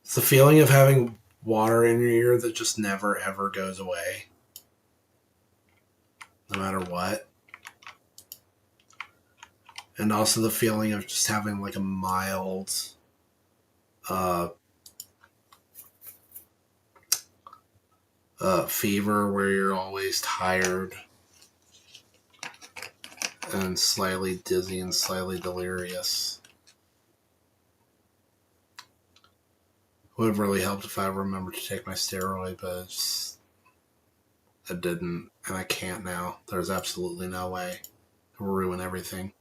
It's the feeling of having water in your ear that just never ever goes away, no matter what. And also the feeling of just having like a mild uh, fever where you're always tired and slightly dizzy and slightly delirious. It would have really helped if I remembered to take my steroid, but I didn't, and I can't now. There's absolutely no way. It will ruin everything.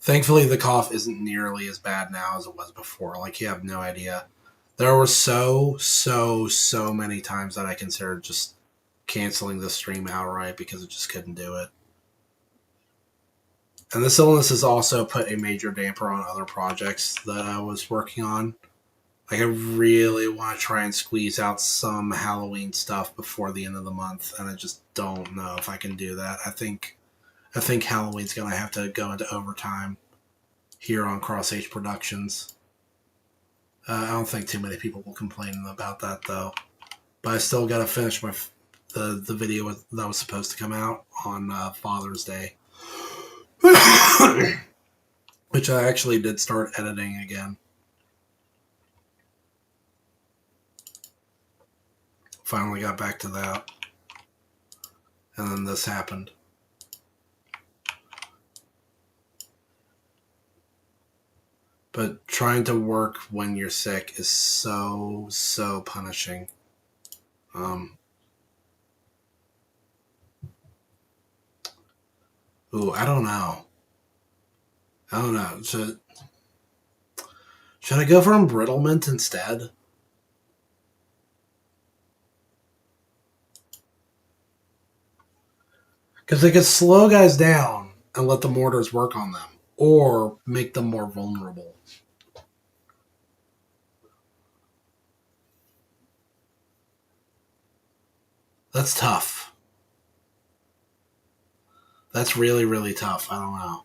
Thankfully, the cough isn't nearly as bad now as it was before. Like, you have no idea. There were so many times that I considered just canceling the stream outright because I just couldn't do it. And this illness has also put a major damper on other projects that I was working on. Like, I really want to try and squeeze out some Halloween stuff before the end of the month, and I just don't know if I can do that. I think Halloween's gonna have to go into overtime here on Cross H Productions. I don't think too many people will complain about that though. But I still gotta finish the video that was supposed to come out on Father's Day, which I actually did start editing again. Finally got back to that, and then this happened. But trying to work when you're sick is so punishing. I don't know. Should I go for embrittlement instead? Because they could slow guys down and let the mortars work on them, or make them more vulnerable. That's tough. That's really tough. I don't know.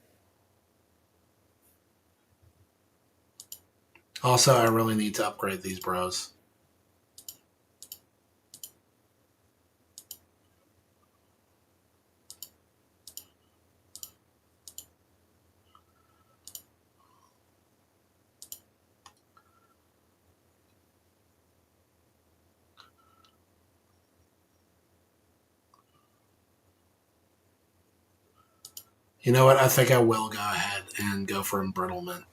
Also, I really need to upgrade these bros. You know what? I think I will go ahead and go for embrittlement.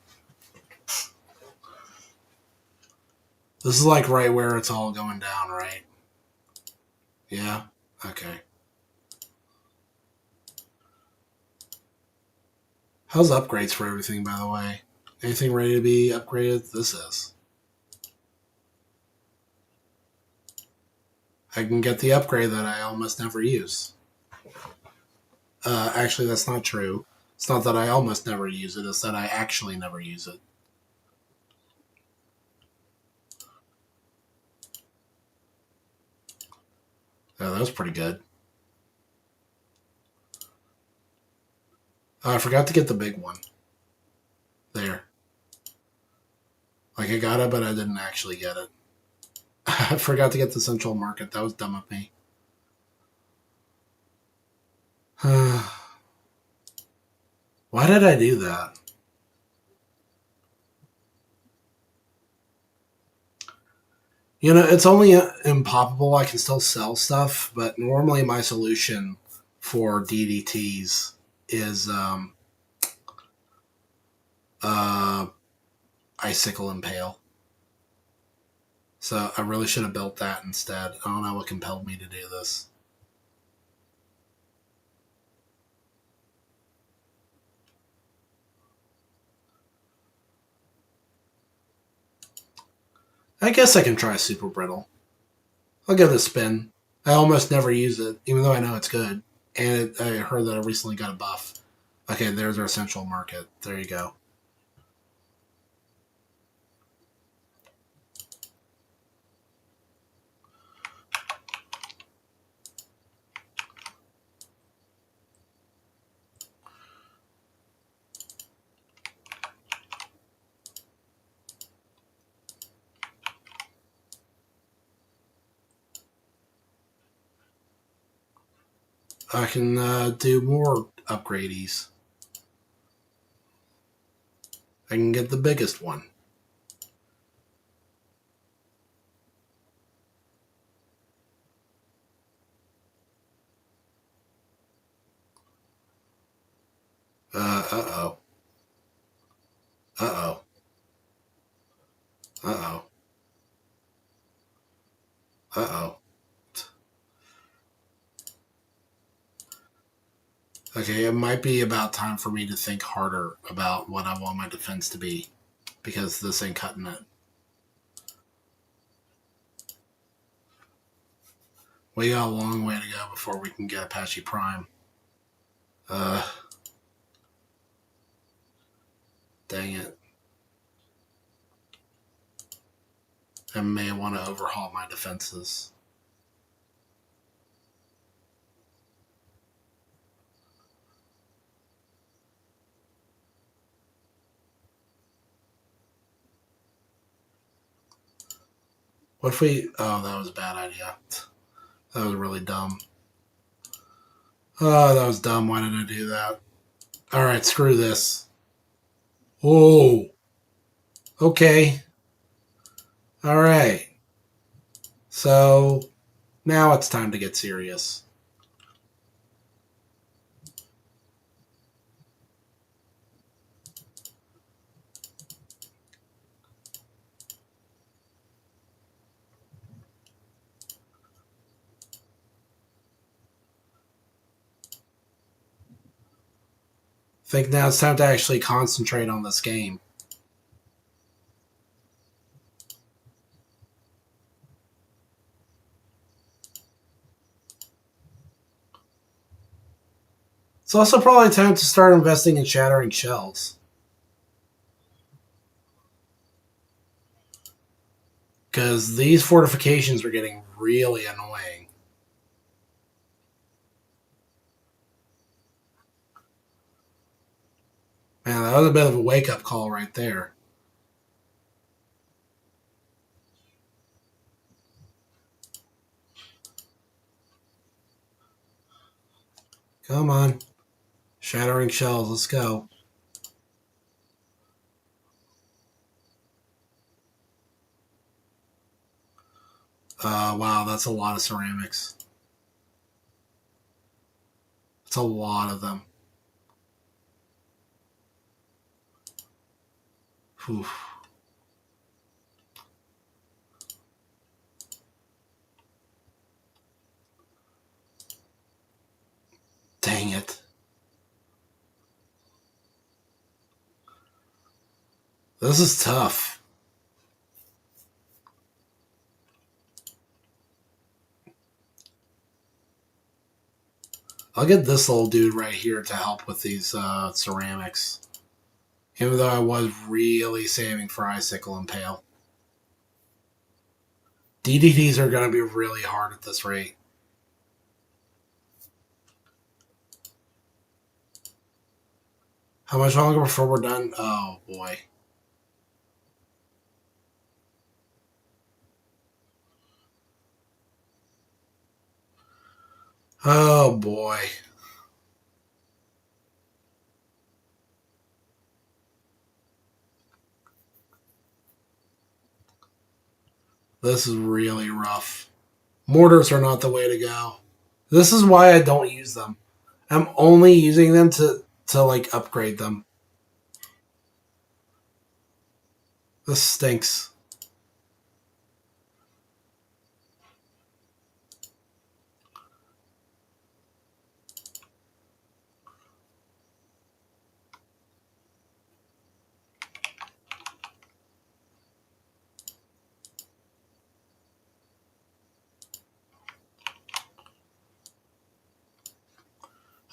This is like right where it's all going down, right? Yeah? Okay. How's upgrades for everything, by the way? Anything ready to be upgraded? This is. I can get the upgrade that I almost never use. Actually, that's not true. It's not that I almost never use it, it's that I actually never use it. Oh, that was pretty good. I forgot to get the big one. There. Like, I got it, but I didn't actually get it. I forgot to get the central market. That was dumb of me. Why did I do that? You know, it's only impoppable. I can still sell stuff, but normally my solution for DDTs is Icicle Impale. So I really should have built that instead. I don't know what compelled me to do this. I guess I can try Super Brittle. I'll give it a spin. I almost never use it, even though I know it's good. And I heard that I recently got a buff. Okay, there's our central market. There you go. I can do more upgrades. I can get the biggest one. Uh-oh. Uh-oh. Uh-oh. Uh-oh. Okay, it might be about time for me to think harder about what I want my defense to be, because this ain't cutting it. We got a long way to go before we can get Apache Prime. Dang it. I may want to overhaul my defenses. What if we... Oh, that was a bad idea. That was really dumb. Oh, that was dumb. Why did I do that? Alright, screw this. Oh. Okay. Alright. So, now it's time to get serious. I think now it's time to actually concentrate on this game. It's also probably time to start investing in shattering shells. Because these fortifications are getting really annoying. Man, that was a bit of a wake-up call right there. Come on. Shattering shells, let's go. Wow, that's a lot of ceramics. It's a lot of them. Whew. Dang it. This is tough. I'll get this little dude right here to help with these ceramics. Even though I was really saving for Icicle and Pale. DDTs are going to be really hard at this rate. How much longer before we're done? Oh, boy. Oh, boy. This is really rough. Mortars are not the way to go. This is why I don't use them. I'm only using them to like upgrade them. This stinks.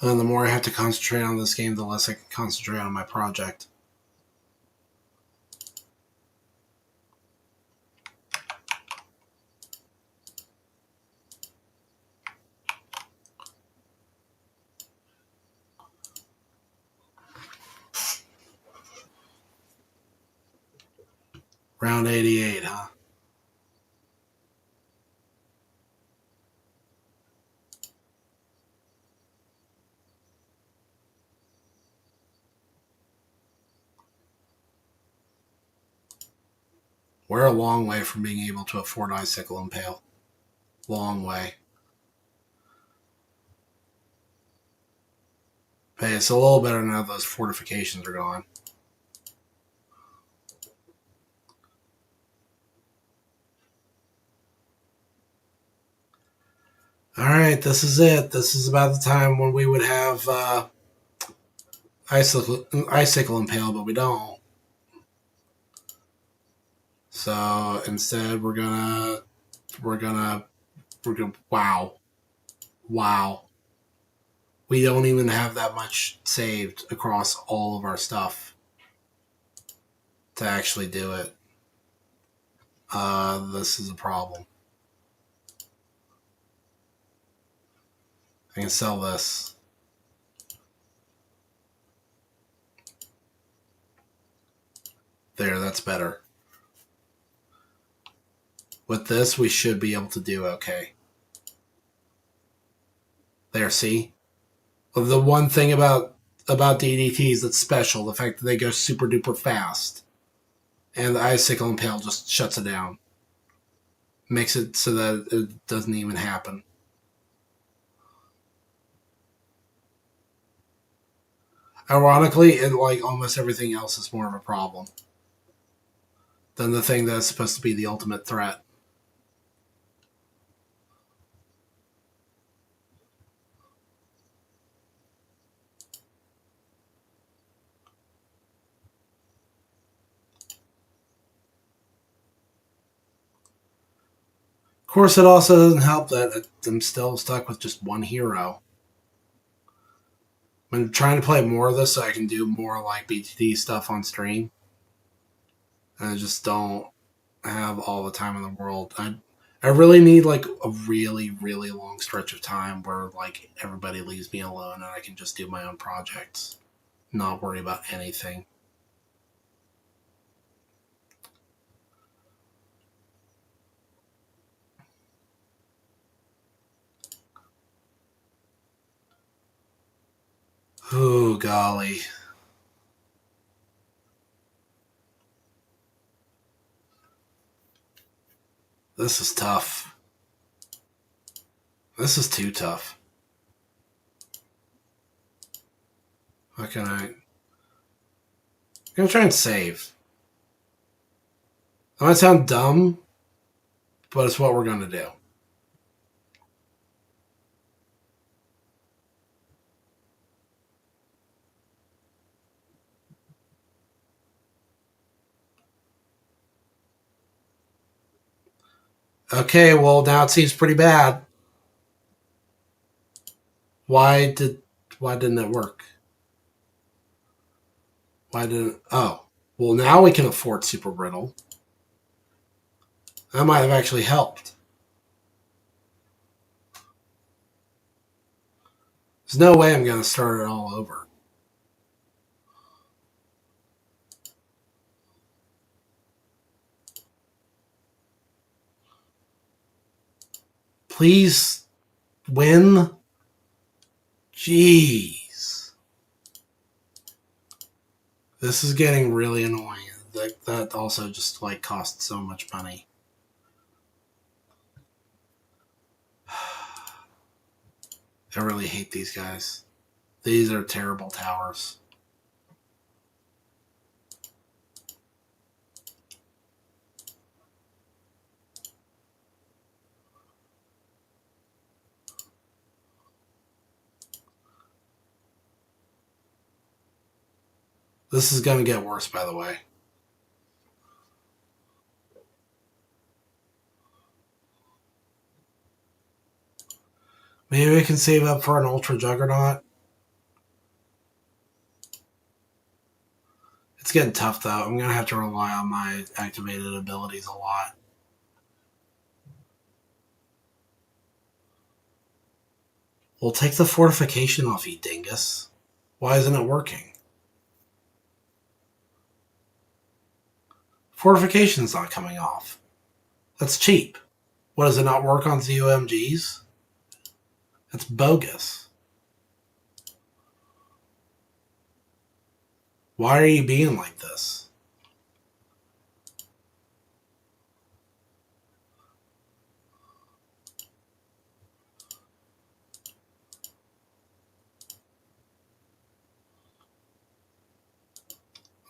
And the more I have to concentrate on this game, the less I can concentrate on my project. Round 88, huh? We're a long way from being able to afford Icicle and Pale. Long way. Hey, it's a little better now those fortifications are gone. Alright, this is it. This is about the time when we would have icicle impale, but we don't. So instead, wow, wow. We don't even have that much saved across all of our stuff to actually do it. This is a problem. I can sell this. There, that's better. With this, we should be able to do okay. There, see? The one thing about DDTs that's special, the fact that they go super duper fast. And the icicle impale just shuts it down. Makes it so that it doesn't even happen. Ironically, it, like almost everything else, is more of a problem than the thing that's supposed to be the ultimate threat. Of course, it also doesn't help that I'm still stuck with just one hero. I'm trying to play more of this so I can do more like BTD stuff on stream. And I just don't have all the time in the world. I really need like a really, really long stretch of time where like everybody leaves me alone and I can just do my own projects, not worry about anything. Oh golly. This is tough. This is too tough. How can I'm gonna try and save. That might sound dumb, but it's what we're gonna do. Okay, well now it seems pretty bad. Why didn't it work? Why didn't oh. Well now we can afford Super Brittle. That might have actually helped. There's no way I'm gonna start it all over. Please win. Jeez. This is getting really annoying. That also just like costs so much money. I really hate these guys. These are terrible towers. This is going to get worse, by the way. Maybe we can save up for an Ultra Juggernaut. It's getting tough, though. I'm going to have to rely on my activated abilities a lot. We'll take the fortification off, you dingus. Why isn't it working? Fortification's not coming off. That's cheap. What, does it not work on ZOMGs? That's bogus. Why are you being like this?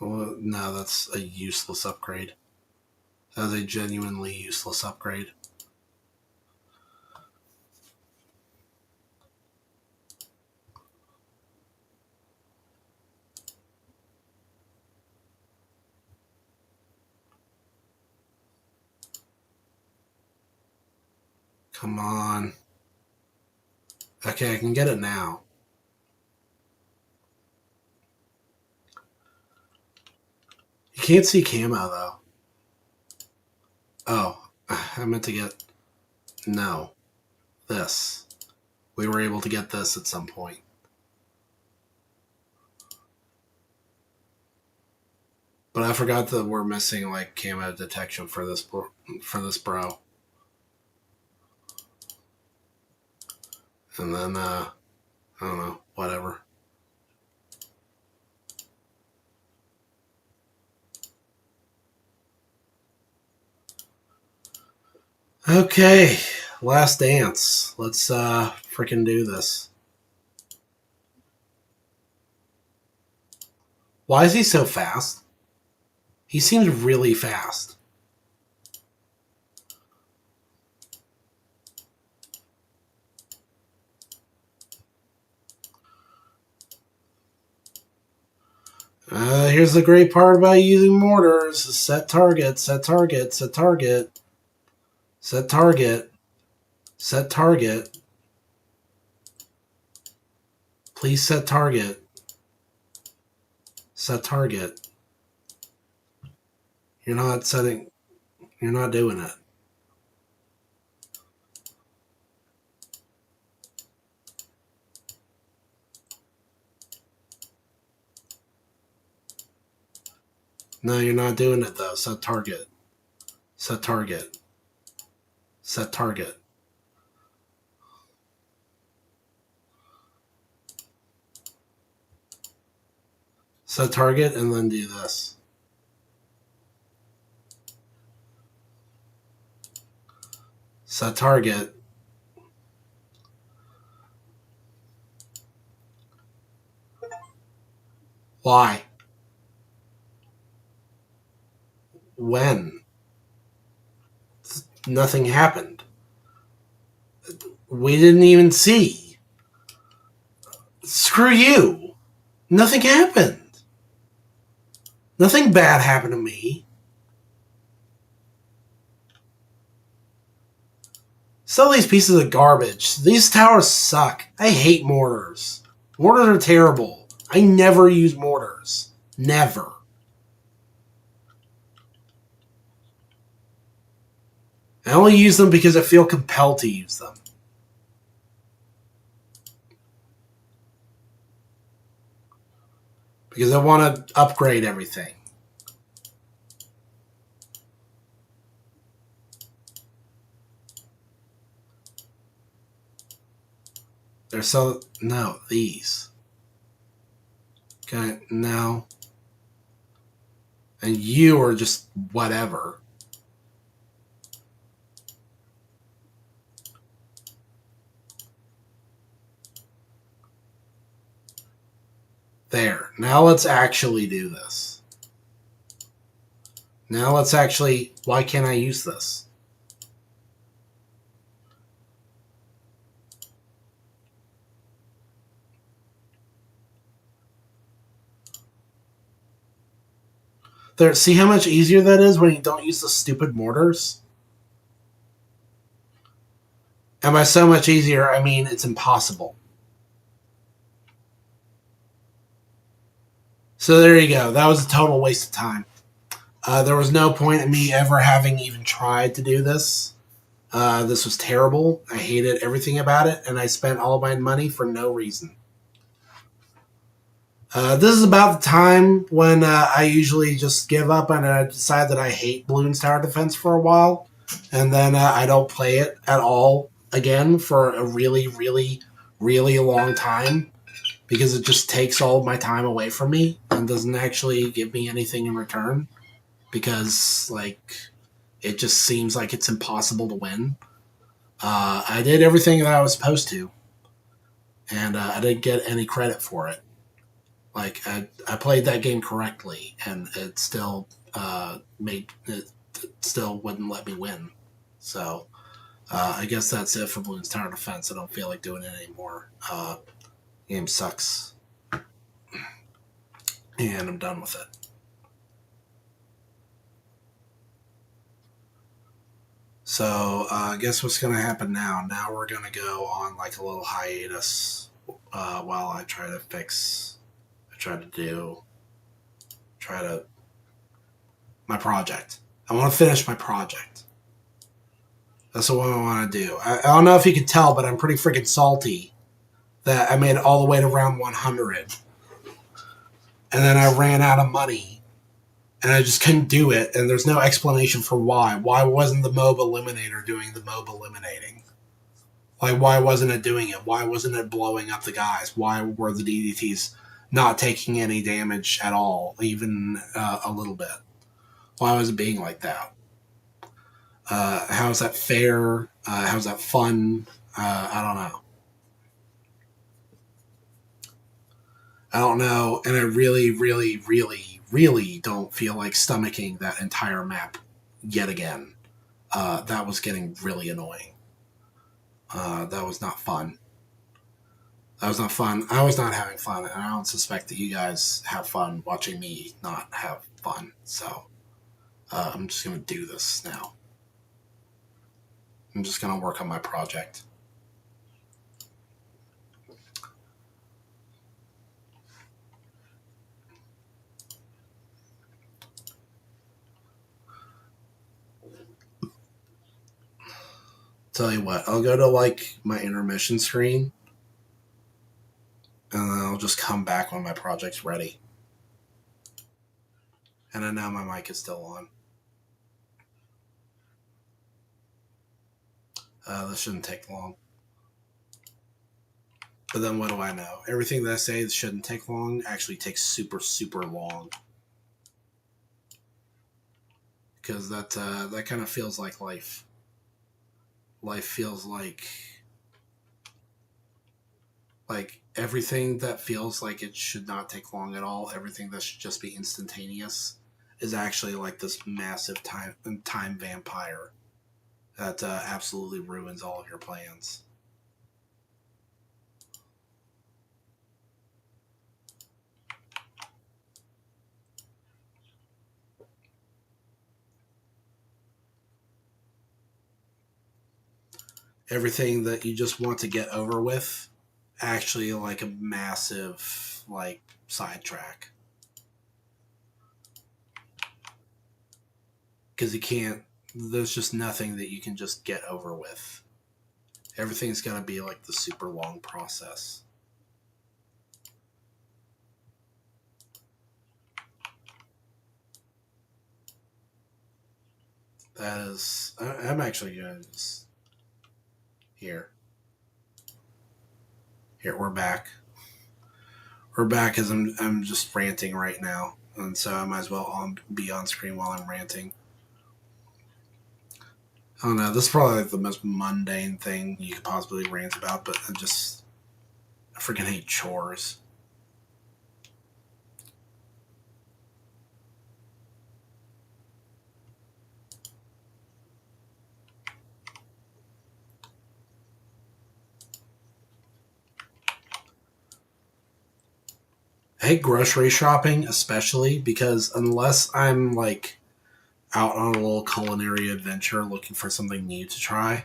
Well, no, that's a useless upgrade. That is a genuinely useless upgrade. Come on. Okay, I can get it now. You can't see camo, though. Oh, I meant to get... No. This. We were able to get this at some point. But I forgot that we're missing, like, camo detection for this bro. And then, I don't know, whatever. Okay, last dance. Let's freaking do this. Why is he so fast? He seems really fast. Here's the great part about using mortars. Set target, set target, set target. Set target. Set target. Please set target. Set target. You're not setting... You're not doing it. No, you're not doing it, though. Set target. Set target. Set target. Set target and then do this. Set target. Why? When? Nothing happened. We didn't even see. Screw you. Nothing happened. Nothing bad happened to me. Some of these pieces of garbage. These towers suck. I hate mortars. Mortars are terrible. I never use mortars. Never. I only use them because I feel compelled to use them. Because I want to upgrade everything. They're so... No, these. Okay, no. And you are just whatever. There. Now let's actually do this. Now let's actually... Why can't I use this? There. See how much easier that is when you don't use the stupid mortars? And by so much easier, I mean it's impossible. So there you go. That was a total waste of time. There was no point in me ever having even tried to do this. This was terrible. I hated everything about it, and I spent all my money for no reason. This is about the time when I usually just give up and I decide that I hate Bloons Tower Defense for a while, and then I don't play it at all again for a really, really, really long time, because it just takes all of my time away from me and doesn't actually give me anything in return, because, like, it just seems like it's impossible to win. I did everything that I was supposed to, and I didn't get any credit for it. Like, I played that game correctly, and it still still wouldn't let me win. So I guess that's it for Bloons Tower Defense. I don't feel like doing it anymore. Game sucks, and I'm done with it. So I guess what's going to happen now? Now we're going to go on like a little hiatus while I try to fix. I try to my project. I want to finish my project. That's what I want to do. I don't know if you can tell, but I'm pretty freaking salty that I made it all the way to round 100, and then I ran out of money, and I just couldn't do it. And there's no explanation for why. Why wasn't the mob eliminator doing the mob eliminating? Like, why wasn't it doing it? Why wasn't it blowing up the guys? Why were the DDTs not taking any damage at all, even a little bit? Why was it being like that? How is that fair? How is that fun? I don't know. I don't know, and I really, really, really, really don't feel like stomaching that entire map yet again. That was getting really annoying. That was not fun. That was not fun. I was not having fun, and I don't suspect that you guys have fun watching me not have fun. So I'm just going to do this now. I'm just going to work on my project. Tell you what, I'll go to like my intermission screen, and then I'll just come back when my project's ready. And I know my mic is still on. This shouldn't take long. But then what do I know? Everything that I say shouldn't take long actually takes super, super long. Because that kind of feels like life. Life feels like everything that feels like it should not take long at all, everything that should just be instantaneous, is actually like this massive time vampire that absolutely ruins all of your plans. Everything that you just want to get over with, actually like a massive like sidetrack. Because you can't, there's just nothing that you can just get over with. Everything's got to be like the super long process. That is, I'm actually going to just, here, we're back. We're back as I'm just ranting right now. And so I might as well be on screen while I'm ranting. I don't know, this is probably like the most mundane thing you could possibly rant about, but I freaking hate chores. I hate grocery shopping, especially because unless I'm like out on a little culinary adventure looking for something new to try,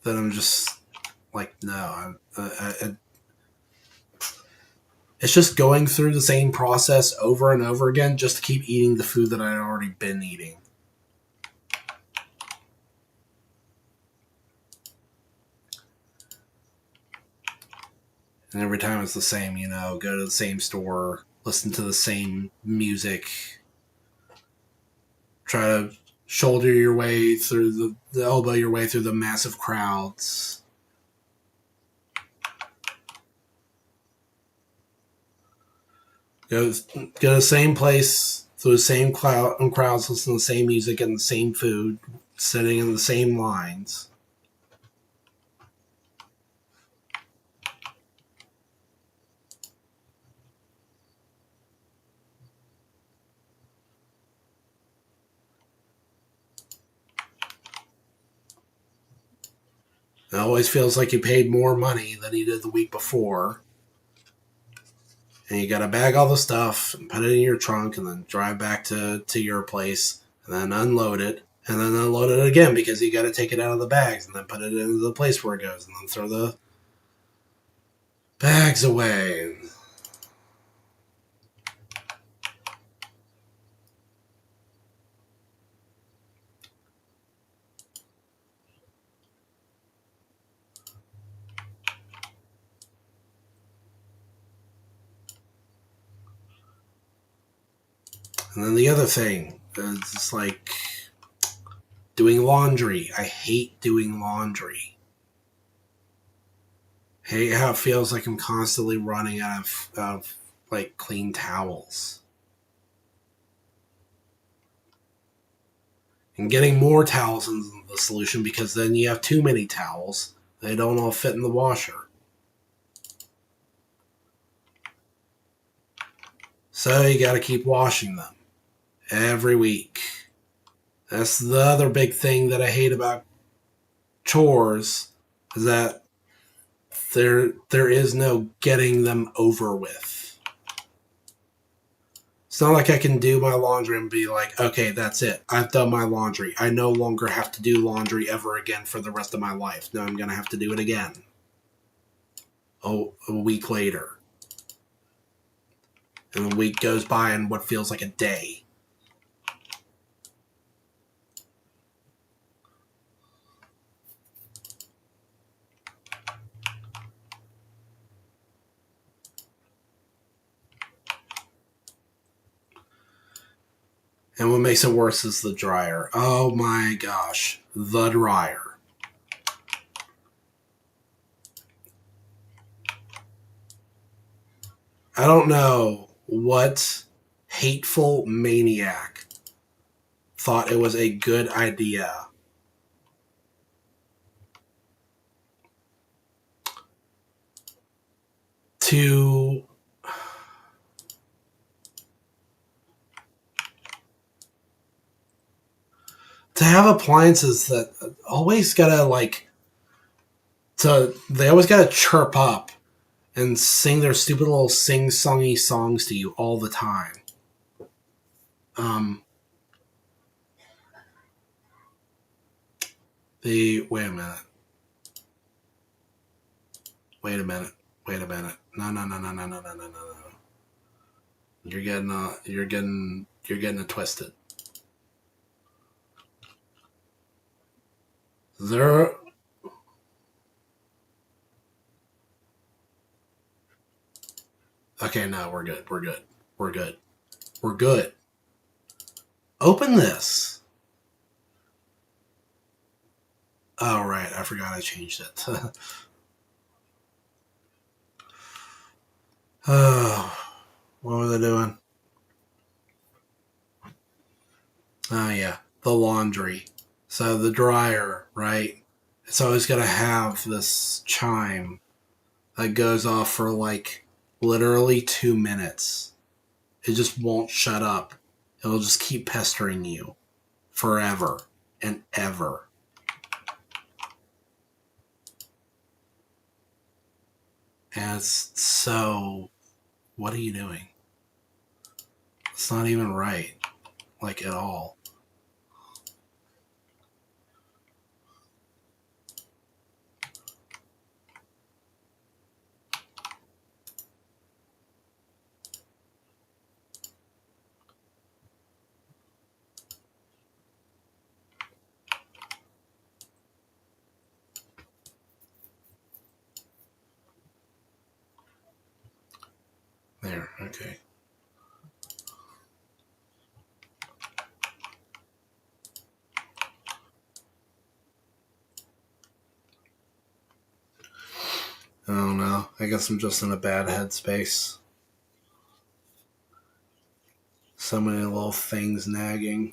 then I'm just like, no. It's just going through the same process over and over again just to keep eating the food that I'd already been eating. And every time it's the same, go to the same store, listen to the same music, try to shoulder your way through the elbow your way through the massive crowds. Go to the same place through the same crowds, listen to the same music and the same food, sitting in the same lines. It always feels like you paid more money than you did the week before. And you got to bag all the stuff and put it in your trunk and then drive back to your place and then unload it, and then unload it again because you got to take it out of the bags and then put it into the place where it goes, and then throw the bags away. And then the other thing is like doing laundry. I hate doing laundry. I hate how it feels like I'm constantly running out of like clean towels. And getting more towels is the solution because then you have too many towels. They don't all fit in the washer. So you got to keep washing them every week. That's the other big thing that I hate about chores is that there is no getting them over with. It's not like I can do my laundry and be like, okay, that's it. I've done my laundry. I no longer have to do laundry ever again for the rest of my life. No, I'm going to have to do it again. Oh, a week later. And a week goes by in what feels like a day. And what makes it worse is the dryer. Oh my gosh. The dryer. I don't know what hateful maniac thought it was a good idea to have appliances that always gotta they always gotta chirp up and sing their stupid little sing-songy songs to you all the time. Wait a minute. Wait a minute. Wait a minute. No, no, no, no, no, no, no, no, no. You're getting it twisted. There. Okay, no, we're good. We're good. We're good. We're good. Open this. Oh, right. I forgot I changed it. Oh, what was I doing? Oh, yeah. The laundry. So the dryer, right? It's always got to have this chime that goes off for like literally 2 minutes. It just won't shut up. It'll just keep pestering you forever and ever. And it's so, what are you doing? It's not even right, like at all. There, okay. I don't know. I guess I'm just in a bad headspace. So many little things nagging.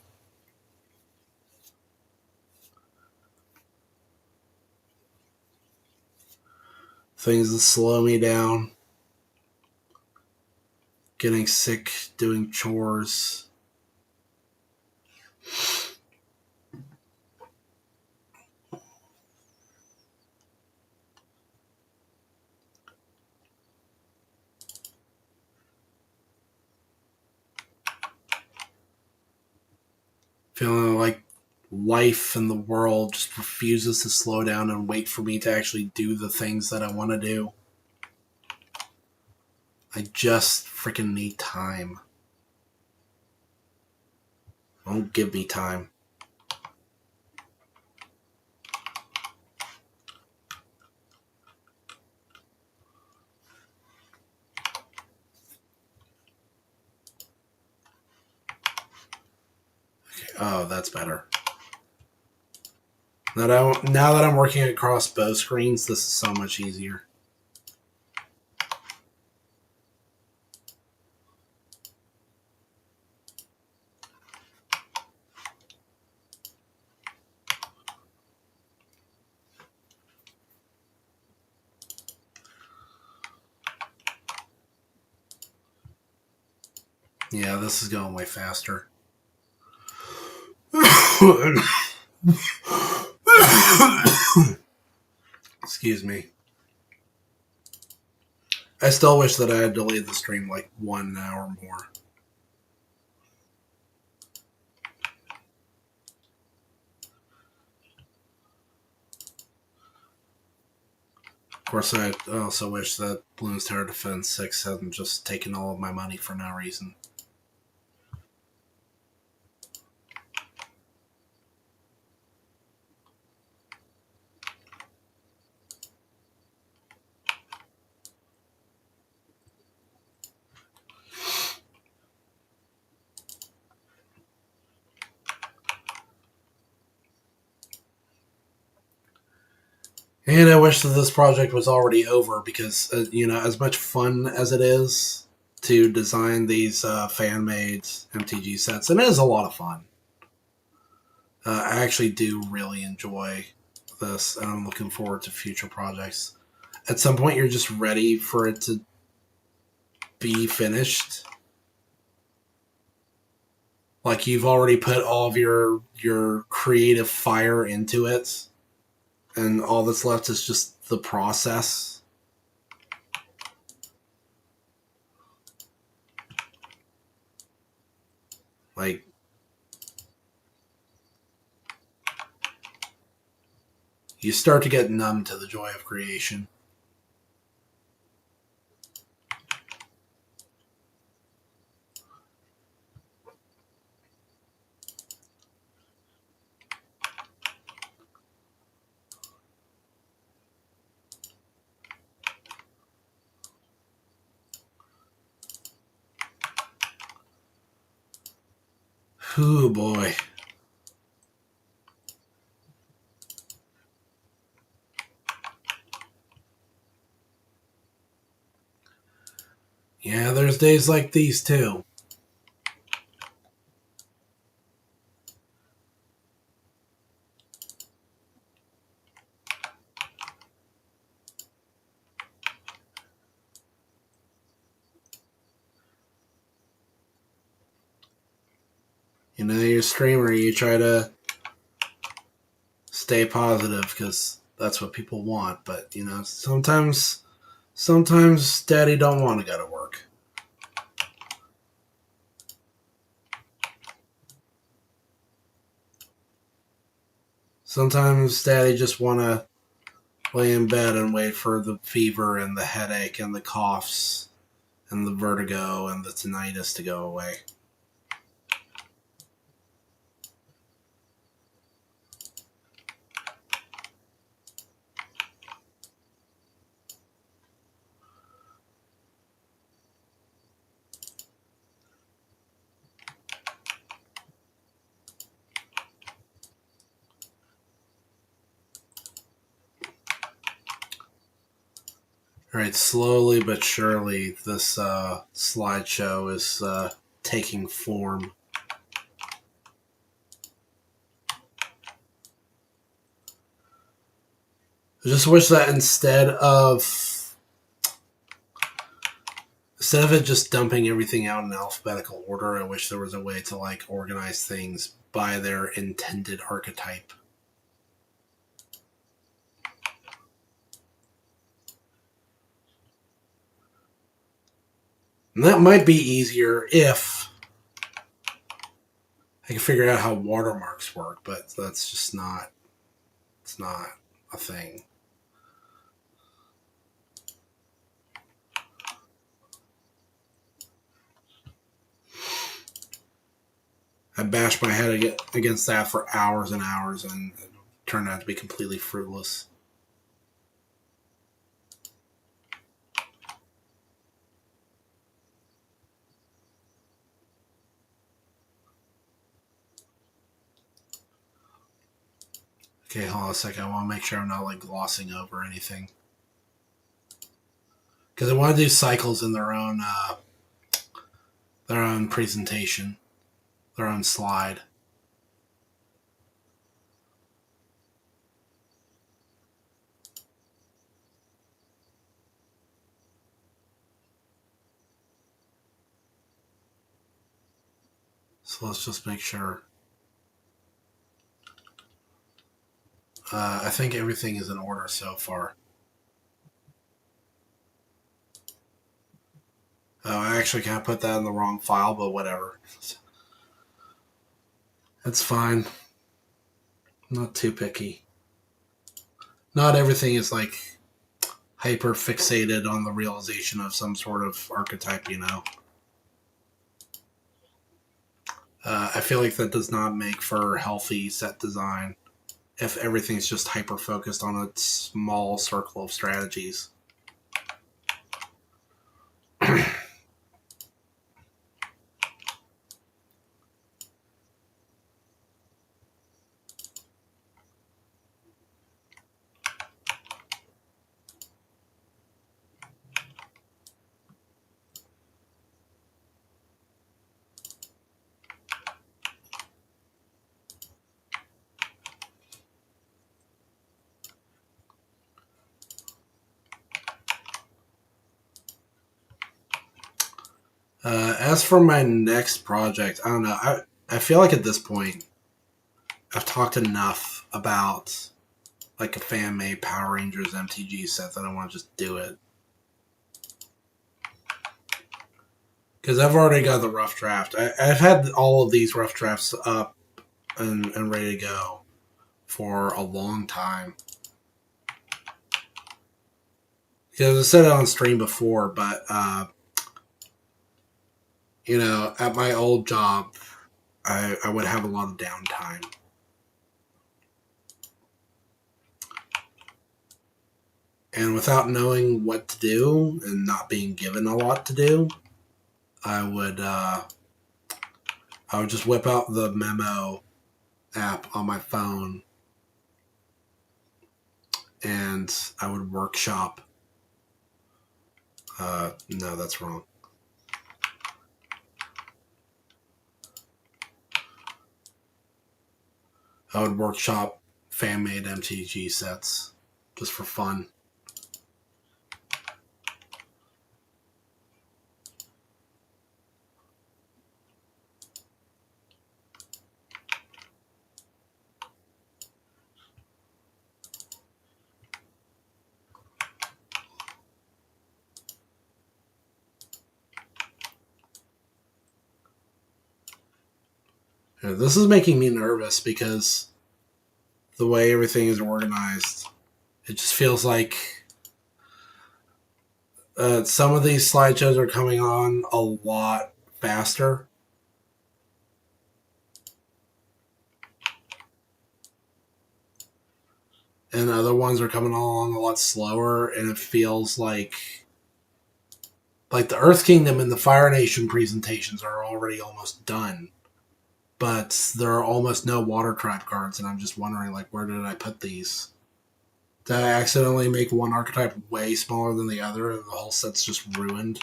Things that slow me down. Getting sick doing chores. Feeling like life and the world just refuses to slow down and wait for me to actually do the things that I want to do. I just freaking need time. Don't give me time. Okay. Oh, that's better. Now that I'm working across both screens, this is so much easier. Yeah, this is going way faster. Excuse me. I still wish that I had delayed the stream like 1 hour more. Of course, I also wish that Bloons Tower Defense 6 hadn't just taken all of my money for no reason. And I wish that this project was already over because, as much fun as it is to design these fan-made MTG sets, and it is a lot of fun. I actually do really enjoy this, and I'm looking forward to future projects. At some point, you're just ready for it to be finished. Like you've already put all of your creative fire into it, and all that's left is just the process. Like, you start to get numb to the joy of creation. Ooh, boy. Yeah, there's days like these too. You're a streamer, you try to stay positive because that's what people want. But sometimes daddy don't want to go to work. Sometimes daddy just want to lay in bed and wait for the fever and the headache and the coughs and the vertigo and the tinnitus to go away. All right, slowly but surely, this slideshow is taking form. I just wish that instead of it just dumping everything out in alphabetical order, I wish there was a way to organize things by their intended archetype. And that might be easier if I can figure out how watermarks work, but that's just not. It's not a thing. I bashed my head against that for hours and hours, and it turned out to be completely fruitless. Okay, hold on a second. I want to make sure I'm not like glossing over anything, because I want to do cycles in their own presentation, their own slide. So let's just make sure. I think everything is in order so far. Oh, I actually can't put that in the wrong file, but whatever. That's fine. I'm not too picky. Not everything is like hyper fixated on the realization of some sort of archetype, you know. I feel like that does not make for healthy set design if everything's just hyper focused on a small circle of strategies. As for my next project, I don't know. I feel like at this point, I've talked enough about like a fan made Power Rangers MTG set that I want to just do it. Because I've already got the rough draft. I've had all of these rough drafts up and ready to go for a long time. Because I said it on stream before, but you know, at my old job, I would have a lot of downtime. And without knowing what to do and not being given a lot to do, I would just whip out the memo app on my phone and I would workshop. No, that's wrong. I would workshop fan-made MTG sets just for fun. Yeah, this is making me nervous because the way everything is organized, it just feels like some of these slideshows are coming on a lot faster. And other ones are coming along a lot slower, and it feels like the Earth Kingdom and the Fire Nation presentations are already almost done. But there are almost no water tribe cards, and I'm just wondering, like, where did I put these? Did I accidentally make one archetype way smaller than the other, and the whole set's just ruined?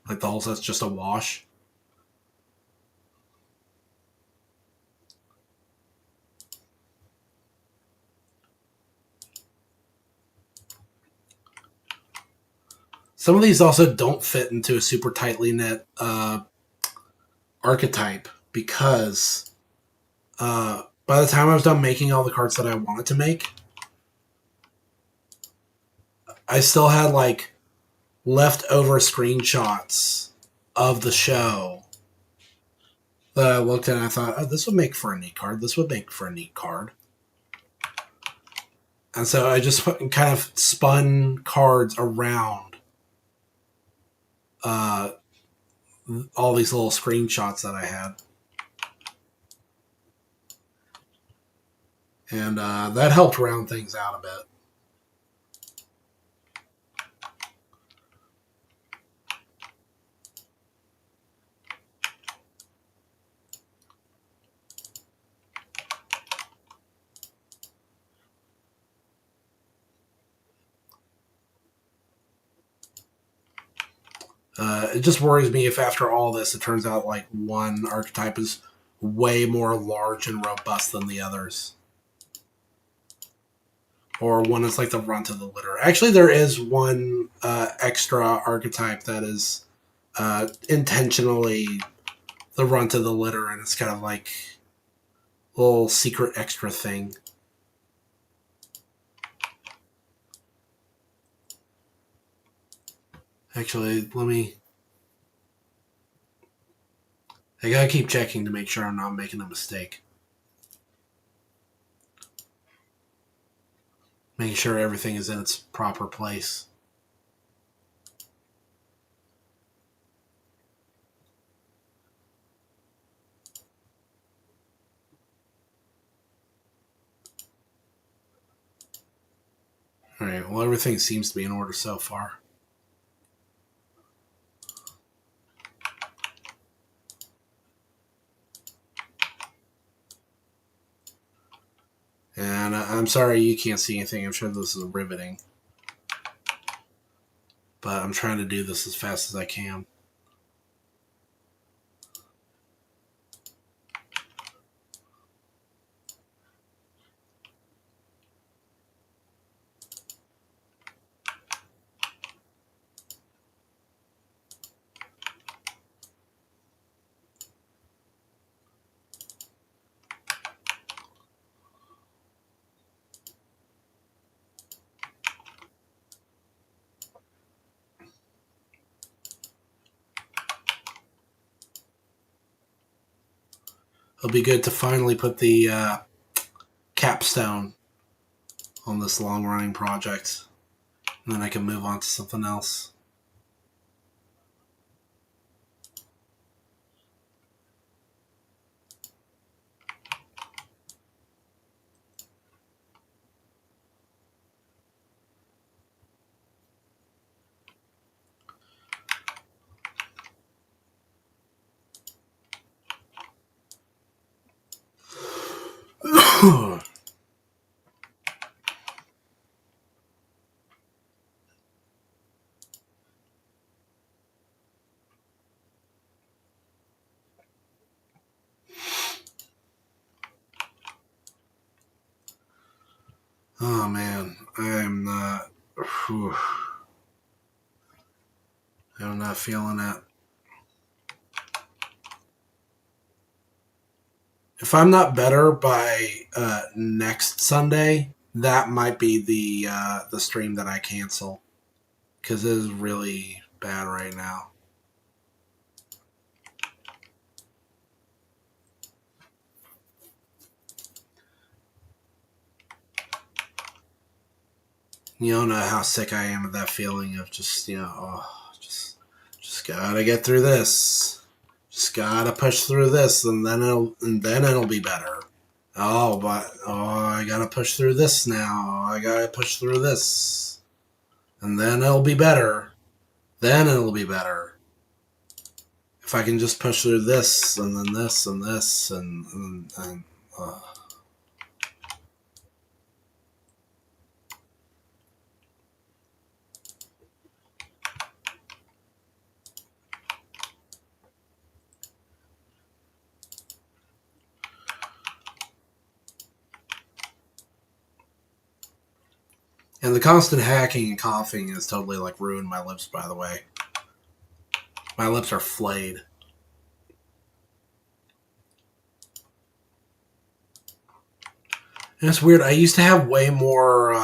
Like, the whole set's just a wash? Some of these also don't fit into a super tightly knit archetype because by the time I was done making all the cards that I wanted to make, I still had like leftover screenshots of the show that I looked at and I thought, oh, this would make for a neat card. This would make for a neat card. And so I just kind of spun cards around all these little screenshots that I had. And that helped round things out a bit. It just worries me if after all this it turns out like one archetype is way more large and robust than the others. Or one is like the runt of the litter. Actually, there is one extra archetype that is intentionally the runt of the litter, and it's kind of like a little secret extra thing. Actually, I gotta keep checking to make sure I'm not making a mistake. Making sure everything is in its proper place. Alright, well, everything seems to be in order so far. And I'm sorry you can't see anything. I'm sure this is riveting. But I'm trying to do this as fast as I can. It'll be good to finally put the capstone on this long-running project. And then I can move on to something else. Oh man, I'm not. I'm not feeling it. If I'm not better by next Sunday, that might be the stream that I cancel because it is really bad right now. You don't know how sick I am of that feeling of just just gotta get through this. Just gotta push through this, and then it'll be better. I gotta push through this now. I gotta push through this, and then it'll be better. Then it'll be better. If I can just push through this, and then this, and this, and the constant hacking and coughing has totally like ruined my lips. By the way, my lips are flayed. And it's weird. I used to have way more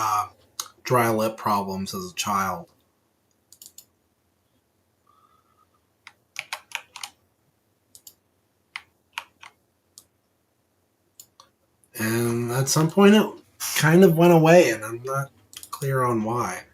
dry lip problems as a child. at some point it kind of went away, and I'm not clear on why.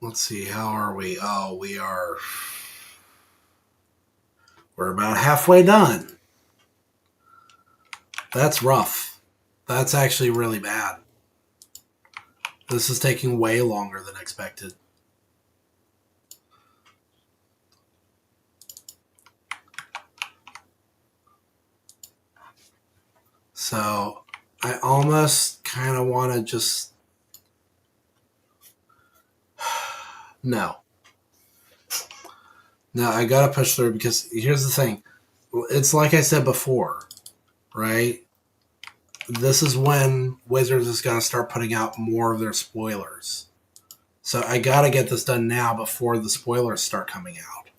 Let's see, how are we? Oh, we're about halfway done. That's rough. That's actually really bad. This is taking way longer than expected. So I almost kind of want to just... No. No, I got to push through because here's the thing. It's like I said before, right? This is when Wizards is going to start putting out more of their spoilers. So I got to get this done now before the spoilers start coming out.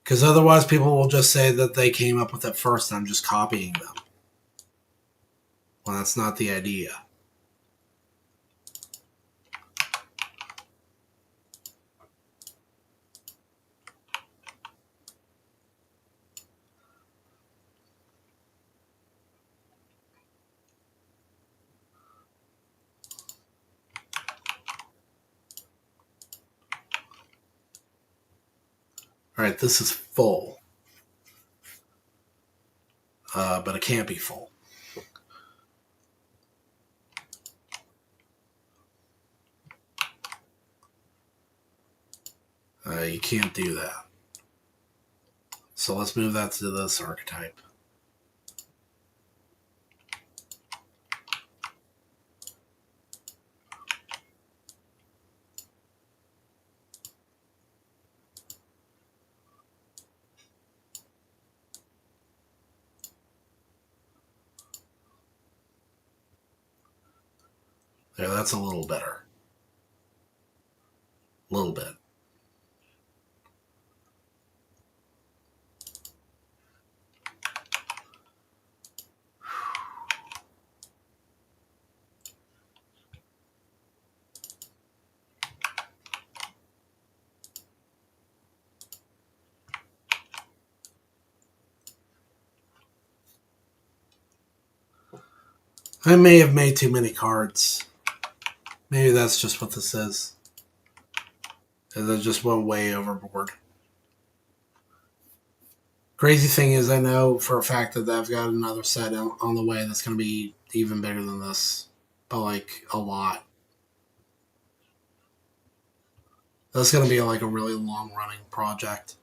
Because otherwise people will just say that they came up with it first and I'm just copying them. Well, that's not the idea. All right, this is full. But it can't be full. You can't do that. So let's move that to this archetype. There, that's a little better. A little bit. I may have made too many cards. Maybe that's just what this is. And it just went way overboard. Crazy thing is, I know for a fact that I've got another set on the way that's going to be even bigger than this. But, like, a lot. That's going to be, like, a really long-running project.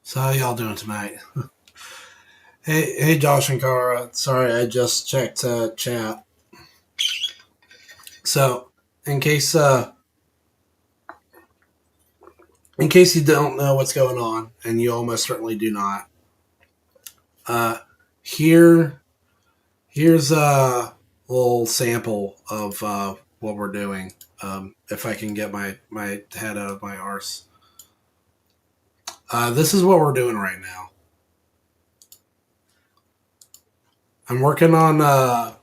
So how y'all doing tonight? Hey, Josh and Kara. Sorry, I just checked chat. So, in case you don't know what's going on, and you almost certainly do not, here's a little sample of what we're doing. If I can get my head out of my arse. This is what we're doing right now. I'm working on a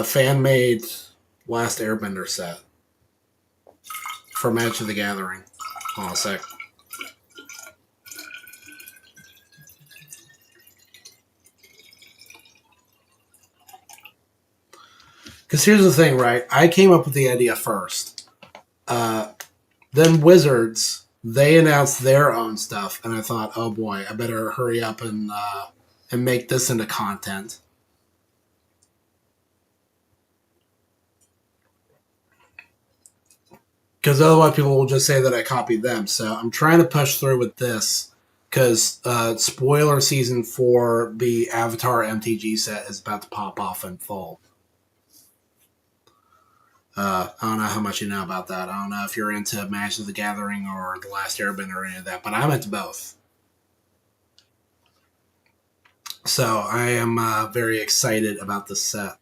fan-made Last Airbender set for Magic the Gathering. Hold on a sec. Because here's the thing, right? I came up with the idea first. Then Wizards, they announced their own stuff, and I thought, oh boy, I better hurry up and make this into content. Because otherwise people will just say that I copied them. So I'm trying to push through with this because spoiler season 4, the Avatar MTG set is about to pop off in full. I don't know how much you know about that. I don't know if you're into Magic the Gathering or The Last Airbender or any of that, but I'm into both. So I am very excited about this set.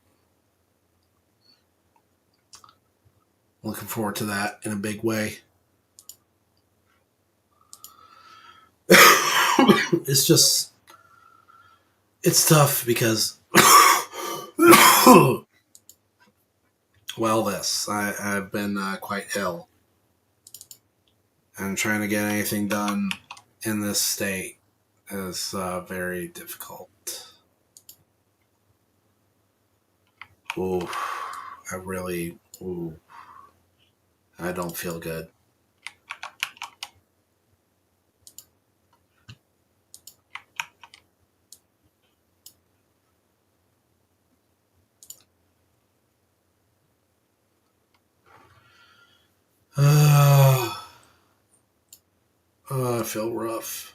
Looking forward to that in a big way. It's just, it's tough because, well, I've been quite ill. And trying to get anything done in this state is very difficult. Ooh, I don't feel good. I feel rough.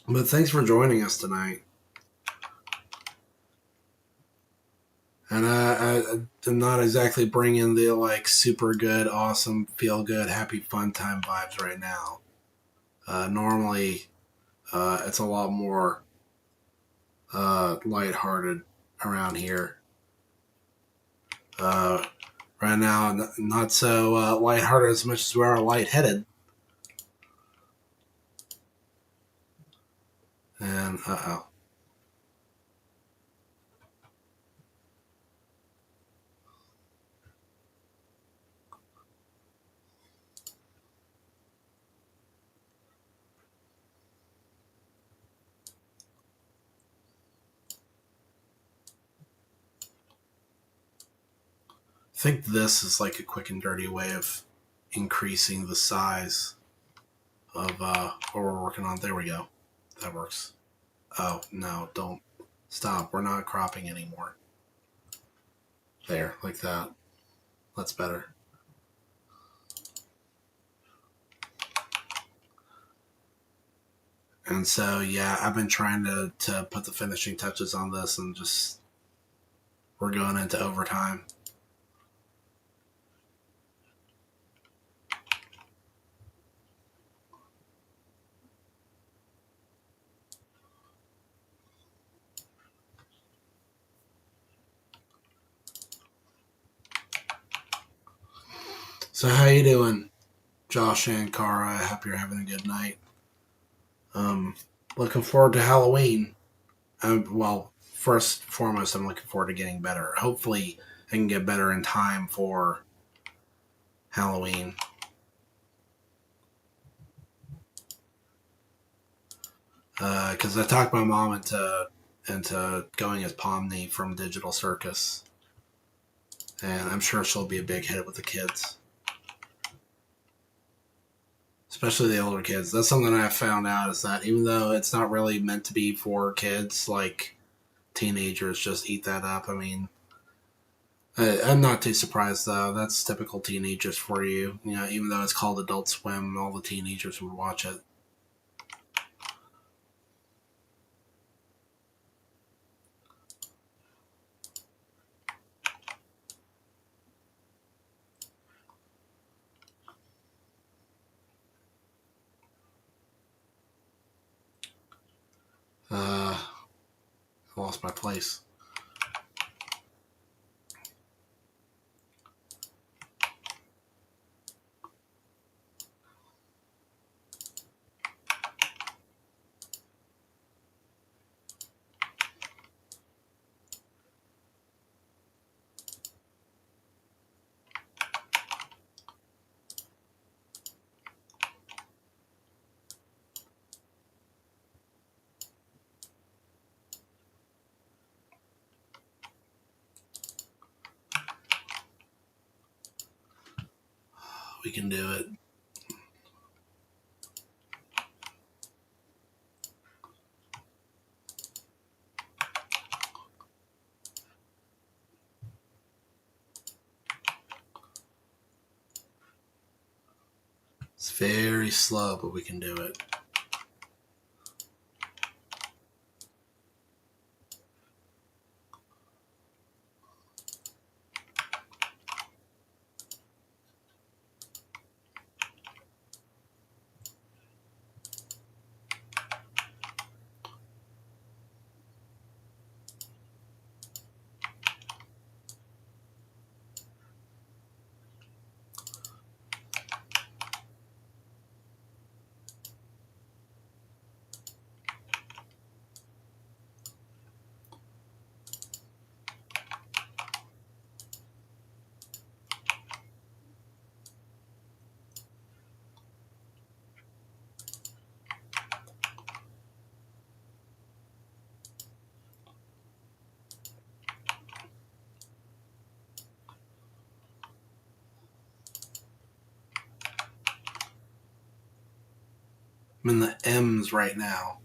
But thanks for joining us tonight. And I'm not exactly bringing the like super good, awesome, feel good, happy, fun time vibes right now. Normally, it's a lot more lighthearted around here. Right now, not so lighthearted as much as we are lightheaded. And uh-oh. I think this is like a quick and dirty way of increasing the size of what we're working on. There we go. That works. Oh, no, don't. Stop. We're not cropping anymore. There, like that. That's better. And so, yeah, I've been trying to put the finishing touches on this and just, we're going into overtime. So how you doing, Josh and Kara? I hope you're having a good night. Looking forward to Halloween. Well, first and foremost, I'm looking forward to getting better. Hopefully, I can get better in time for Halloween. Because I talked my mom into going as Pomni from Digital Circus, and I'm sure she'll be a big hit with the kids, especially the older kids. That's something I found out, is that even though it's not really meant to be for kids, like teenagers just eat that up. I mean, I'm not too surprised though. That's typical teenagers for you. You know, even though it's called Adult Swim, all the teenagers would watch it. I lost my place. We can do it. Very slow, but we can do it. I'm in the M's right now,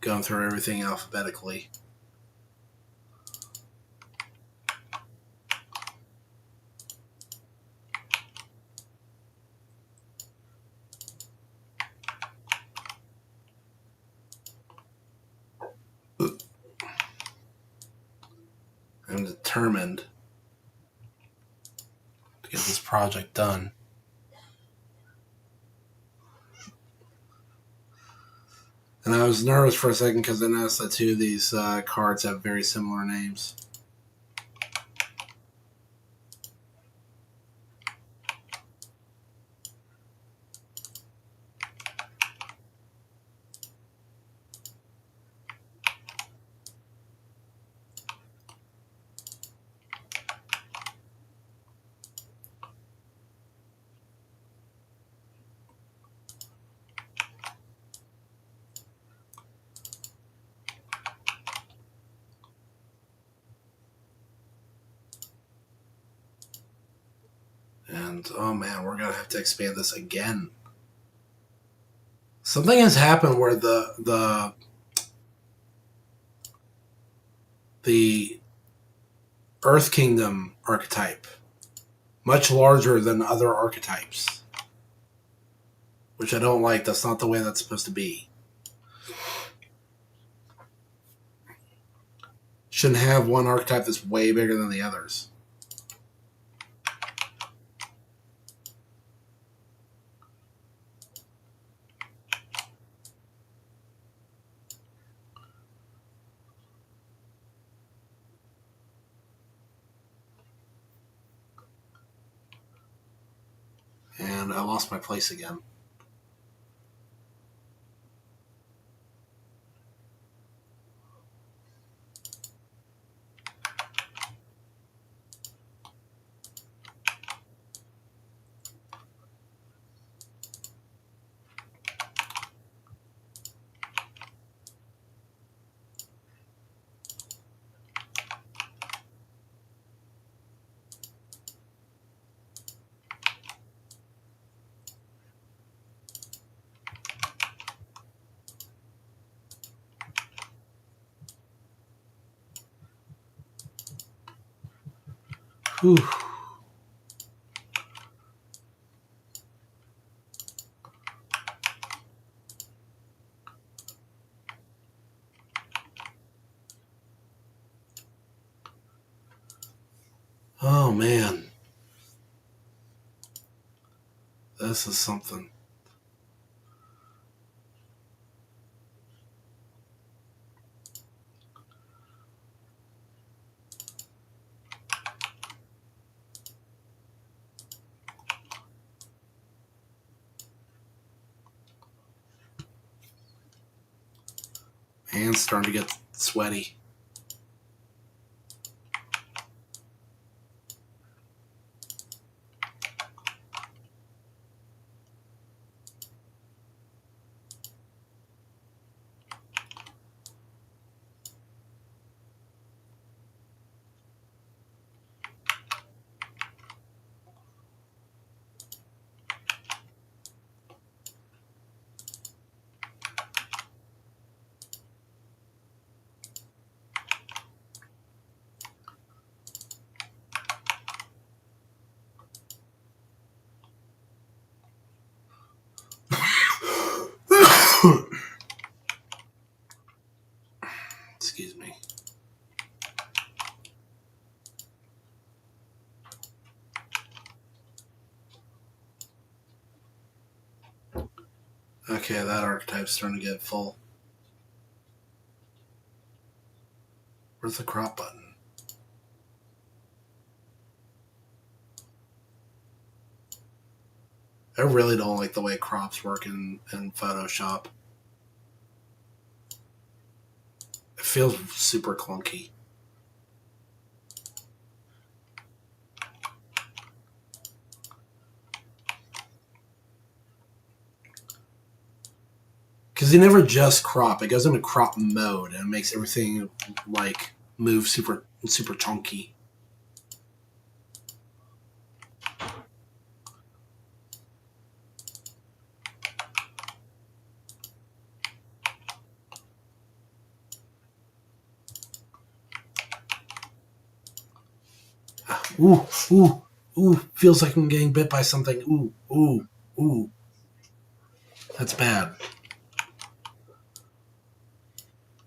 going through everything alphabetically. I'm determined to get this project done. And I was nervous for a second because I noticed that two of these cards have very similar names. And oh man, we're gonna have to expand this again. Something has happened where the Earth Kingdom archetype much larger than other archetypes, which I don't like. That's not the way that's supposed to be. Shouldn't have one archetype that's way bigger than the others. And I lost my place again. Whew. Oh man. This is something. Hands starting to get sweaty. Excuse me. Okay, that archetype's starting to get full. Where's the crop button? I really don't like the way crops work in Photoshop. It feels super clunky. Because you never just crop. It goes into crop mode and it makes everything like move super chunky. Ooh, ooh, ooh. Feels like I'm getting bit by something. Ooh, ooh, ooh. That's bad.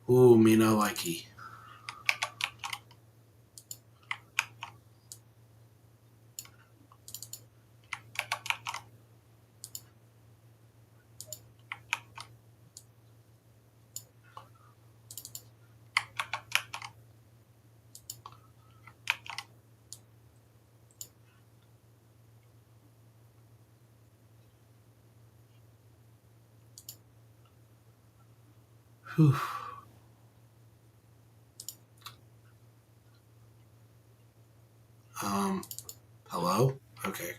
Ooh, me no likey. Whew. Hello? Okay.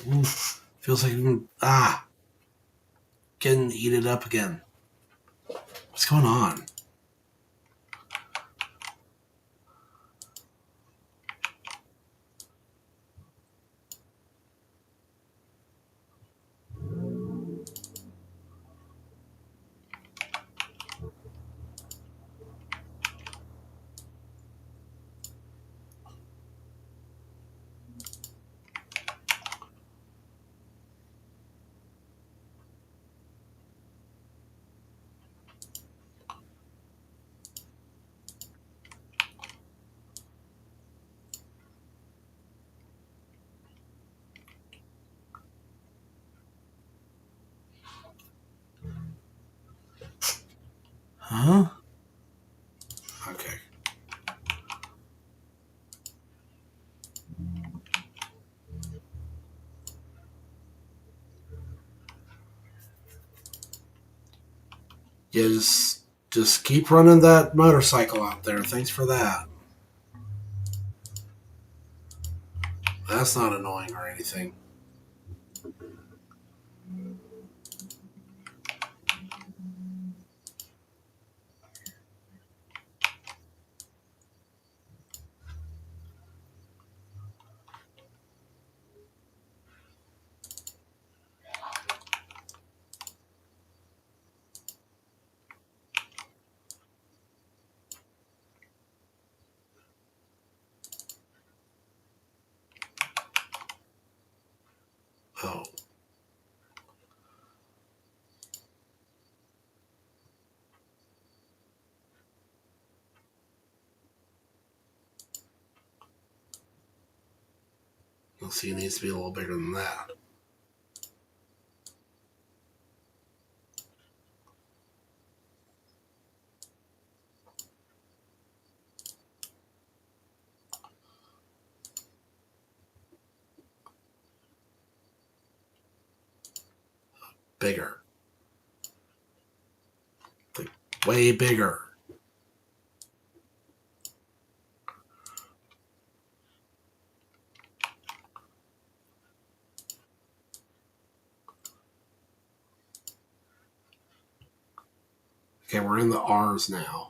Ooh, feels like I'm getting heated up again. What's going on? Huh? Okay. Yeah, just keep running that motorcycle out there. Thanks for that. That's not annoying or anything. Oh. Let's see, it needs to be a little bigger than that. Bigger. Way bigger. Okay, we're in the R's now.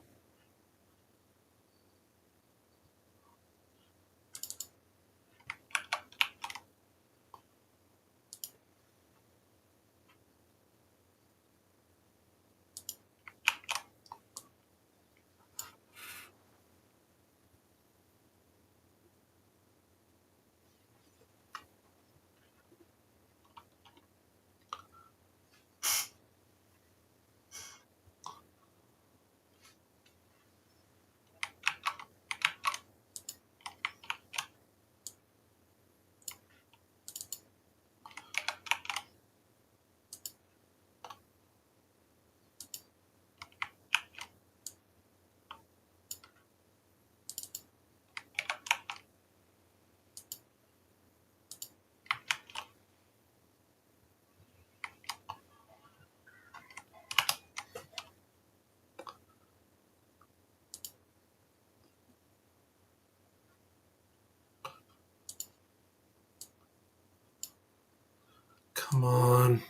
Come on.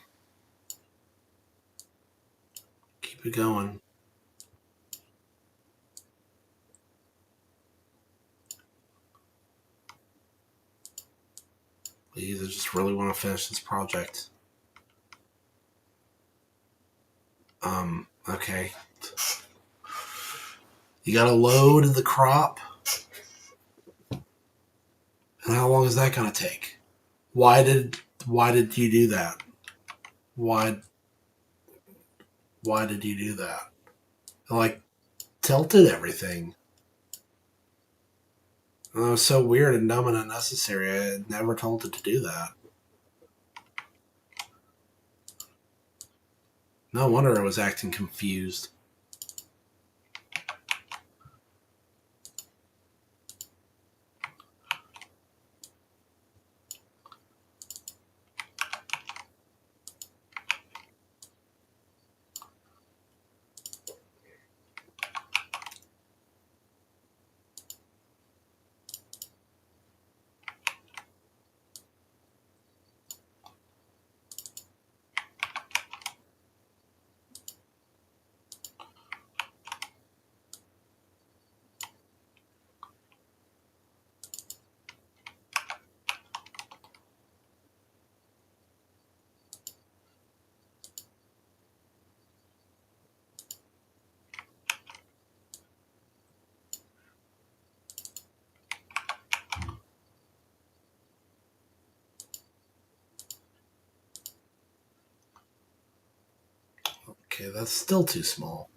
Keep it going. Please, I just really want to finish this project. Okay. You gotta load the crop. And how long is that gonna take? Why did you do that? Why did you do that? I, like, tilted everything. And it was so weird and dumb and unnecessary. I had never told it to do that. No wonder I was acting confused. Okay, that's still too small.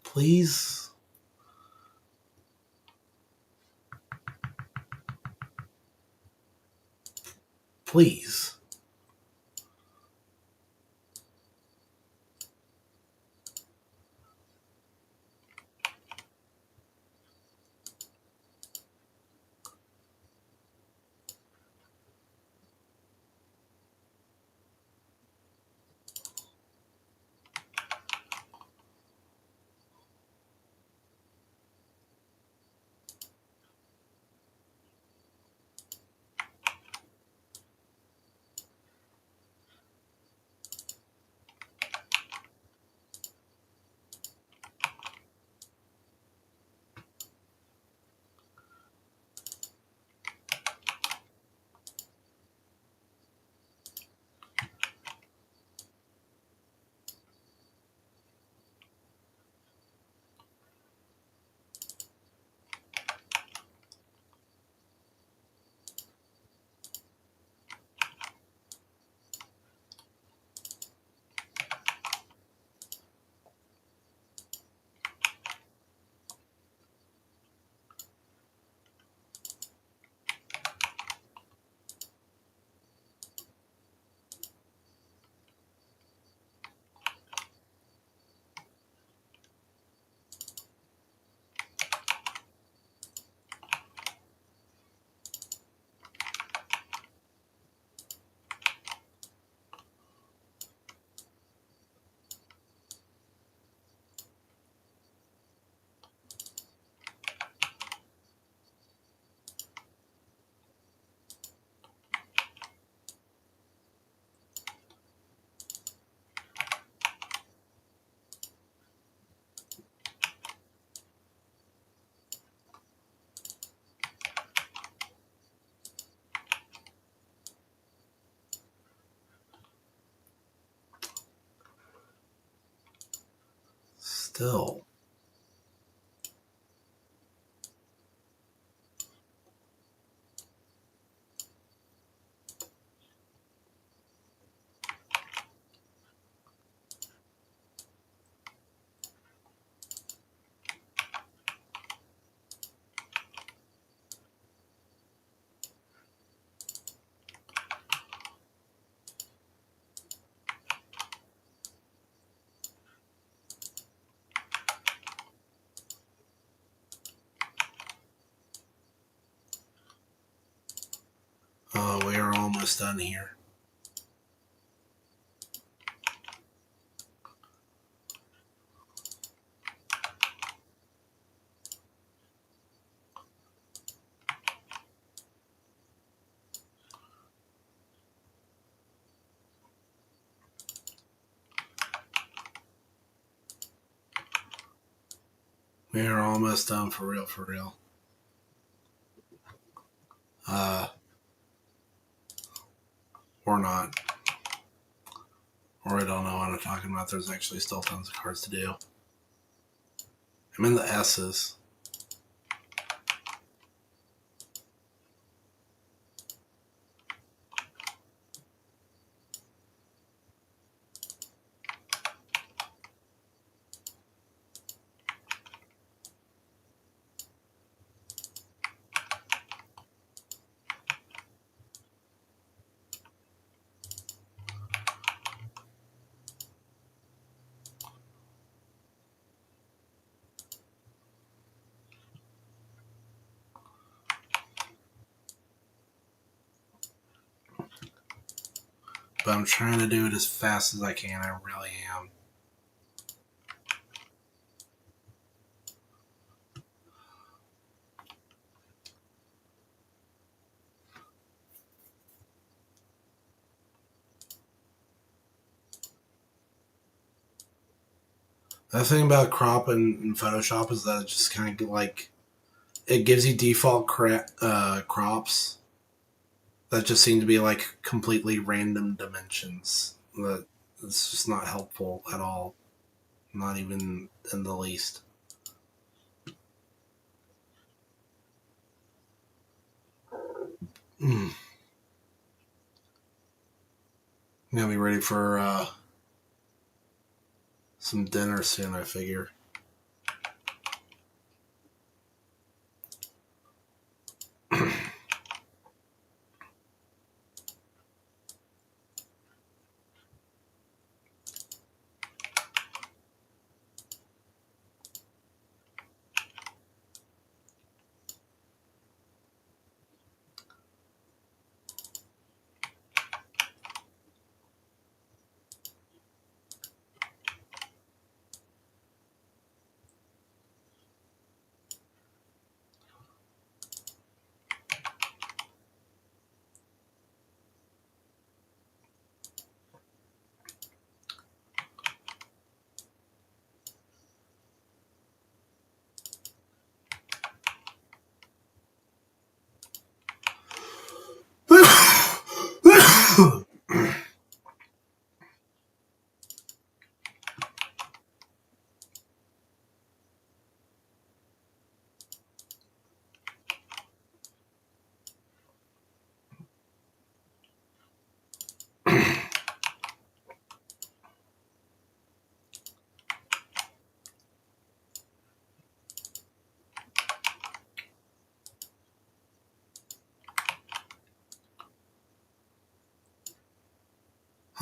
Please? Please. still. Oh, we are almost done here. We are almost done for real, for real. Or not. Or I don't know what I'm talking about. There's actually still tons of cards to do. I'm in the S's. But I'm trying to do it as fast as I can. I really am. The thing about crop in Photoshop is that it just kind of like it gives you default crops that just seem to be like completely random dimensions. That it's just not helpful at all. Not even in the least. Mm. I'm gonna be ready for some dinner soon, I figure.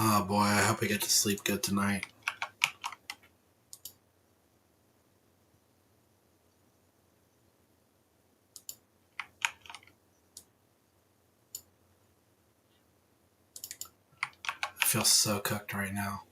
Oh boy, I hope I get to sleep good tonight. I feel so cooked right now.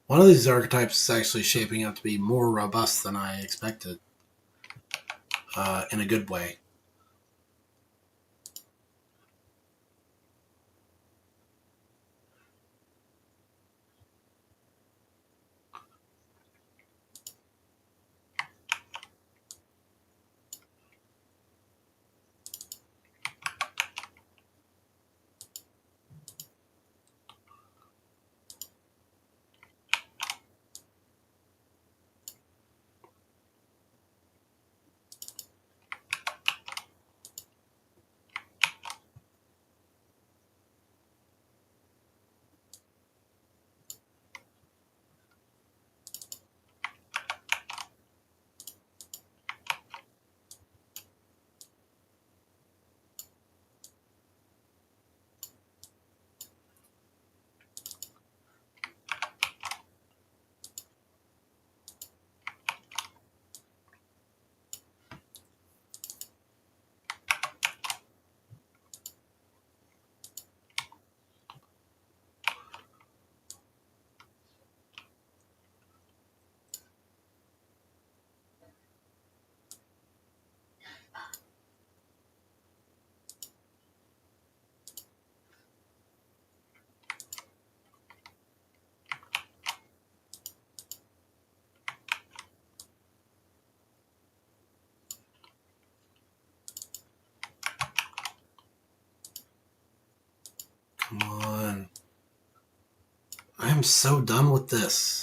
One of these archetypes is actually shaping up to be more robust than I expected, in a good way. Come on. I am so done with this.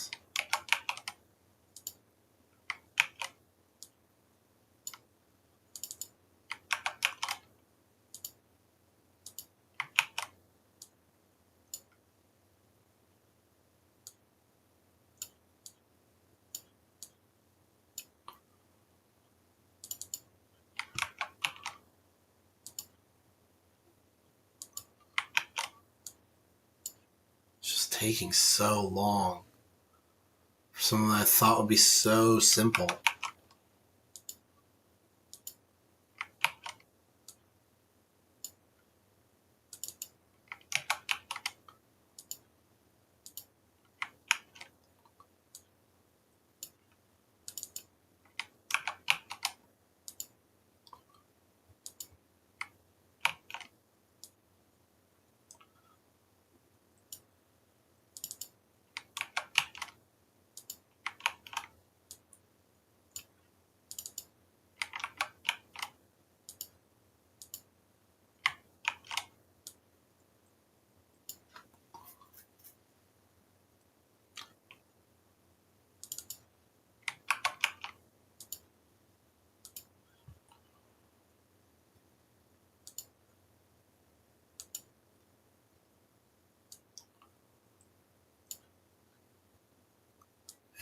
It's just taking so long for something that I thought would be so simple.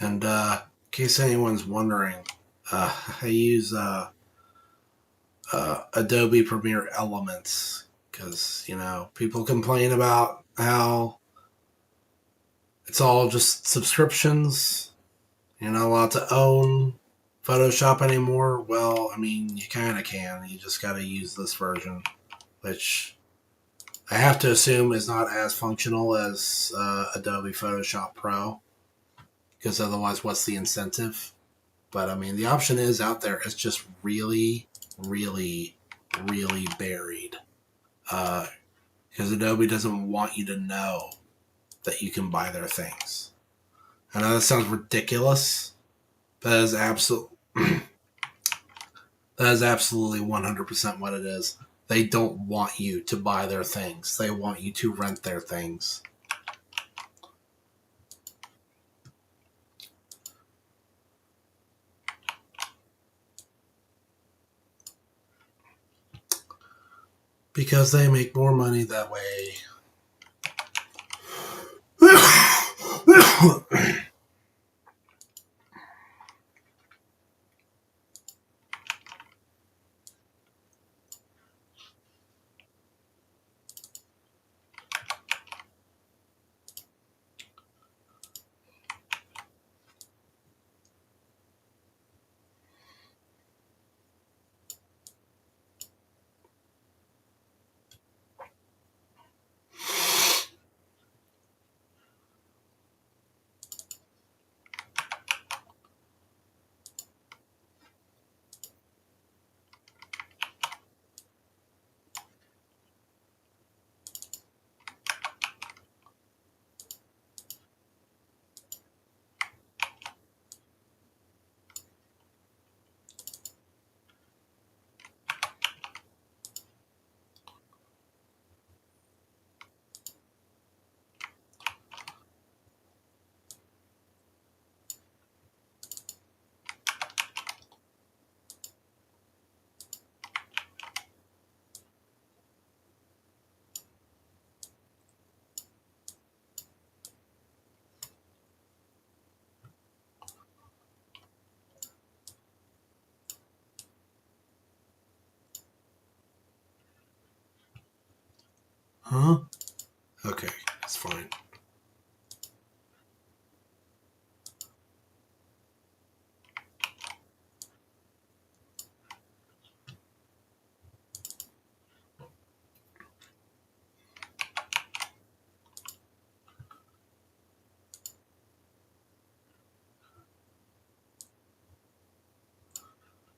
And in case anyone's wondering, I use Adobe Premiere Elements because, people complain about how it's all just subscriptions. You're not allowed to own Photoshop anymore. Well, I mean, you kind of can. You just got to use this version, which I have to assume is not as functional as Adobe Photoshop Pro, because otherwise, what's the incentive? But I mean, the option is out there. It's just really, really, really buried. Because Adobe doesn't want you to know that you can buy their things. I know that sounds ridiculous, but that is absolutely 100% what it is. They don't want you to buy their things. They want you to rent their things. Because they make more money that way. Huh? Okay, it's fine.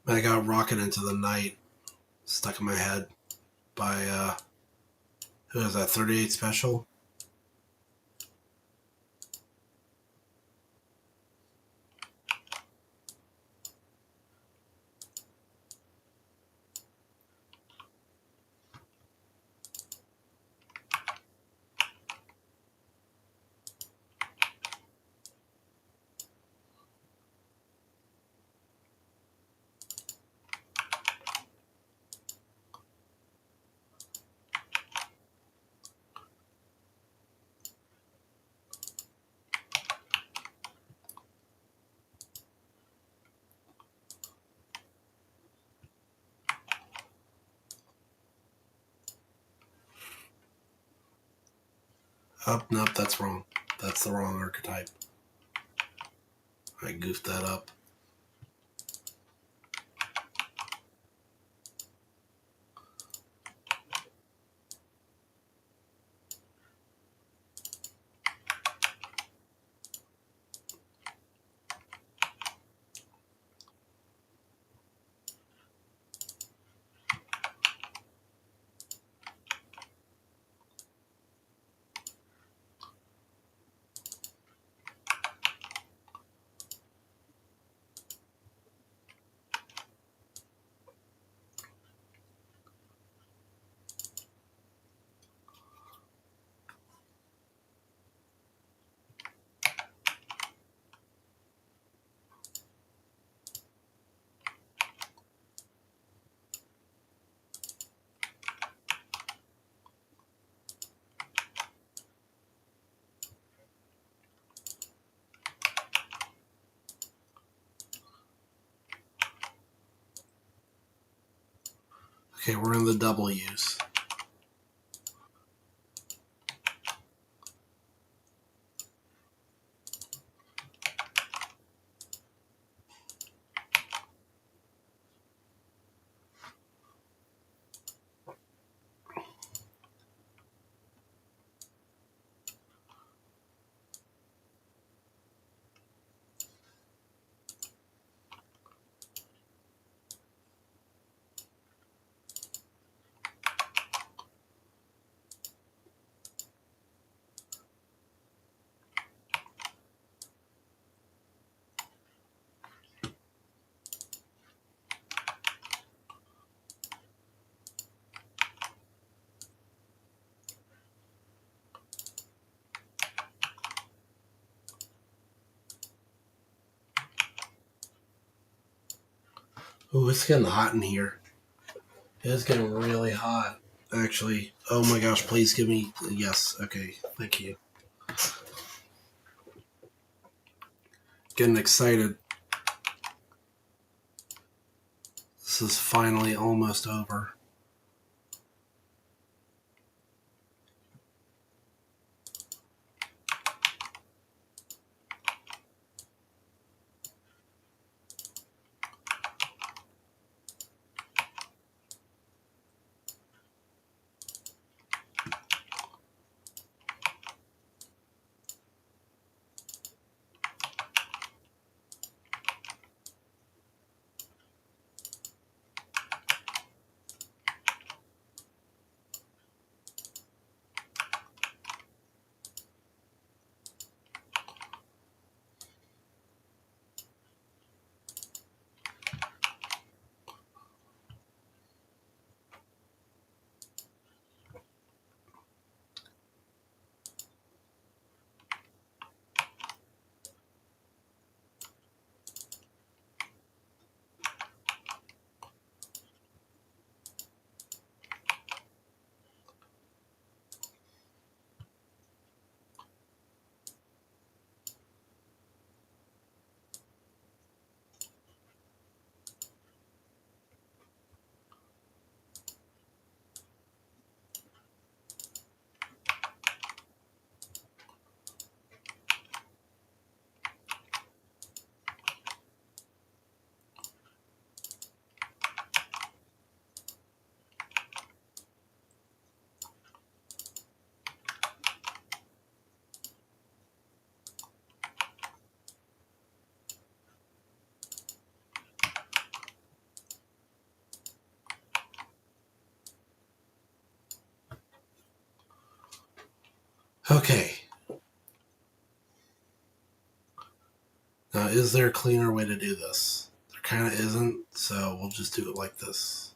I got Rocket into the Night stuck in my head by, who is that, 38 Special? Oh, nope, that's wrong. That's the wrong archetype. I goofed that up. Okay, we're in the W's. Ooh, it's getting hot in here. It's getting really hot, actually. Oh my gosh, please give me... Yes, okay, thank you. Getting excited. This is finally almost over. Okay. Now, is there a cleaner way to do this? There kind of isn't, so we'll just do it like this.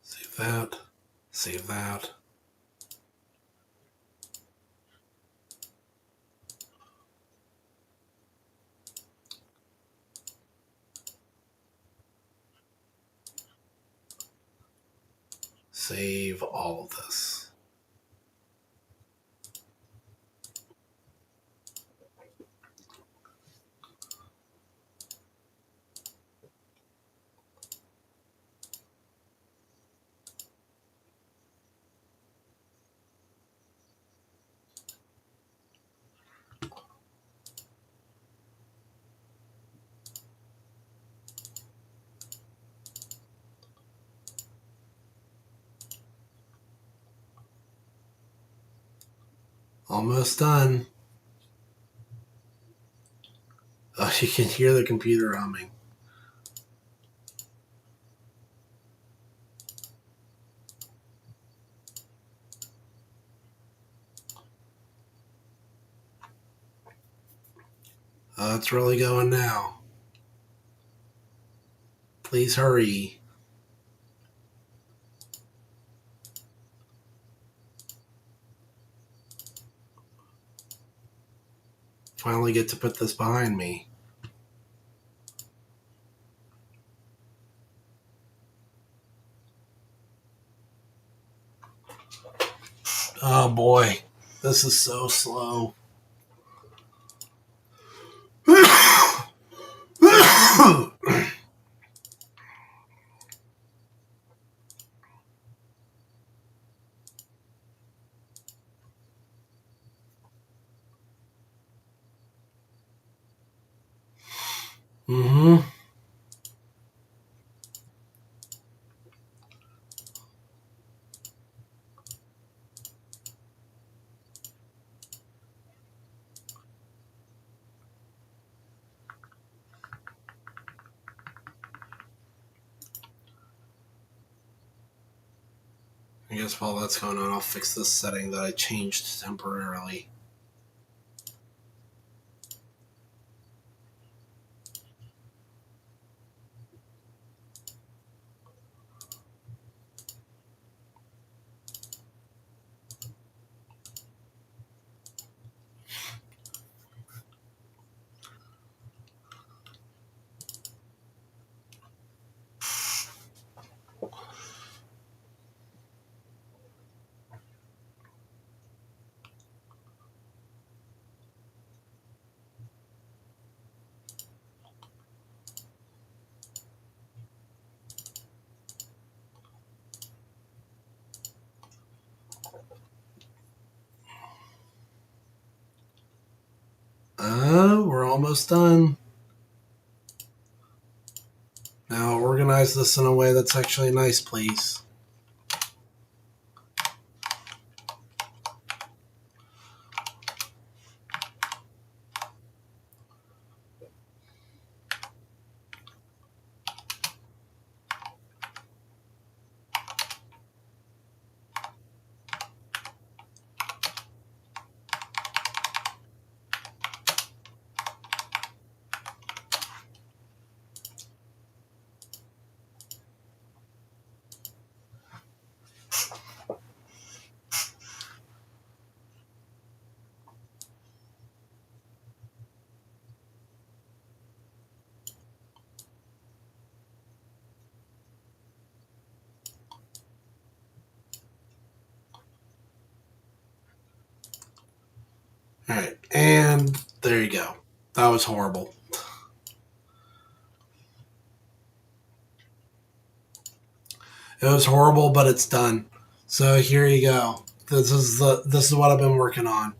Save that. Save that. Save all of this. Almost done. Oh, you can hear the computer humming. It's really going now. Please hurry. Finally get to put this behind me. Oh boy, this is so slow. Mm-hmm. I guess while that's going on, I'll fix this setting that I changed temporarily. We're almost done. Now organize this in a way that's actually nice, please. All right, and there you go. That was horrible. It was horrible, but it's done. So here you go. This is what I've been working on.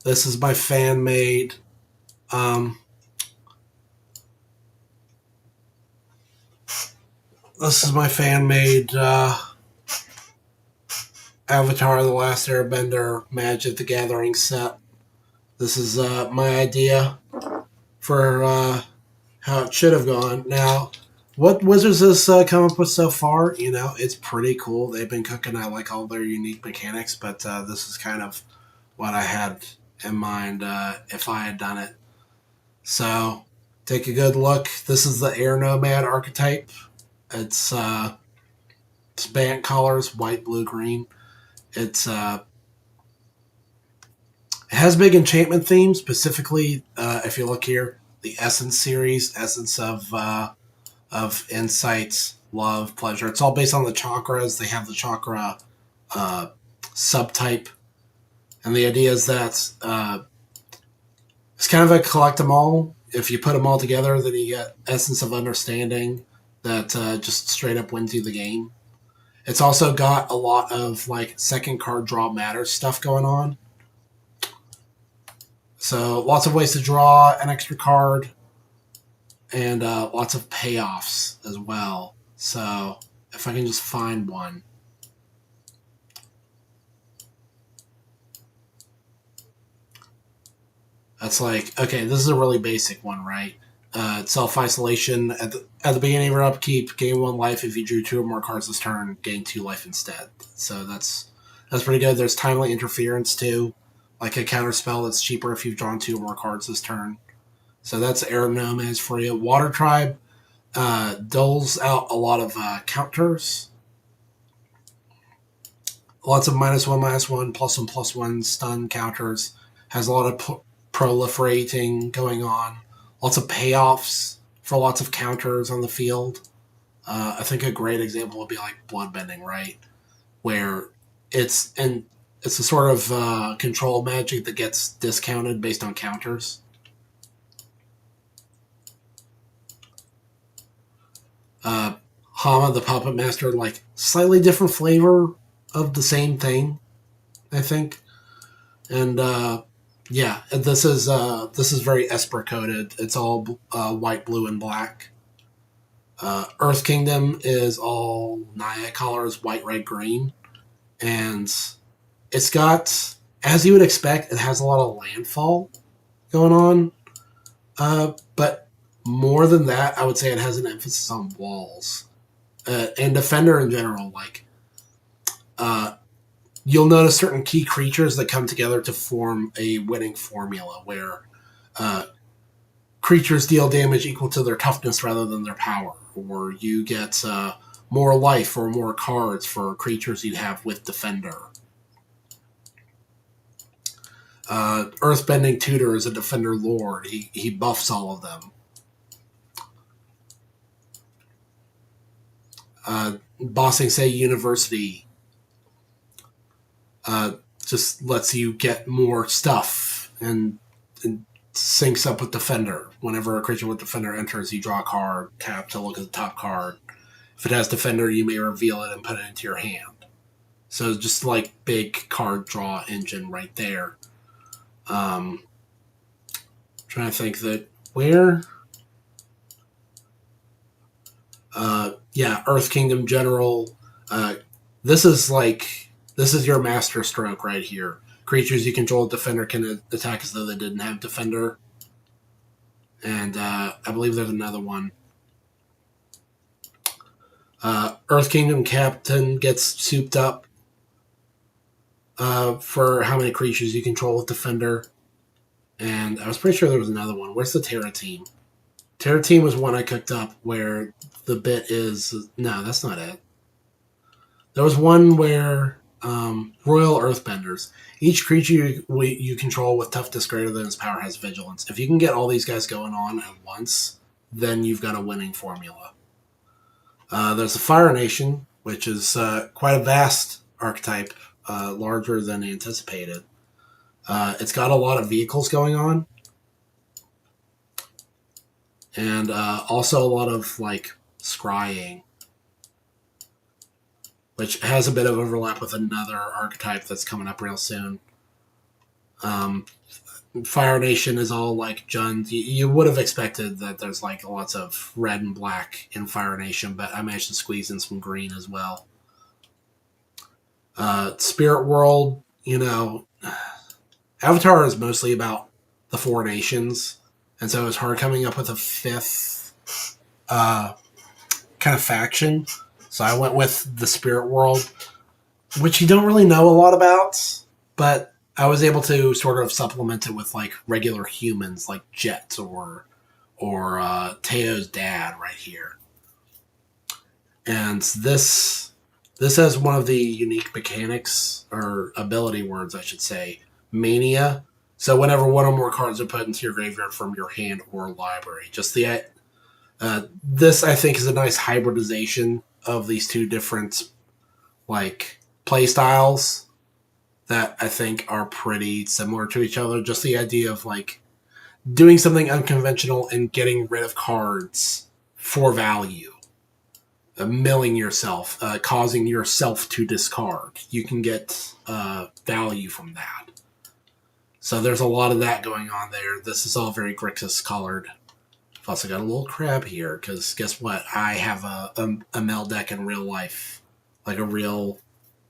This is my fan made. Um, this is my fan made Avatar: The Last Airbender Magic the Gathering set. This is my idea for how it should have gone. Now, what Wizards has come up with so far, it's pretty cool. They've been cooking. I like all their unique mechanics, but this is kind of what I had in mind if I had done it. So, take a good look. This is the Air Nomad archetype. It's band colors: white, blue, green. It has big enchantment themes. Specifically, if you look here, the Essence series, Essence of insights, love, pleasure. It's all based on the chakras. They have the chakra uh, subtype, and the idea is that it's kind of a collect them all. If you put them all together, then you get Essence of Understanding that just straight up wins you the game. It's also got a lot of like second card draw matters stuff going on. So lots of ways to draw an extra card, and lots of payoffs as well. So if I can just find one. That's like, okay, this is a really basic one, right? Self-isolation. At the beginning of your upkeep, gain 1 life. If you drew 2 or more cards this turn, gain 2 life instead. So that's pretty good. There's timely interference too, like a counter spell that's cheaper if you've drawn 2 or more cards this turn. So that's Air Nomads for you. Water Tribe doles out a lot of counters. Lots of -1/-1, +1/+1 stun counters. Has a lot of proliferating going on. Lots of payoffs for lots of counters on the field. I think a great example would be like Bloodbending, right? Where it's a sort of control magic that gets discounted based on counters. Hama the Puppet Master, like slightly different flavor of the same thing, I think. And yeah, this is very Esper coded. It's all white, blue, and black. Earth Kingdom is all Naya colors: white, red, green, and it's got, as you would expect, it has a lot of landfall going on. But more than that, I would say it has an emphasis on walls and Defender in general. Like, you'll notice certain key creatures that come together to form a winning formula where creatures deal damage equal to their toughness rather than their power, or you get more life or more cards for creatures you have with Defender. Earthbending Tutor is a Defender Lord. He buffs all of them. Bossing Say University just lets you get more stuff and syncs up with Defender. Whenever a creature with Defender enters, you draw a card, tap to look at the top card. If it has Defender, you may reveal it and put it into your hand. So just like big card draw engine right there. Trying to think that where. Yeah, Earth Kingdom General. This is your master stroke right here. Creatures you control with Defender can attack as though they didn't have Defender. And I believe there's another one. Earth Kingdom Captain gets souped up for how many creatures you control with Defender. And I was pretty sure there was another one. Where's the Terra Team? Terra Team was one I cooked up where the bit is... No, that's not it. There was one where Royal Earthbenders. Each creature you control with toughness greater than its power has vigilance. If you can get all these guys going on at once, then you've got a winning formula. There's the Fire Nation, which is quite a vast archetype, larger than anticipated. It's got a lot of vehicles going on. And also a lot of, like, scrying, which has a bit of overlap with another archetype that's coming up real soon. Fire Nation is all, like, Jund. You would have expected that there's, like, lots of red and black in Fire Nation, but I managed to squeeze in some green as well. Spirit World, Avatar is mostly about the four nations, and so it's hard coming up with a fifth uh, kind of faction. So I went with the Spirit World, which you don't really know a lot about, but I was able to sort of supplement it with like regular humans, like Jet or Teo's dad right here. And this has one of the unique mechanics or ability words, I should say, mania. So whenever one or more cards are put into your graveyard from your hand or library, just this I think is a nice hybridization of these two different like play styles that I think are pretty similar to each other. Just the idea of like doing something unconventional and getting rid of cards for value, milling yourself, causing yourself to discard. You can get value from that. So there's a lot of that going on there. This is all very Grixis colored. I've also got a little crab here, because guess what? I have a Mel deck in real life. Like a real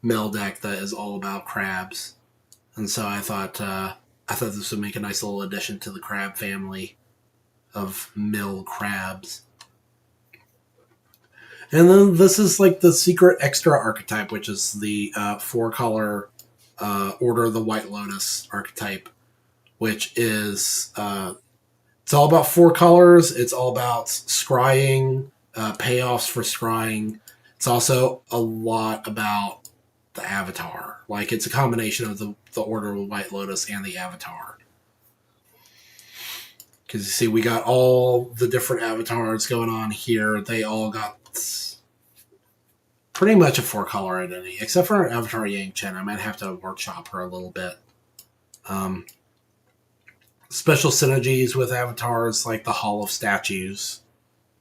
Mel deck that is all about crabs. And so I thought this would make a nice little addition to the crab family of mill crabs. And then this is like the secret extra archetype, which is the 4-color Order of the White Lotus archetype, which is it's all about 4 colors. It's all about scrying, payoffs for scrying. It's also a lot about the avatar. Like, it's a combination of the Order of the White Lotus and the avatar. Because you see, we got all the different avatars going on here. They all got pretty much a 4-color identity, except for Avatar Yang Chen. I might have to workshop her a little bit. Special synergies with avatars like the Hall of Statues,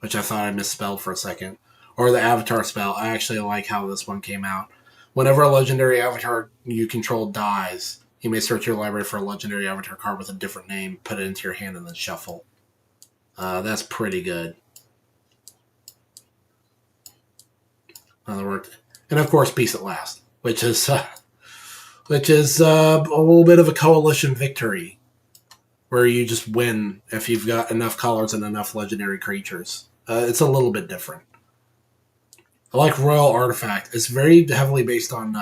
which I thought I misspelled for a second, or the Avatar spell. I actually like how this one came out. Whenever a legendary avatar you control dies, you may search your library for a legendary avatar card with a different name, put it into your hand, and then shuffle. That's pretty good. Another word. And of course, Peace at Last, which is a little bit of a coalition victory, where you just win if you've got enough colors and enough legendary creatures. It's a little bit different. I like Royal Artifact. It's very heavily based on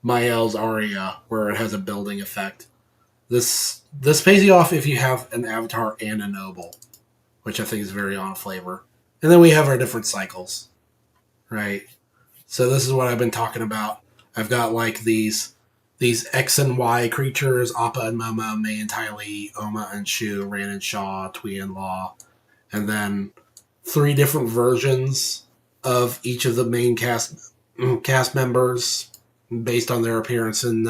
Mael's Aria, where it has a building effect. This pays you off if you have an Avatar and a Noble, which I think is very on flavor. And then we have our different cycles, right? So this is what I've been talking about. I've got like these X and Y creatures: Appa and Momo, Mei and Ty Lee, Oma and Shu, Ran and Shaw, Twee and Law, and then 3 different versions of each of the main cast members based on their appearance in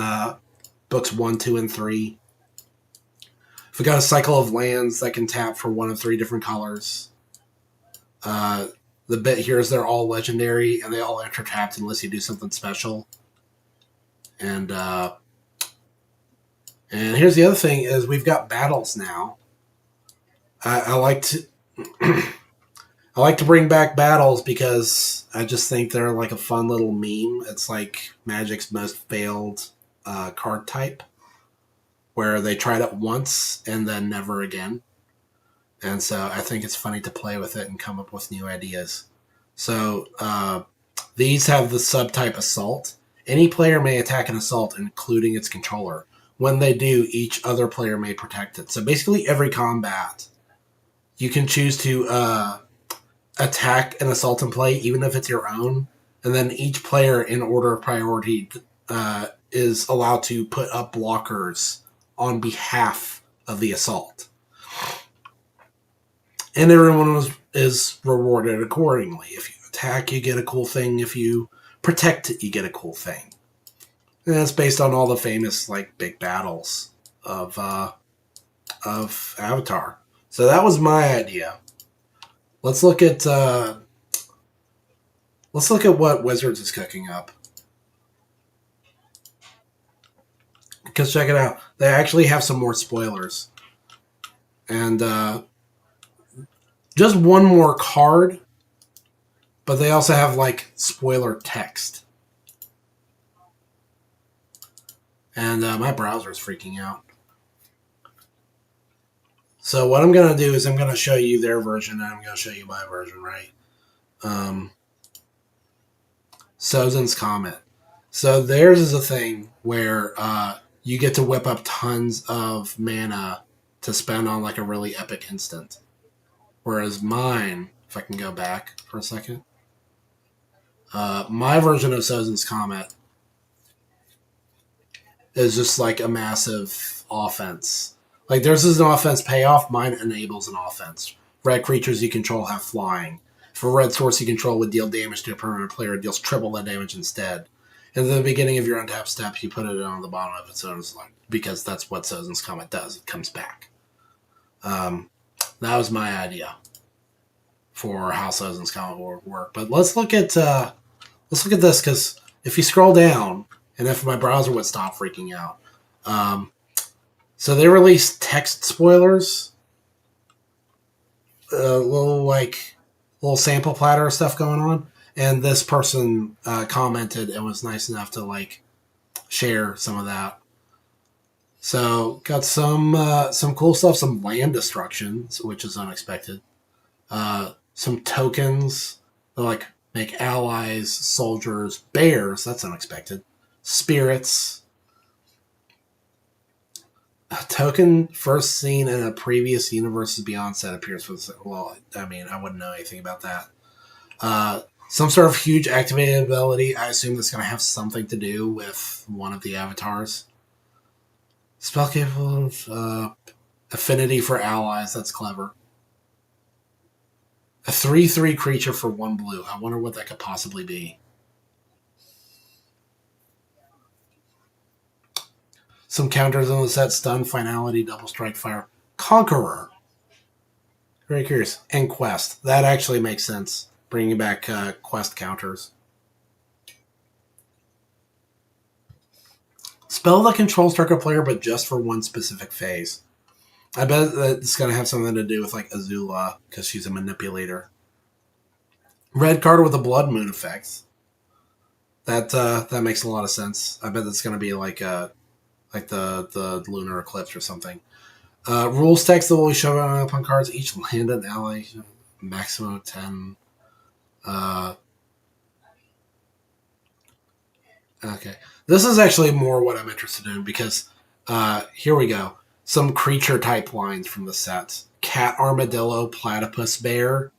books 1, 2, and 3. We've got a cycle of lands that can tap for 1 of 3 different colors. The bit here is they're all legendary, and they all enter tapped unless you do something special. And here's the other thing: is we've got battles now. I like to I like to bring back battles because I just think they're like a fun little meme. It's like Magic's most failed card type, where they tried it once and then never again. And so I think it's funny to play with it and come up with new ideas. So these have the subtype Assault. Any player may attack an assault, including its controller. When they do, each other player may protect it. So basically every combat, you can choose to attack an assault in play, even if it's your own. And then each player, in order of priority, is allowed to put up blockers on behalf of the assault. And everyone is rewarded accordingly. If you attack, you get a cool thing. If you protect it, you get a cool thing. And that's based on all the famous like big battles of Avatar. So that was my idea. Let's look at what Wizards is cooking up. Because check it out, they actually have some more spoilers, and just one more card, but they also have like spoiler text. And my browser's freaking out. So what I'm going to do is I'm going to show you their version, and I'm going to show you my version, right? Sozin's Comet. So theirs is a thing where you get to whip up tons of mana to spend on like a really epic instant. Whereas mine, if I can go back for a second, my version of Sozin's Comet is just like a massive offense. Like theirs is an offense payoff, mine enables an offense. Red creatures you control have flying. If a red source you control would deal damage to a permanent player, it deals triple that damage instead. And at the beginning of your untap step, you put it on the bottom of its own slot because that's what Sozin's Comet does. It comes back. That was my idea for how Sozin's Comet will work. But let's look at this, because if you scroll down, and if my browser would stop freaking out, so they released text spoilers, little sample platter stuff going on, and this person commented and was nice enough to like share some of that. So got some cool stuff, some land destruction, which is unexpected. Some tokens that like make allies, soldiers, bears. That's unexpected. Spirits. A token first seen in a previous Universes Beyond set appears for the. Well, I mean, I wouldn't know anything about that. Some sort of huge activated ability. I assume that's going to have something to do with one of the avatars. Spell capable of affinity for allies. That's clever. A 3/3 creature for 1 blue. I wonder what that could possibly be. Some counters on the set: stun, finality, double strike, fire, conqueror. Very curious. And quest. That actually makes sense. Bringing back quest counters. Spell that controls target player, but just for one specific phase. I bet that it's going to have something to do with like Azula, because she's a manipulator. Red card with a blood moon effect. That makes a lot of sense. I bet that's going to be like the lunar eclipse or something. Rules text that will be shown up on cards. Each land and ally, maximum of 10. Okay. This is actually more what I'm interested in, because here we go. Some creature type lines from the set. Cat, armadillo, platypus, bear,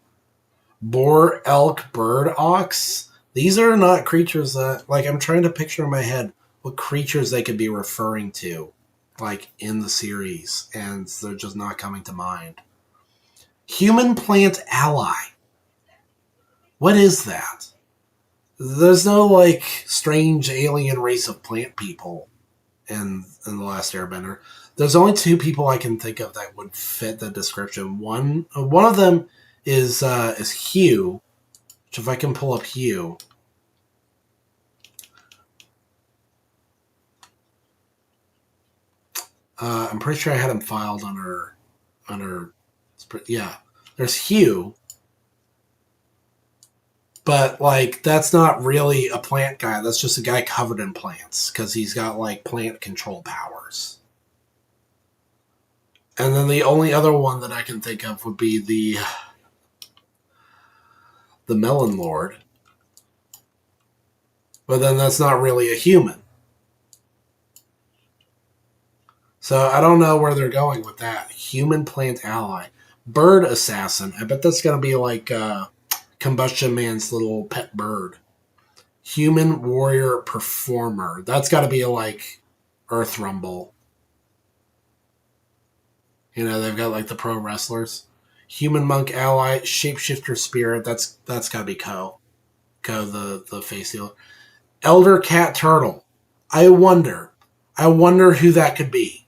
boar, elk, bird, ox. These are not creatures that, like, I'm trying to picture in my head what creatures they could be referring to, like, in the series, and they're just not coming to mind. Human plant ally. What is that? There's no, like, strange alien race of plant people in The Last Airbender. There's only 2 people I can think of that would fit the description. One of them is Hugh, which if I can pull up Hugh. I'm pretty sure I had him filed under yeah. There's Hugh. But, like, that's not really a plant guy. That's just a guy covered in plants, because he's got, like, plant control powers. And then the only other one that I can think of would be the Melon Lord. But then that's not really a human. So I don't know where they're going with that. Human plant ally. Bird assassin. I bet that's going to be like Combustion Man's little pet bird. Human warrior performer. That's got to be like Earth Rumble. You know, they've got like the pro wrestlers. Human monk ally, shapeshifter spirit. That's got to be Ko, the face dealer. Elder cat turtle. I wonder who that could be.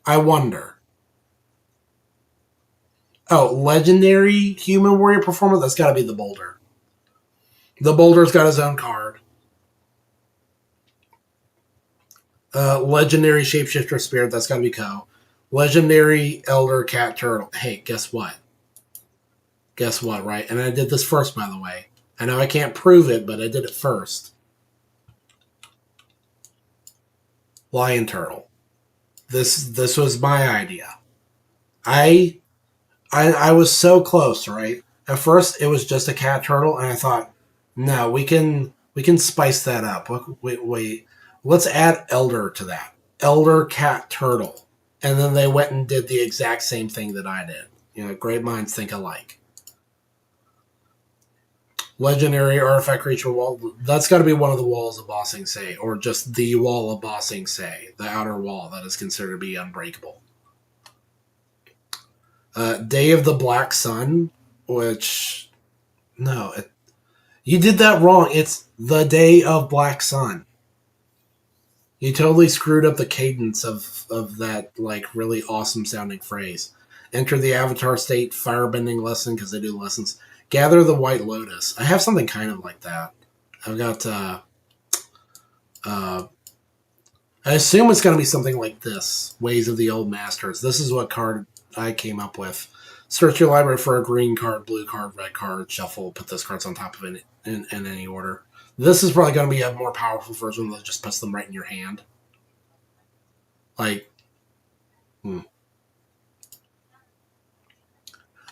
I wonder. Oh, legendary human warrior performer. That's got to be the Boulder. The Boulder's got his own card. Legendary shapeshifter spirit. That's got to be Ko. Legendary elder cat turtle. Hey, guess what? Guess what, right? And I did this first, by the way. I know I can't prove it, but I did it first. lion turtle. This was my idea. I I was so close, right? At first, it was just a cat turtle, and I thought, no, we can spice that up. Wait, let's add elder to that. Elder cat turtle, and then they went and did the exact same thing that I did. Great minds think alike. Legendary artifact creature wall. That's got to be one of the walls of Bossing Say, or just the wall of Bossing Say, the outer wall that is considered to be unbreakable. Day of the Black Sun, which no, you did that wrong. It's the Day of Black Sun. You totally screwed up the cadence of that like really awesome sounding phrase. Enter the Avatar state firebending lesson because they do lessons. Gather the White Lotus. I have something kind of like that. I've got. Uh, I assume it's going to be something like this. Ways of the Old Masters. This is what card I came up with. Search your library for a green card, blue card, red card, shuffle, put those cards on top of it in any order. This is probably going to be a more powerful version that just puts them right in your hand. Like, I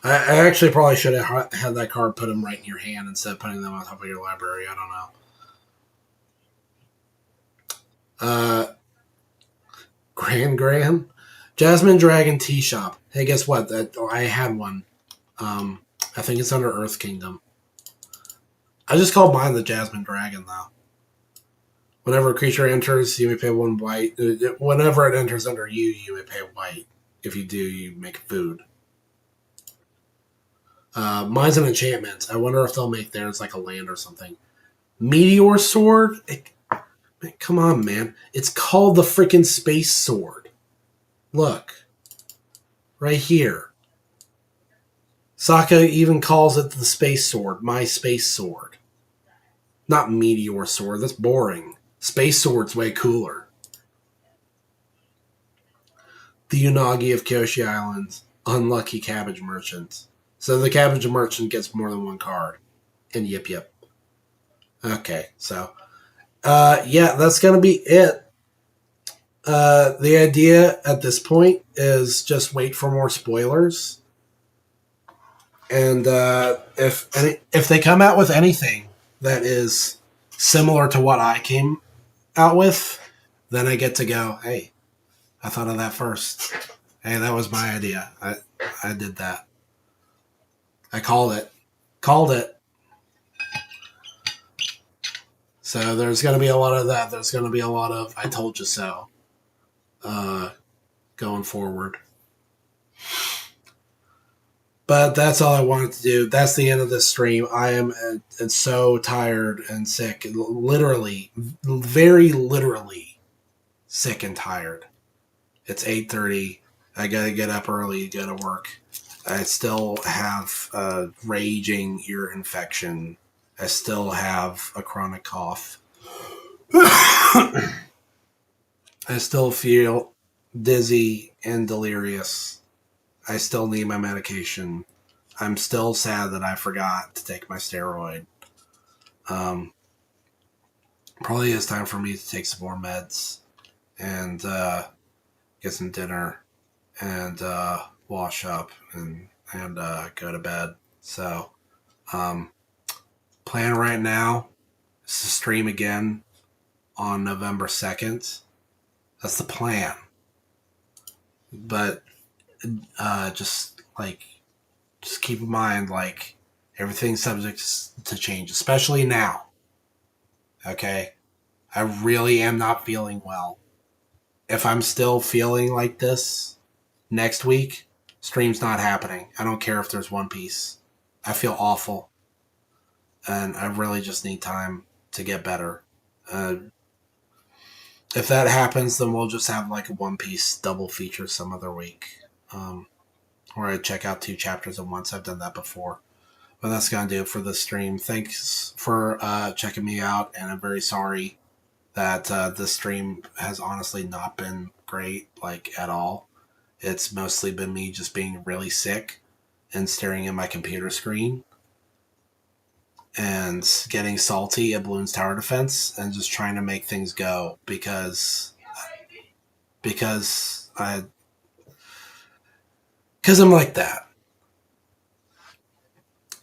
actually probably should have had that card put them right in your hand instead of putting them on top of your library. I don't know. Grand Jasmine Dragon Tea Shop. Hey, guess what? I had one. I think it's under Earth Kingdom. I just called mine the Jasmine Dragon, though. Whenever a creature enters, you may pay 1 white. Whenever it enters under you, you may pay white. If you do, you make food. Mine's an enchantment. I wonder if they'll make theirs like a land or something. Meteor Sword? Come on, man. It's called the freaking Space Sword. Look. Right here. Sokka even calls it the Space Sword. My Space Sword. Not Meteor Sword. That's boring. Space Sword's way cooler. The Unagi of Kyoshi Islands. Unlucky Cabbage Merchant. So the Cabbage Merchant gets more than one card. And yip. Okay, so. Yeah, that's going to be it. The idea at this point is just wait for more spoilers. And if they come out with anything that is similar to what I came out with, then I get to go, hey, I thought of that first. Hey, that was my idea. I did that. I called it. So there's going to be a lot of that. There's going to be a lot of I told you so going forward. But that's all I wanted to do. That's the end of this stream. I am so tired and sick. Literally, very literally sick and tired. It's 8:30. I got to get up early, go to work. I still have a raging ear infection. I still have a chronic cough. I still feel dizzy and delirious. I still need my medication. I'm still sad that I forgot to take my steroid. Probably it's time for me to take some more meds and get some dinner and wash up and go to bed. So, plan right now is to stream again on November 2nd. That's the plan. But just keep in mind, like, everything's subject to change, especially now. Okay? I really am not feeling well. If I'm still feeling like this next week, stream's not happening. I don't care if there's One Piece. I feel awful. And I really just need time to get better. If that happens, then we'll just have like a One Piece double feature some other week. Where I check out 2 chapters at once. I've done that before. But that's going to do it for this stream. Thanks for checking me out, and I'm very sorry that this stream has honestly not been great, like, at all. It's mostly been me just being really sick and staring at my computer screen and getting salty at Bloons Tower Defense and just trying to make things go because because I'm like that.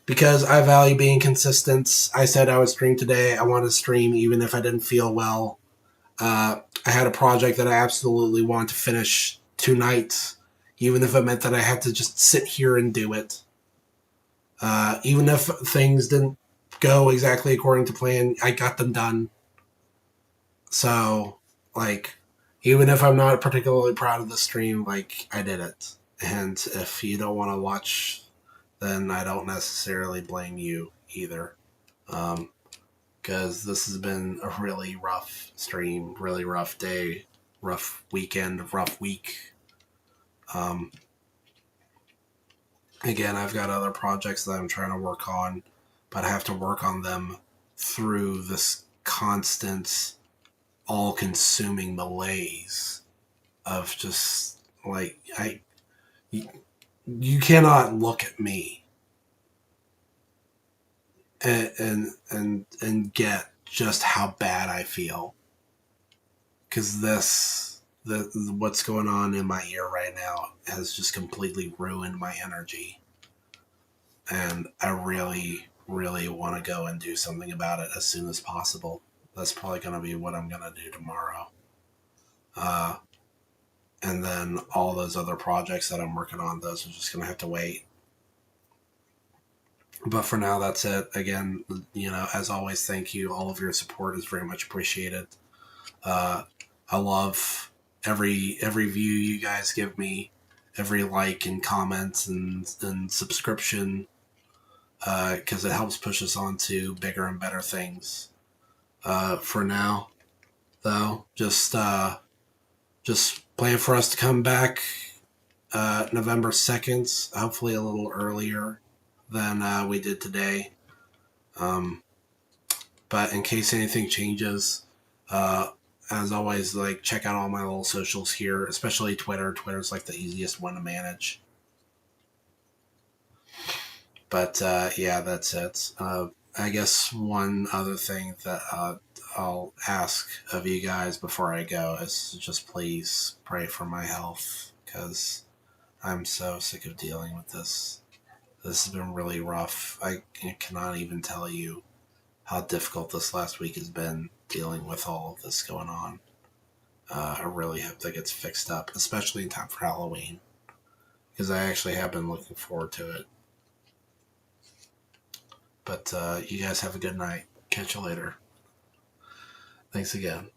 Because I value being consistent. I said I would stream today. I want to stream even if I didn't feel well. I had a project that I absolutely wanted to finish 2 nights, even if it meant that I had to just sit here and do it. Even if things didn't go exactly according to plan, I got them done. So, like, even if I'm not particularly proud of the stream, like, I did it. And if you don't want to watch, then I don't necessarily blame you either. Because this has been a really rough stream, really rough day, rough weekend, rough week. Um, Again, I've got other projects that I'm trying to work on, but I have to work on them through this constant, all consuming malaise of just like, you cannot look at me and get just how bad I feel, because what's going on in my ear right now has just completely ruined my energy, and I really, really want to go and do something about it as soon as possible. That's probably going to be what I'm going to do tomorrow. Uh, and then all those other projects that I'm working on, those are just going to have to wait. But for now, that's it. Again, as always, thank you. All of your support is very much appreciated. Uh, I love every view you guys give me, every like and comments and subscription, because it helps push us on to bigger and better things. For now, though, just plan for us to come back November 2nd, hopefully a little earlier than we did today. But in case anything changes, uh, as always, like, check out all my little socials here, especially Twitter. Twitter's like the easiest one to manage. But yeah, that's it. I guess one other thing that I'll ask of you guys before I go is just please pray for my health, because I'm so sick of dealing with this. This has been really rough. I cannot even tell you how difficult this last week has been dealing with all of this going on. I really hope that gets fixed up, especially in time for Halloween, because I actually have been looking forward to it. But you guys have a good night. Catch you later. Thanks again.